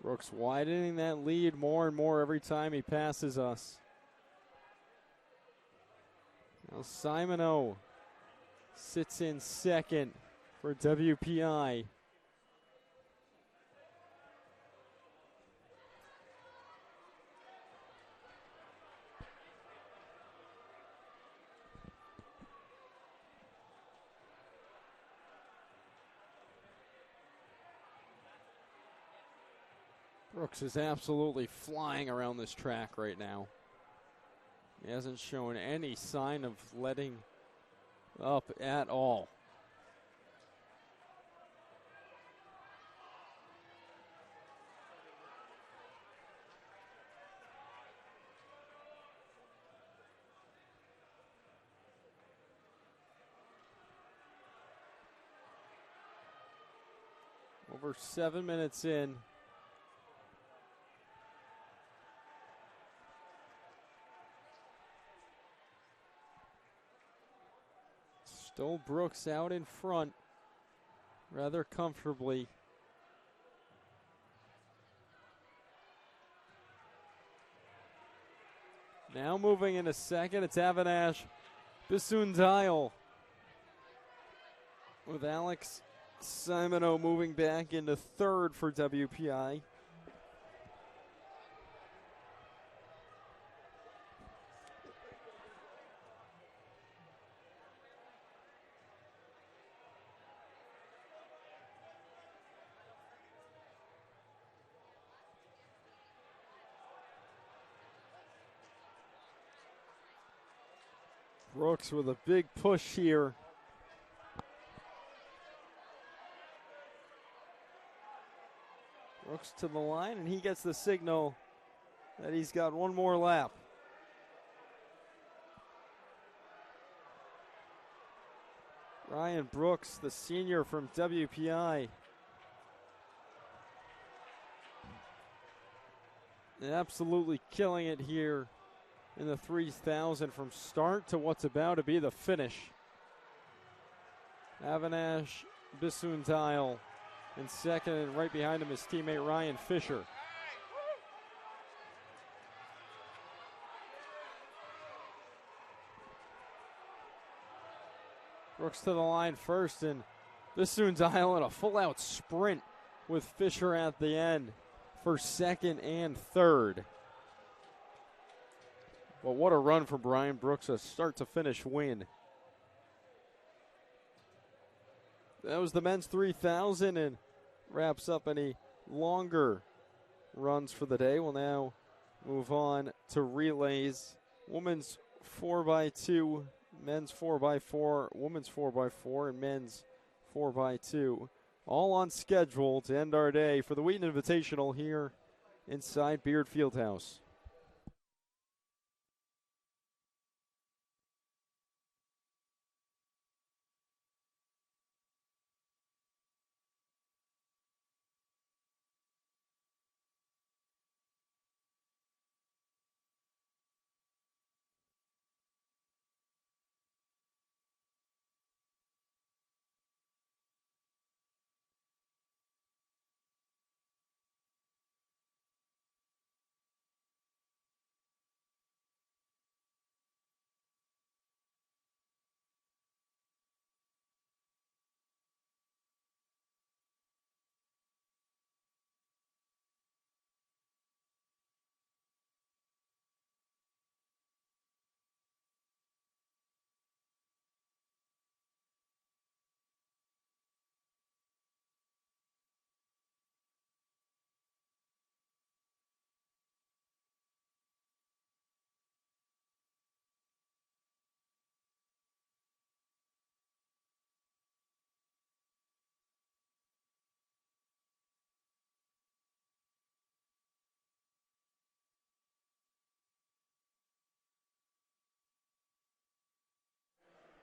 Brooks widening that lead more and more every time he passes us. Now Simoneau sits in second for WPI. Brooks is absolutely flying around this track right now. He hasn't shown any sign of letting up at all. Over 7 minutes in. Still Brooks out in front rather comfortably. Now moving into second, it's Avinash Bisundile with Alex Simoneau moving back into third for WPI. Brooks with a big push here. Brooks to the line, and he gets the signal that he's got one more lap. Ryan Brooks, the senior from WPI. Absolutely killing it here in the 3,000 from start to what's about to be the finish. Avinash Bisundile in second, and right behind him his teammate Ryan Fisher. Brooks to the line first, and Bisundile in a full-out sprint with Fisher at the end for second and third. But what a run from Brian Brooks, a start-to-finish win. That was the men's 3,000 and wraps up any longer runs for the day. We'll now move on to relays. Women's 4x2, men's 4x4, women's 4x4, and men's 4x2. All on schedule to end our day for the Wheaton Invitational here inside Beard Fieldhouse.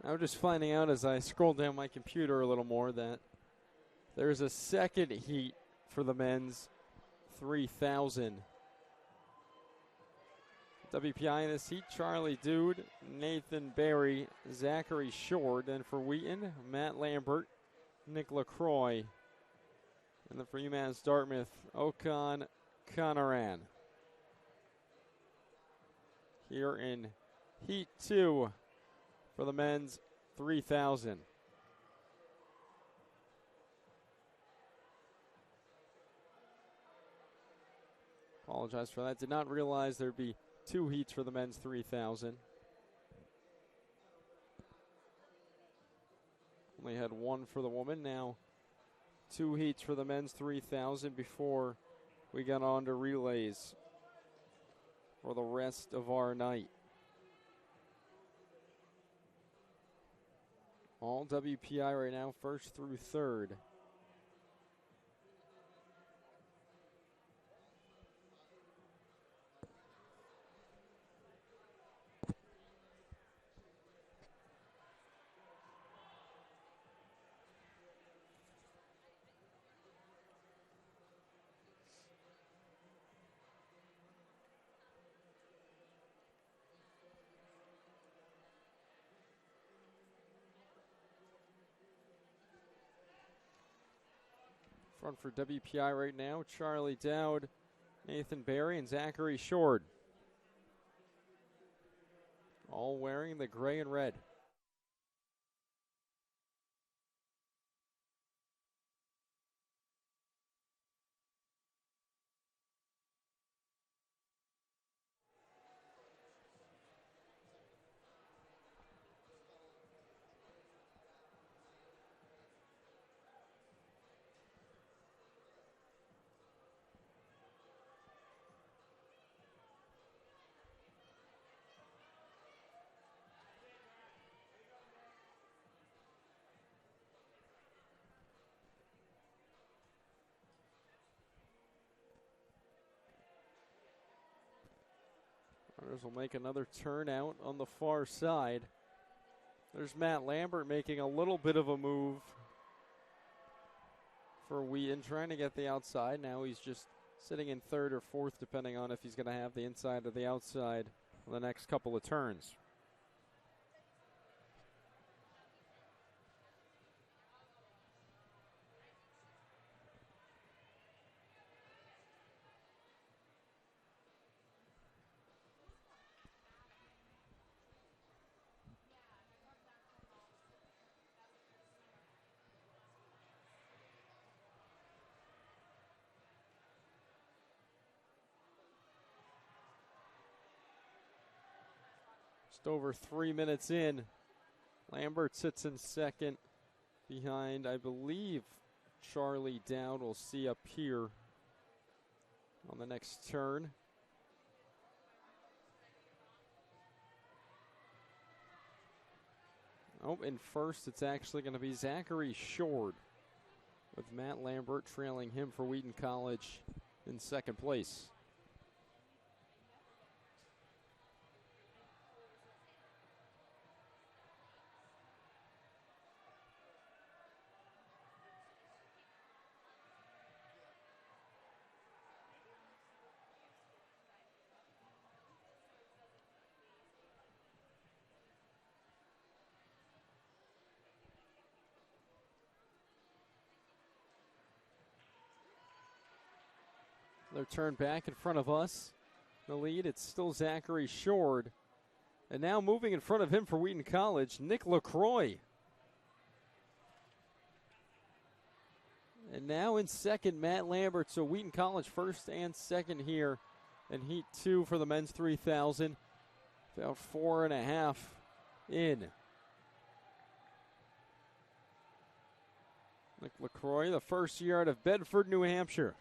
I'm just finding out as I scroll down my computer a little more that there's a second heat for the men's 3,000. WPI in this heat, Charlie Dude, Nathan Berry, Zachary Short, and for Wheaton, Matt Lambert, Nick LaCroix. And then for UMass Dartmouth, Okan Conaran. Here in heat 2 for the men's 3,000. Apologize for that. Did not realize there'd be 2 heats for the men's 3,000. Only had 1 for the woman. Now 2 heats for the men's 3,000 before we got on to relays for the rest of our night. All WPI right now, first through third. Front for WPI right now, Charlie Dowd, Nathan Barry, and Zachary Short. All wearing the gray and red. Runners will make another turn out on the far side. There's Matt Lambert making a little bit of a move for Wheaton, trying to get the outside. Now he's just sitting in third or fourth, depending on if he's going to have the inside or the outside on the next couple of turns. Just over 3 minutes in. Lambert sits in second behind, I believe, Charlie Dowd. We'll see up here on the next turn. Oh, in first, it's actually going to be Zachary Short, with Matt Lambert trailing him for Wheaton College in second place. They're turned back in front of us. The lead, it's still Zachary Short. And now moving in front of him for Wheaton College, Nick LaCroix. And now in second, Matt Lambert. So Wheaton College first and second here in Heat 2 for the men's 3,000. About 4.5 in. Nick LaCroix, the first year out of Bedford, New Hampshire.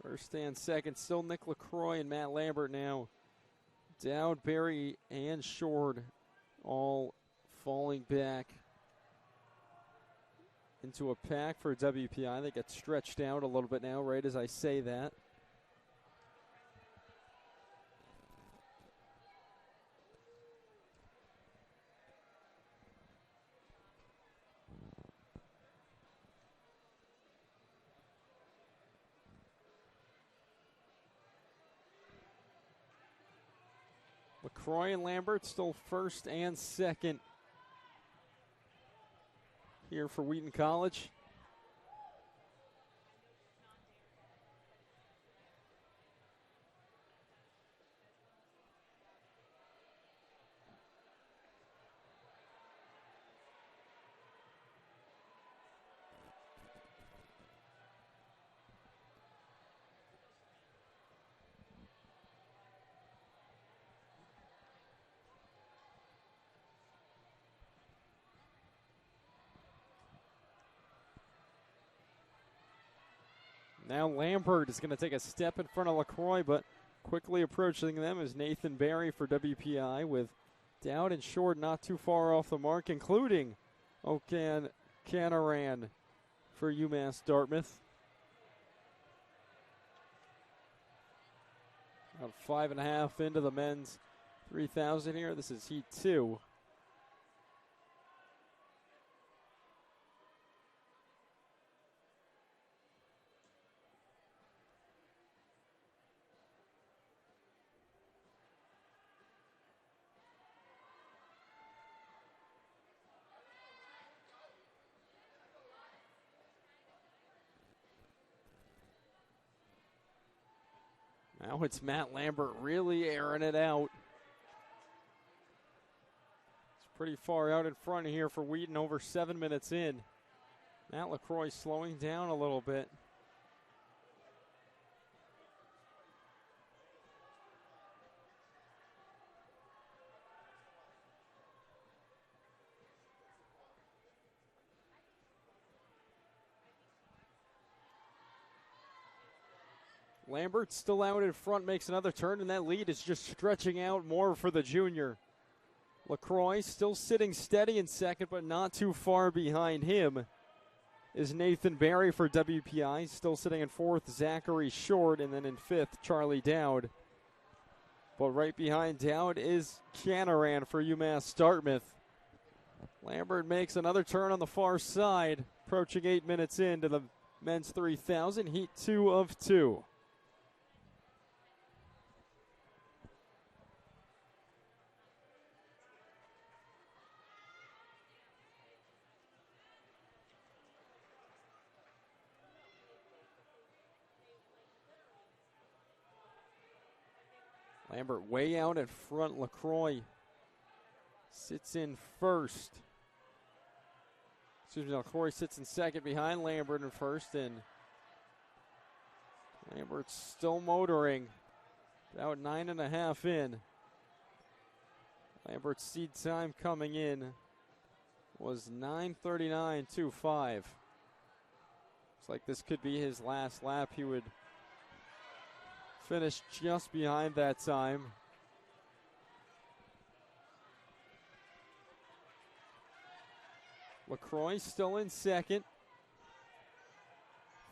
First and second, still Nick LaCroix and Matt Lambert now. Dowd, Barry, and Short all falling back into a pack for WPI. They get stretched out a little bit now, right as I say that. LaCroix and Lambert still first and second here for Wheaton College. Now Lambert is going to take a step in front of LaCroix, but quickly approaching them is Nathan Barry for WPI, with Dowd and Short not too far off the mark, including Okan Canaran for UMass Dartmouth. About 5.5 into the men's 3,000 here. This is Heat 2. Now it's Matt Lambert really airing it out. It's pretty far out in front here for Wheaton, over 7 minutes in. Matt LaCroix slowing down a little bit. Lambert still out in front, makes another turn, and that lead is just stretching out more for the junior. LaCroix still sitting steady in second, but not too far behind him is Nathan Barry for WPI. Still sitting in fourth, Zachary Short, and then in fifth, Charlie Dowd. But right behind Dowd is Canaran for UMass Dartmouth. Lambert makes another turn on the far side, approaching 8 minutes into the men's 3,000, heat 2 of 2. Lambert way out in front. LaCroix sits in first. Excuse me, LaCroix sits in second behind Lambert in first, and Lambert's still motoring. About 9.5 in. Lambert's seed time coming in was 9:39.25. Looks like this could be his last lap. He would finish just behind that time. LaCroix still in second.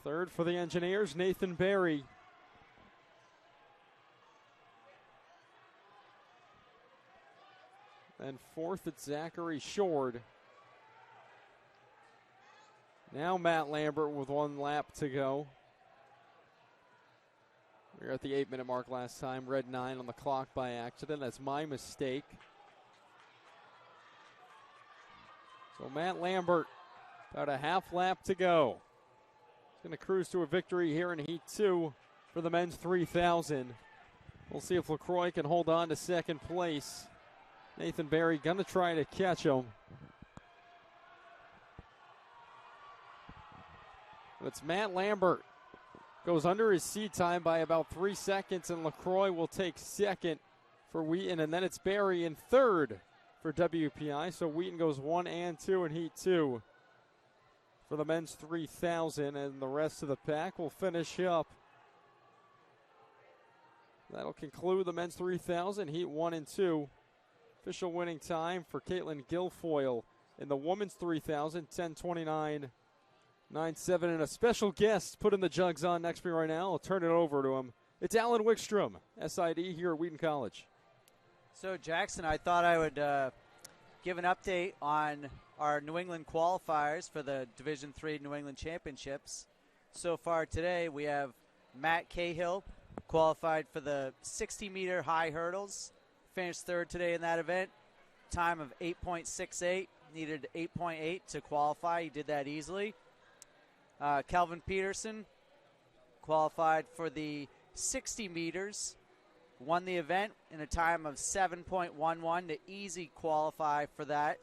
Third for the Engineers, Nathan Barry. And fourth, it's Zachary Short. Now Matt Lambert with 1 lap to go. We were at the 8-minute mark last time. Read 9 on the clock by accident. That's my mistake. So Matt Lambert, about a half lap to go. He's going to cruise to a victory here in Heat 2 for the men's 3,000. We'll see if LaCroix can hold on to second place. Nathan Barry going to try to catch him. But it's Matt Lambert. Goes under his seed time by about 3 seconds, and LaCroix will take second for Wheaton, and then it's Barry in third for WPI. So Wheaton goes 1 and 2 in Heat 2 for the men's 3,000, and the rest of the pack will finish up. That'll conclude the men's 3,000, Heat 1 and 2. Official winning time for Caitlin Guilfoyle in the women's 3,000, 10:29.97, and a special guest putting the jugs on next to me right now. I'll turn it over to him. It's Alan Wickstrom, SID here at Wheaton College. So, Jackson, I thought I would give an update on our New England qualifiers for the Division III New England Championships. So far today, we have Matt Cahill qualified for the 60-meter high hurdles. Finished third today in that event. Time of 8.68. Needed 8.8 to qualify. He did that easily. Calvin Peterson qualified for the 60 meters. Won the event in a time of 7.11 to easy qualify for that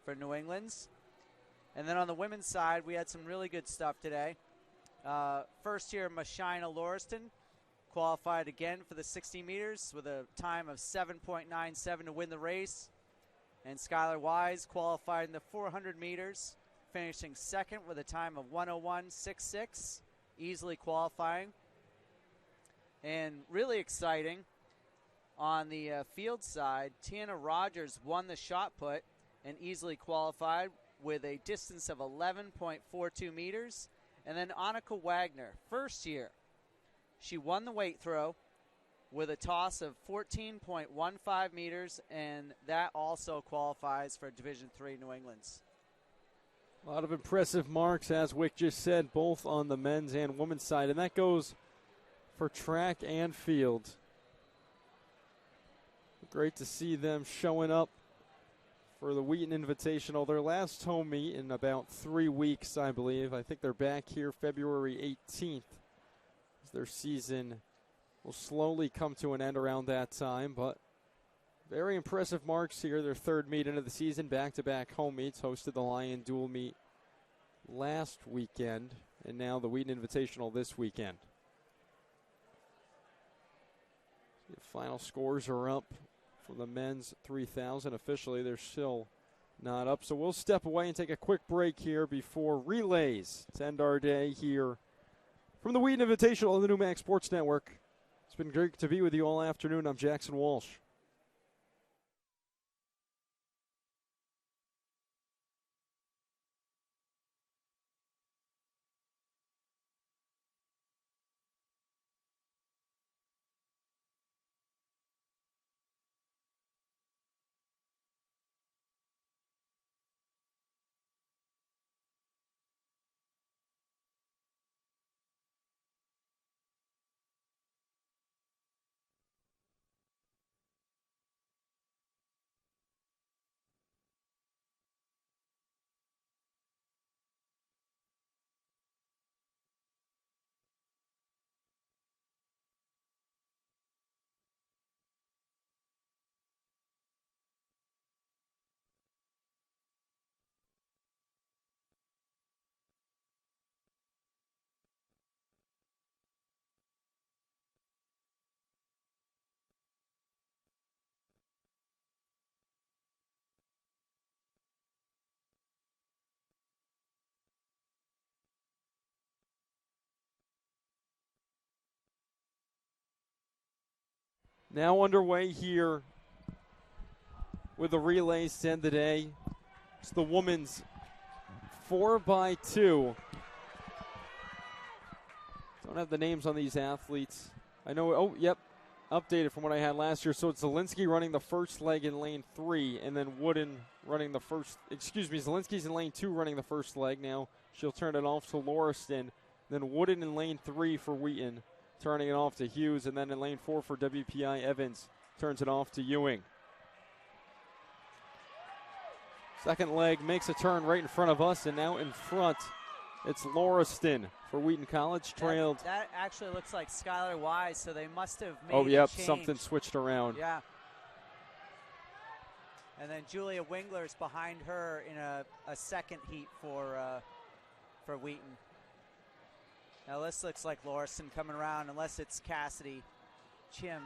for New England's. And then on the women's side, we had some really good stuff today. First year, Mashina Lauriston qualified again for the 60 meters with a time of 7.97 to win the race. And Skylar Wise qualified in the 400 meters, finishing second with a time of 1:01.66, easily qualifying. And really exciting, on the field side, Tiana Rogers won the shot put and easily qualified with a distance of 11.42 meters. And then Annika Wagner, first year, she won the weight throw with a toss of 14.15 meters, and that also qualifies for Division III New England's. A lot of impressive marks, as Wick just said, both on the men's and women's side, and that goes for track and field. Great to see them showing up for the Wheaton Invitational, their last home meet in about 3 weeks, I believe. I think they're back here February 18th as their season will slowly come to an end around that time, but very impressive marks here. Their third meet into the season, back-to-back home meets, hosted the Lion dual meet last weekend, and now the Wheaton Invitational this weekend. The final scores are up for the men's 3,000. Officially, they're still not up, so we'll step away and take a quick break here before relays to end our day here from the Wheaton Invitational on the New Max Sports Network. It's been great to be with you all afternoon. I'm Jackson Walsh. Now underway here with the relays to end the day. It's the women's 4x2. Don't have the names on these athletes. I know, oh, yep, updated from what I had last year. So it's Zielinski running the first leg in lane 3, and then Wooden running the first, Zielinski's in lane 2 running the first leg. Now she'll turn it off to Lauriston. Then Wooden in lane 3 for Wheaton, turning it off to Hughes, and then in lane 4 for WPI, Evans turns it off to Ewing. Second leg makes a turn right in front of us, and now in front, it's Lauriston for Wheaton College, trailed. That actually looks like Skylar Wise, so they must have made Oh, yep, a change. something switched around. Yeah. And then Julia Wingler's behind her in a second heat for Wheaton. Now this looks like Lauriston coming around, unless it's Cassidy Chim.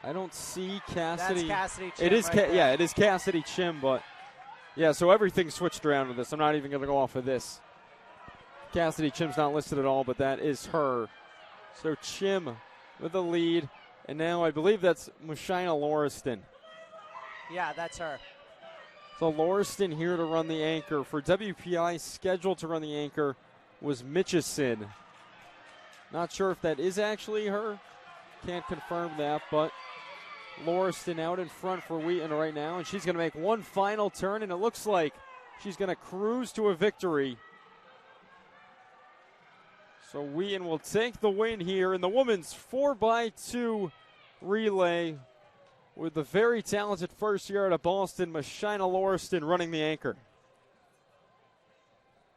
I don't see Cassidy. That's Cassidy Chim. It is, right yeah, it is Cassidy Chim, but yeah, so everything switched around with this. I'm not even going to go off of this. Cassidy Chim's not listed at all, but that is her. So Chim with the lead, and now I believe that's Mushina Lauriston. Yeah, that's her. So Lauriston here to run the anchor. For WPI, scheduled to run the anchor was Mitchison. Not sure if that is actually her. Can't confirm that, but Lauriston out in front for Wheaton right now, and she's going to make one final turn, and it looks like she's going to cruise to a victory. So Wheaton will take the win here in the women's 4x2 relay with the very talented first year out of Boston, Mushina Lauriston, running the anchor.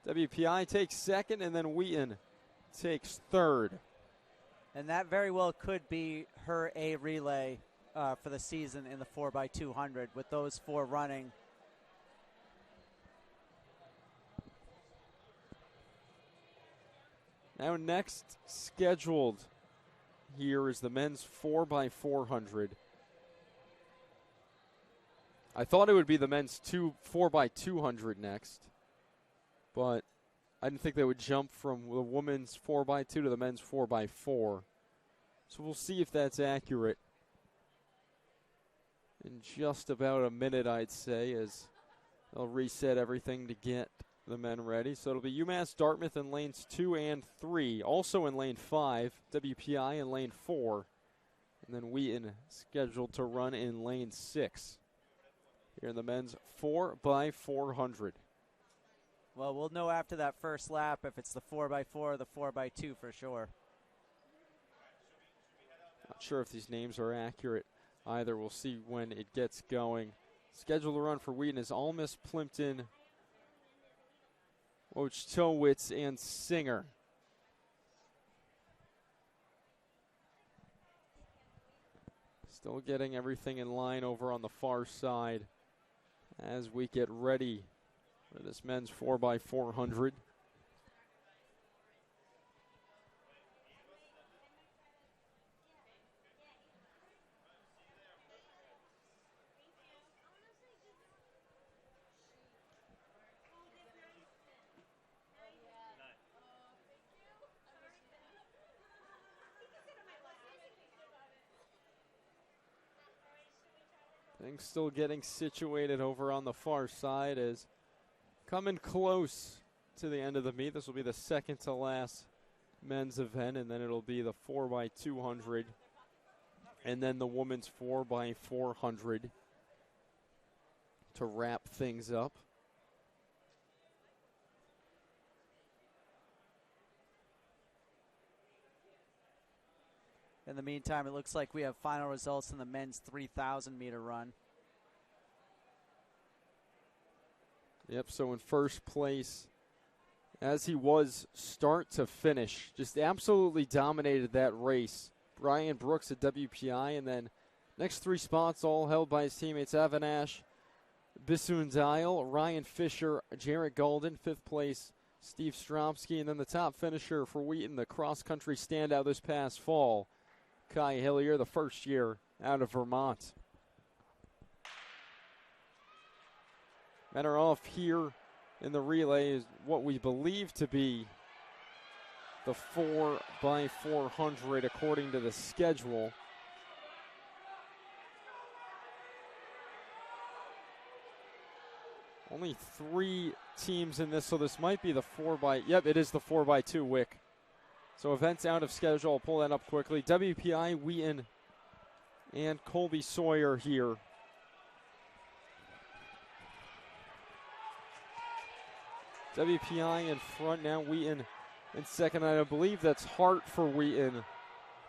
WPI takes second, and then Wheaton takes third. And that very well could be her A relay for the season in the 4x200 with those four running. Now next scheduled here is the men's 4x400. I thought it would be the men's 4x200 next, but I didn't think they would jump from the women's 4x2 to the men's 4x4. So we'll see if that's accurate in just about a minute, I'd say, as they'll reset everything to get the men ready. So it'll be UMass Dartmouth in lanes 2 and 3. Also in lane 5, WPI in lane 4. And then Wheaton scheduled to run in lane 6. Here in the men's 4x400. Well, we'll know after that first lap if it's the 4x4 or the 4x2 for sure. Not sure if these names are accurate either. We'll see when it gets going. Scheduled to run for Wheaton is Almas, Plimpton, Wojtowicz, and Singer. Still getting everything in line over on the far side as we get ready for this men's 4x400. Things still getting situated over on the far side as coming close to the end of the meet. This will be the second to last men's event, and then it'll be the 4x200 and then the women's 4x400 to wrap things up. In the meantime, it looks like we have final results in the men's 3,000 meter run. Yep, so in first place, as he was start to finish, just absolutely dominated that race. Brian Brooks at WPI, and then next three spots all held by his teammates Avinash, Bisundile, Ryan Fisher, Jarrett Golden. Fifth place, Steve Stromsky, and then the top finisher for Wheaton, the cross-country standout this past fall, Kai Hillier, the first year out of Vermont. Men are off here in the relay is what we believe to be the 4x400 according to the schedule. Only three teams in this, so this might be the 4x. Yep, it is the 4x2 Wick. So events out of schedule. I'll pull that up quickly. WPI, Wheaton, and Colby-Sawyer here. WPI in front now, Wheaton in second. I believe that's Hart for Wheaton,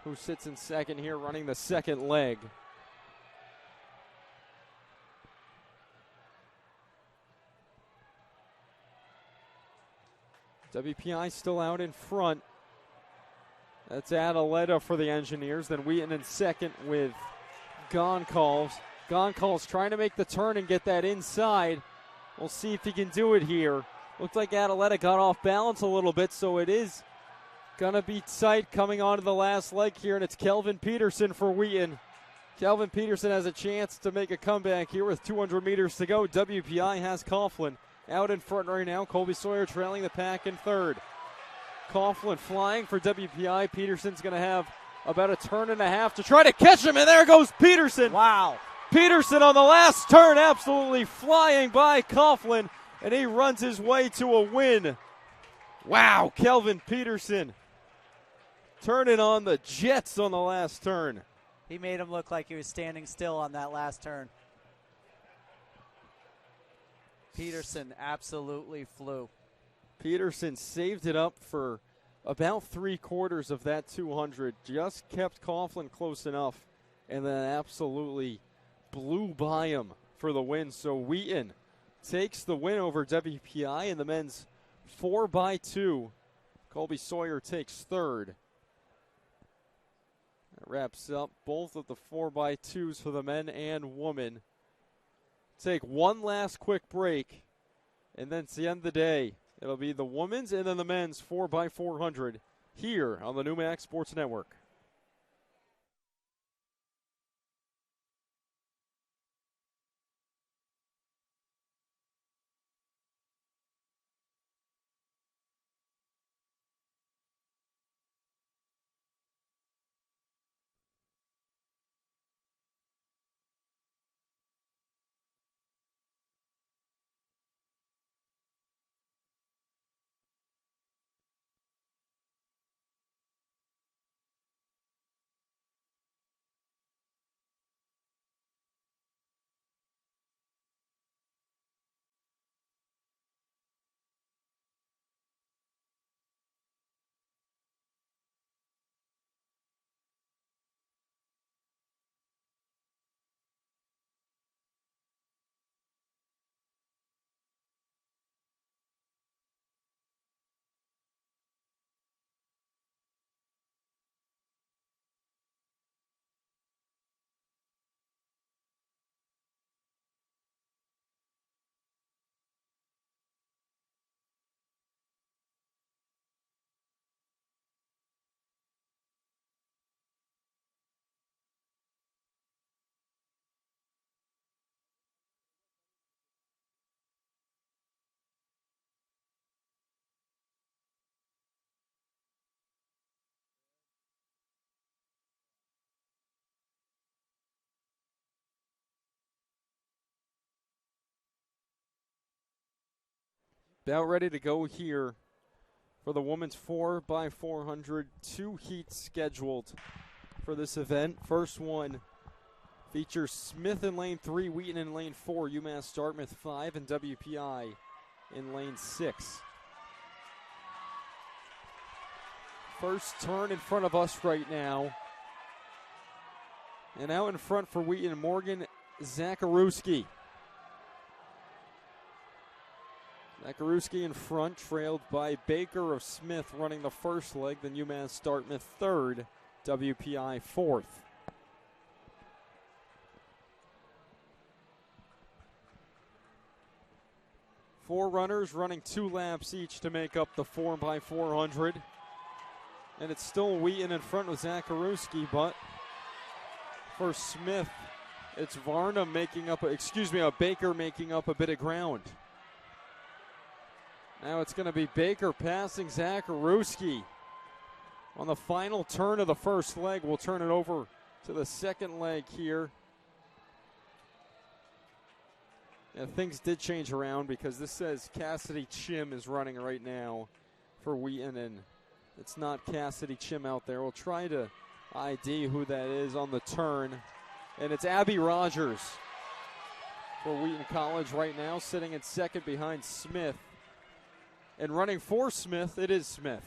who sits in second here running the second leg. WPI still out in front. That's Adaletta for the Engineers. Then Wheaton in second with Goncalves. Goncalves trying to make the turn and get that inside. We'll see if he can do it here. Looked like Adaletta got off balance a little bit, so it is going to be tight coming onto the last leg here, and it's Kelvin Peterson for Wheaton. Kelvin Peterson has a chance to make a comeback here with 200 meters to go. WPI has Coughlin out in front right now. Colby-Sawyer trailing the pack in third. Coughlin flying for WPI. Peterson's going to have about a turn and a half to try to catch him, and there goes Peterson. Wow. Peterson on the last turn, absolutely flying by Coughlin, and he runs his way to a win. Wow, Kelvin Peterson turning on the Jets on the last turn. He made him look like he was standing still on that last turn. Peterson absolutely flew. Peterson saved it up for about 3/4 of that 200. Just kept Coughlin close enough, and then absolutely blew by him for the win. So Wheaton takes the win over WPI in the men's 4x2. Colby-Sawyer takes third. That wraps up both of the 4x2s for the men and women. Take one last quick break, and then it's the end of the day. It'll be the women's and then the men's 4x400 here on the Newmax Sports Network. About ready to go here for the women's 4x400. 2 heats scheduled for this event. First one features Smith in lane 3, Wheaton in lane 4, UMass Dartmouth 5, and WPI in lane 6. First turn in front of us right now. And out in front for Wheaton, Morgan Zakarewski. Zakarewski in front, trailed by Baker of Smith running the first leg, then UMass Dartmouth third, WPI fourth. Four runners running 2 laps each to make up the 4x400. And it's still Wheaton in front with Zakarewski, but for Smith, it's Baker making up a bit of ground. Now it's going to be Baker passing Zakarewski. On the final turn of the first leg, we'll turn it over to the second leg here. And things did change around because this says Cassidy Chim is running right now for Wheaton, and it's not Cassidy Chim out there. We'll try to ID who that is on the turn. And it's Abby Rogers for Wheaton College right now, sitting in second behind Smith. And running for Smith, it is Smith.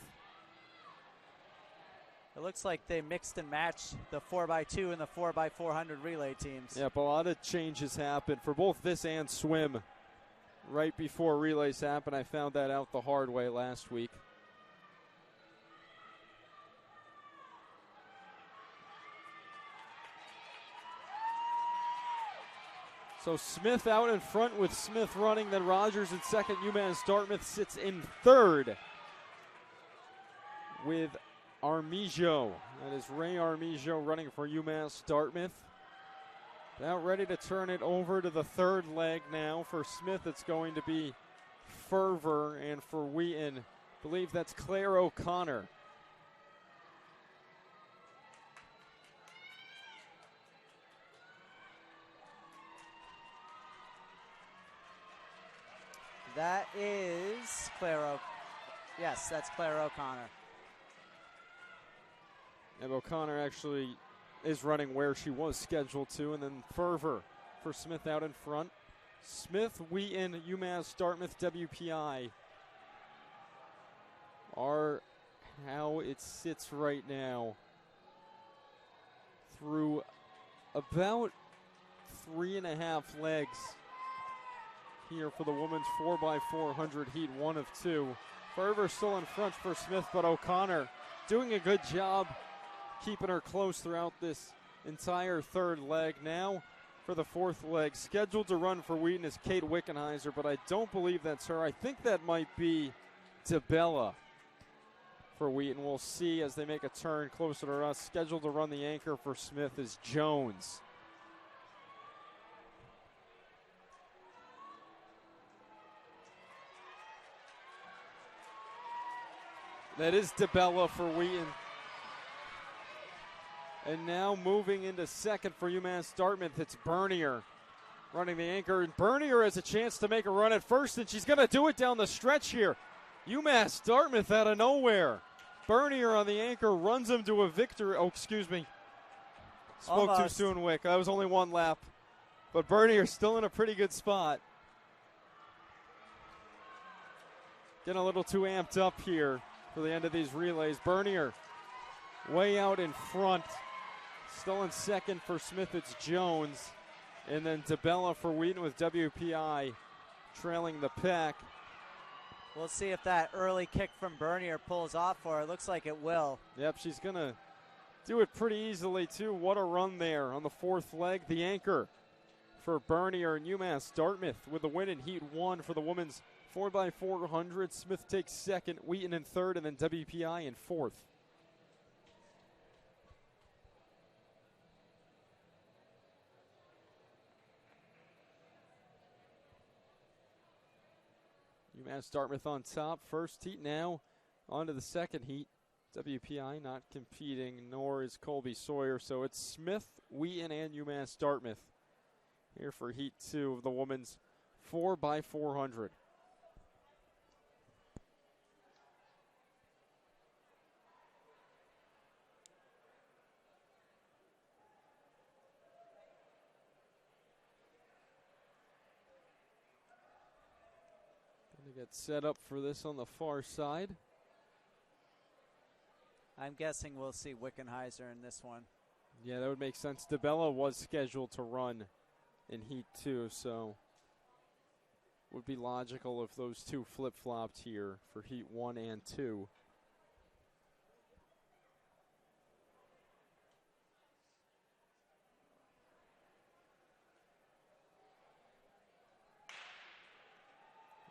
It looks like they mixed and matched the 4x2 and the 4x400 relay teams. Yep, a lot of changes happened for both this and swim right before relays happened. I found that out the hard way last week. So Smith out in front with Smith running, then Rogers in second. UMass Dartmouth sits in third with Armijo. That is Ray Armijo running for UMass Dartmouth. About ready to turn it over to the third leg now. For Smith, it's going to be Fervor, and for Wheaton, I believe that's Claire O'Connor. That is Yes, that's Claire O'Connor. And O'Connor actually is running where she was scheduled to. And then Fervor for Smith out in front. Smith, Wheaton, UMass Dartmouth, WPI are how it sits right now through about 3.5 legs here for the women's 4x400 heat 1 of 2. Fervor still in front for Smith, but O'Connor doing a good job keeping her close throughout this entire third leg. Now for the fourth leg, scheduled to run for Wheaton is Kate Wickenheiser, but I don't believe that's her. I think that might be DeBella for Wheaton. We'll see as they make a turn closer to us. Scheduled to run the anchor for Smith is Jones. That is DeBella for Wheaton. And now moving into second for UMass Dartmouth, it's Bernier running the anchor. And Bernier has a chance to make a run at first, and she's going to do it down the stretch here. UMass Dartmouth out of nowhere. Bernier on the anchor runs him to a victory. Oh, excuse me. Spoke Almost. too soon, Wick. That was only one lap. But Bernier still in a pretty good spot. Getting a little too amped up here for the end of these relays. Bernier way out in front. Still in second for Smith, it's Jones. And then DeBella for Wheaton with WPI trailing the pack. We'll see if that early kick from Bernier pulls off for her. Looks like it will. Yep, she's going to do it pretty easily, too. What a run there on the fourth leg. The anchor for Bernier and UMass Dartmouth with the win in Heat 1 for the women's 4x400. Smith takes second, Wheaton in third, and then WPI in fourth. UMass Dartmouth on top. First heat now. On to the second heat. WPI not competing, nor is Colby-Sawyer. So it's Smith, Wheaton, and UMass Dartmouth here for Heat 2 of the women's 4x400. They get set up for this on the far side. I'm guessing we'll see Wickenheiser in this one. Yeah, that would make sense. DeBella was scheduled to run in Heat 2, so would be logical if those two flip-flopped here for Heat 1 and 2.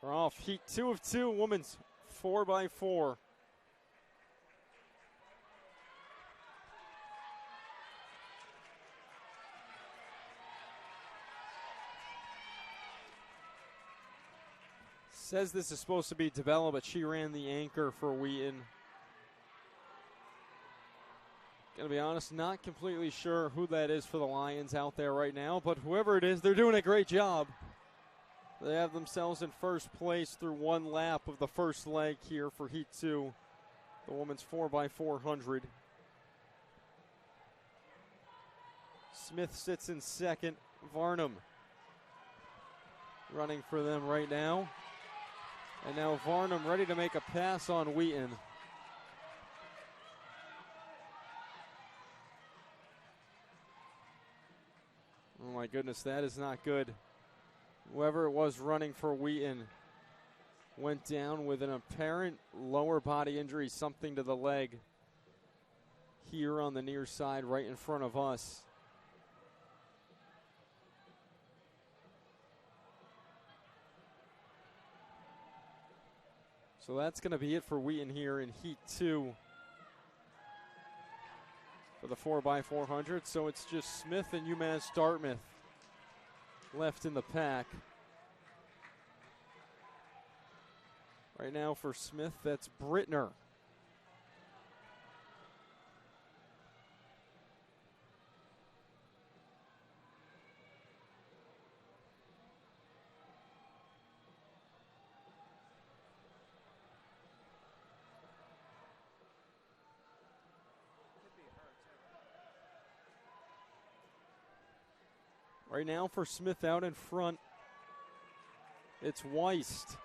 We're off. Heat 2 of 2, women's 4x4. Says this is supposed to be DeBella, but she ran the anchor for Wheaton. Gonna be honest, not completely sure who that is for the Lions out there right now, but whoever it is, they're doing a great job. They have themselves in first place through one lap of the first leg here for Heat 2, the women's 4x400. Smith sits in second. Varnum running for them right now. And now Varnum ready to make a pass on Wheaton. Oh my goodness, that is not good. Whoever it was running for Wheaton went down with an apparent lower body injury, something to the leg here on the near side right in front of us. So that's going to be it for Wheaton here in Heat 2 for the 4x400. So it's just Smith and UMass Dartmouth left in the pack. Right now for Smith, that's Brittner. Right now for Smith out in front, it's Weist.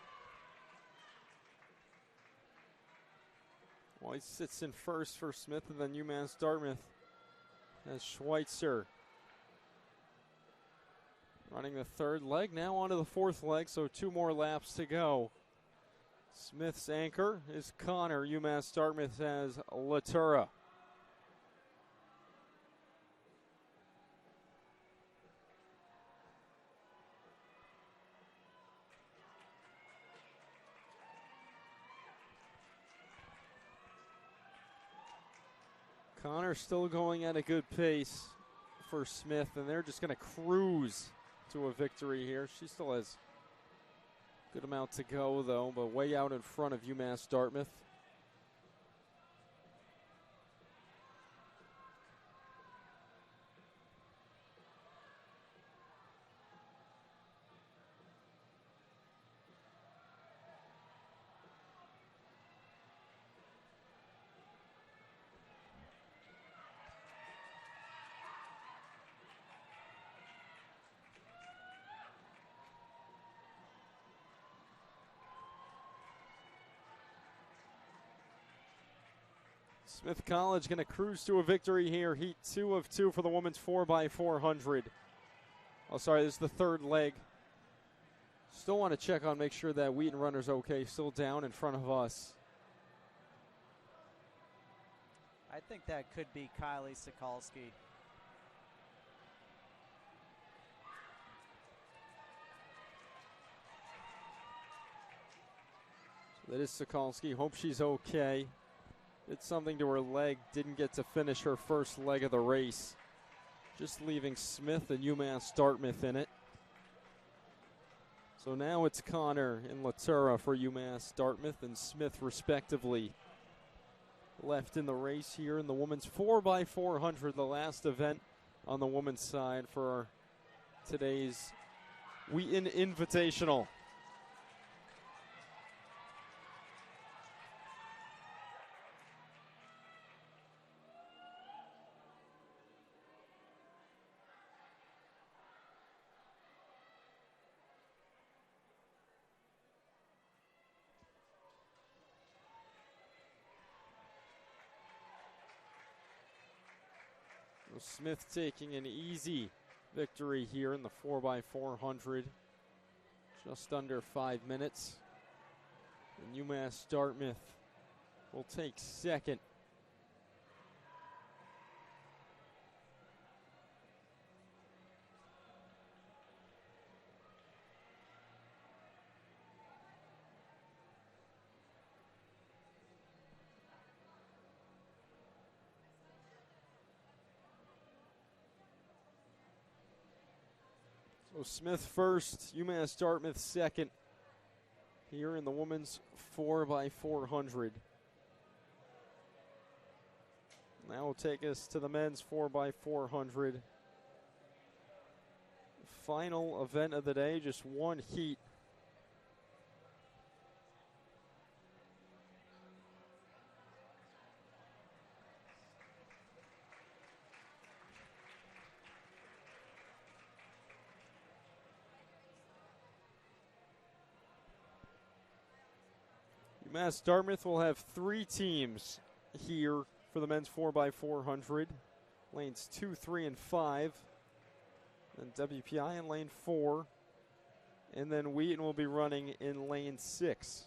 Weist sits in first for Smith, and then UMass Dartmouth has Schweitzer running the third leg. Now onto the fourth leg, so 2 more laps to go. Smith's anchor is Connor. UMass Dartmouth has Latura. Connor still going at a good pace for Smith, and they're just going to cruise to a victory here. She still has a good amount to go, though, but way out in front of UMass Dartmouth. Smith College going to cruise to a victory here. Heat 2 of 2 for the women's 4x400. Oh, sorry, this is the third leg. Still want to check on, make sure that Wheaton runner's okay. Still down in front of us. I think that could be Kylie Sokolsky. So that is Sokolsky. Hope she's okay. Did something to her leg. Didn't get to finish her first leg of the race. Just leaving Smith and UMass Dartmouth in it. So now it's Connor and Latura for UMass Dartmouth and Smith respectively left in the race here in the women's 4x400, the last event on the women's side for today's Wheaton Invitational. Smith taking an easy victory here in the 4x400. Just under 5 minutes. And UMass Dartmouth will take second. So Smith first, UMass Dartmouth second here in the women's 4x400. That will take us to the men's 4x400. Final event of the day, just one heat. UMass Dartmouth will have 3 teams here for the men's 4x400. Lanes 2, 3, and 5. Then WPI in lane 4. And then Wheaton will be running in lane 6.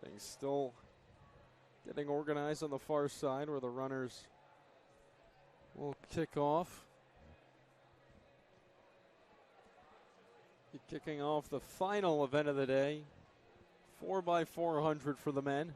Things still getting organized on the far side where the runners will kick off. Be kicking off the final event of the day, 4x400 for the men.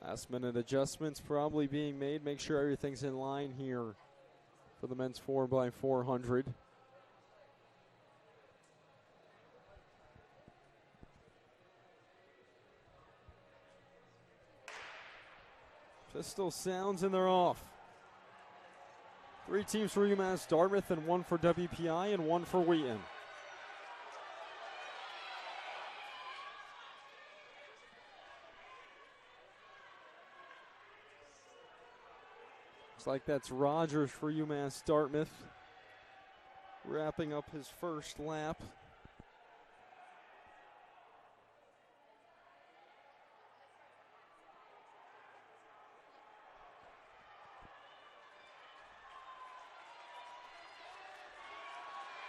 Last minute adjustments probably being made. Make sure everything's in line here for the men's 4x400. Pistol sounds and they're off. 3 teams for UMass Dartmouth and 1 for WPI and 1 for Wheaton. Like that's Rogers for UMass Dartmouth, wrapping up his first lap.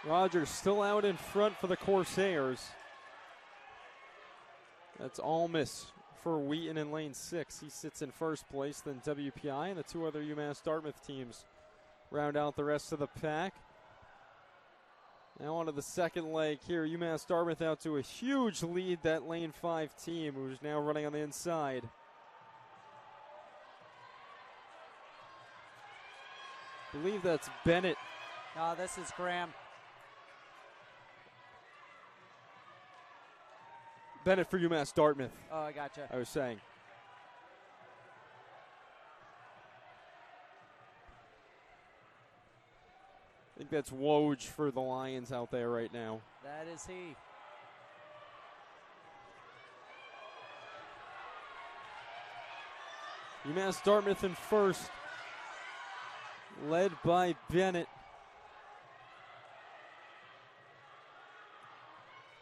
Rogers still out in front for the Corsairs. That's Almus for Wheaton in lane 6. He sits in first place, then WPI, and the 2 other UMass Dartmouth teams round out the rest of the pack. Now onto the second leg here. UMass Dartmouth out to a huge lead, that lane 5 team, who's now running on the inside. I believe that's Bennett. No, this is Graham. Bennett for UMass Dartmouth. Oh, I gotcha. I was saying. I think that's Woj for the Lions out there right now. That is he. UMass Dartmouth in first, led by Bennett.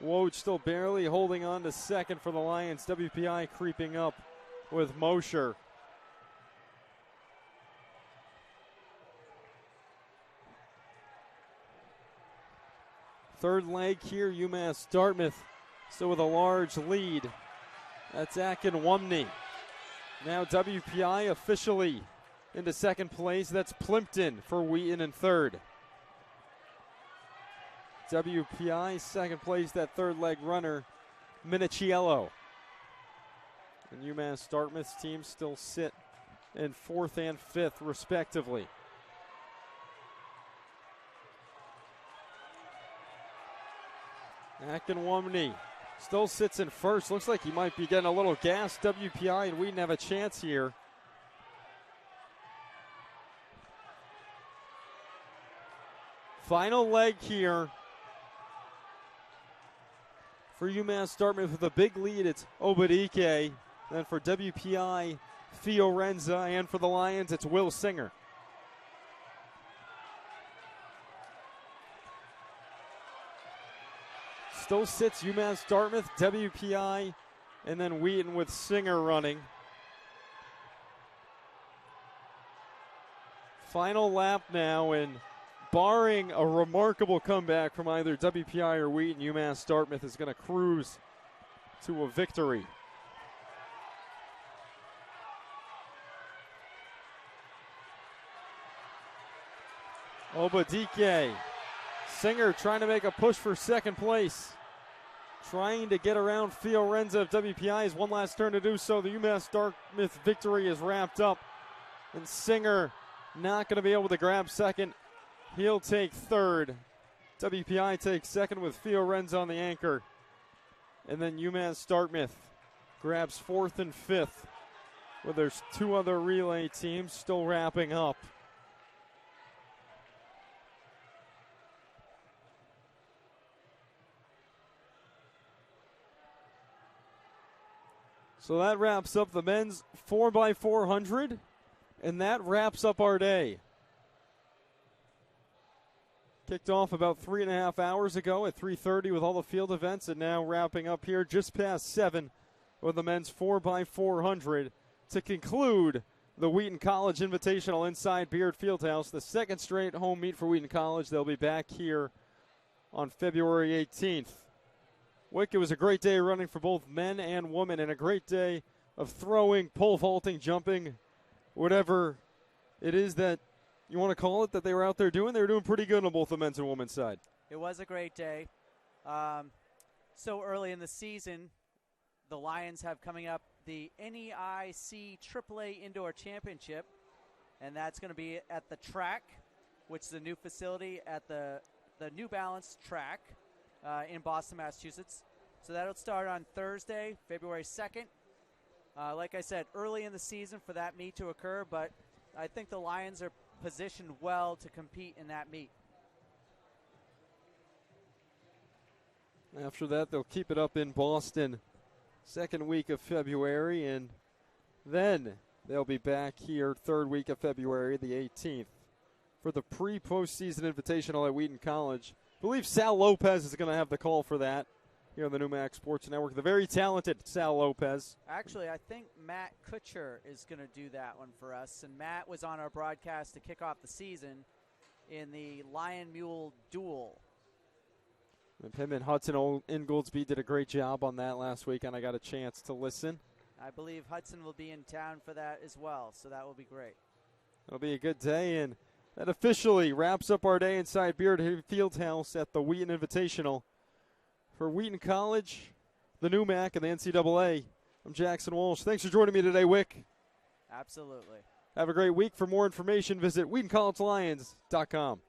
Woj still barely holding on to second for the Lions. WPI creeping up with Mosher. Third leg here, UMass Dartmouth still with a large lead. That's Akinwumney. Now WPI officially into second place. That's Plimpton for Wheaton in third. WPI second place, that third leg runner, Minichiello. And UMass Dartmouth's teams still sit in fourth and fifth, respectively. Akinwumne still sits in first. Looks like he might be getting a little gas. WPI and Wheaton have a chance here. Final leg here for UMass Dartmouth with a big lead. It's Obadike. Then for WPI, Fiorenza. And for the Lions, it's Will Singer. Still sits UMass Dartmouth, WPI, and then Wheaton with Singer running. Final lap now, and barring a remarkable comeback from either WPI or Wheaton, UMass Dartmouth is going to cruise to a victory. Obadike. Singer trying to make a push for second place. Trying to get around Fiorenza of WPI. Has one last turn to do so. The UMass Dartmouth victory is wrapped up. And Singer not going to be able to grab second. He'll take third. WPI takes second with Fiorenza on the anchor. And then UMass Dartmouth grabs fourth and fifth. Well, there's two other relay teams still wrapping up. So that wraps up the men's 4x400, and that wraps up our day. Kicked off about 3.5 hours ago at 3:30 with all the field events, and now wrapping up here just past 7 with the men's 4x400 to conclude the Wheaton College Invitational inside Beard Fieldhouse, the second straight home meet for Wheaton College. They'll be back here on February 18th. Wick, it was a great day running for both men and women, and a great day of throwing, pole vaulting, jumping, whatever it is that you want to call it that they were out there doing. They were doing pretty good on both the men's and women's side. It was a great day. So early in the season, the Lions have coming up the NEIC AAA Indoor Championship, and that's going to be at the track, which is a new facility at the New Balance track in Boston, Massachusetts. So that'll start on Thursday, February 2nd. Like I said, early in the season for that meet to occur, but I think the Lions are positioned well to compete in that meet. After that, they'll keep it up in Boston second week of February, and then they'll be back here third week of February, the 18th, for the pre-postseason invitational at Wheaton College. I believe Sal Lopez is going to have the call for that here on the Newmax Sports Network. The very talented Sal Lopez. Actually, I think Matt Kutcher is going to do that one for us. And Matt was on our broadcast to kick off the season in the Lion Mule duel. And him and Hudson Ingoldsby did a great job on that last week, and I got a chance to listen. I believe Hudson will be in town for that as well, so that will be great. It'll be a good day, and that officially wraps up our day inside Beard Fieldhouse at the Wheaton Invitational. For Wheaton College, the NEWMAC, and the NCAA, I'm Jackson Walsh. Thanks for joining me today, Wick. Absolutely. Have a great week. For more information, visit WheatonCollegeLions.com.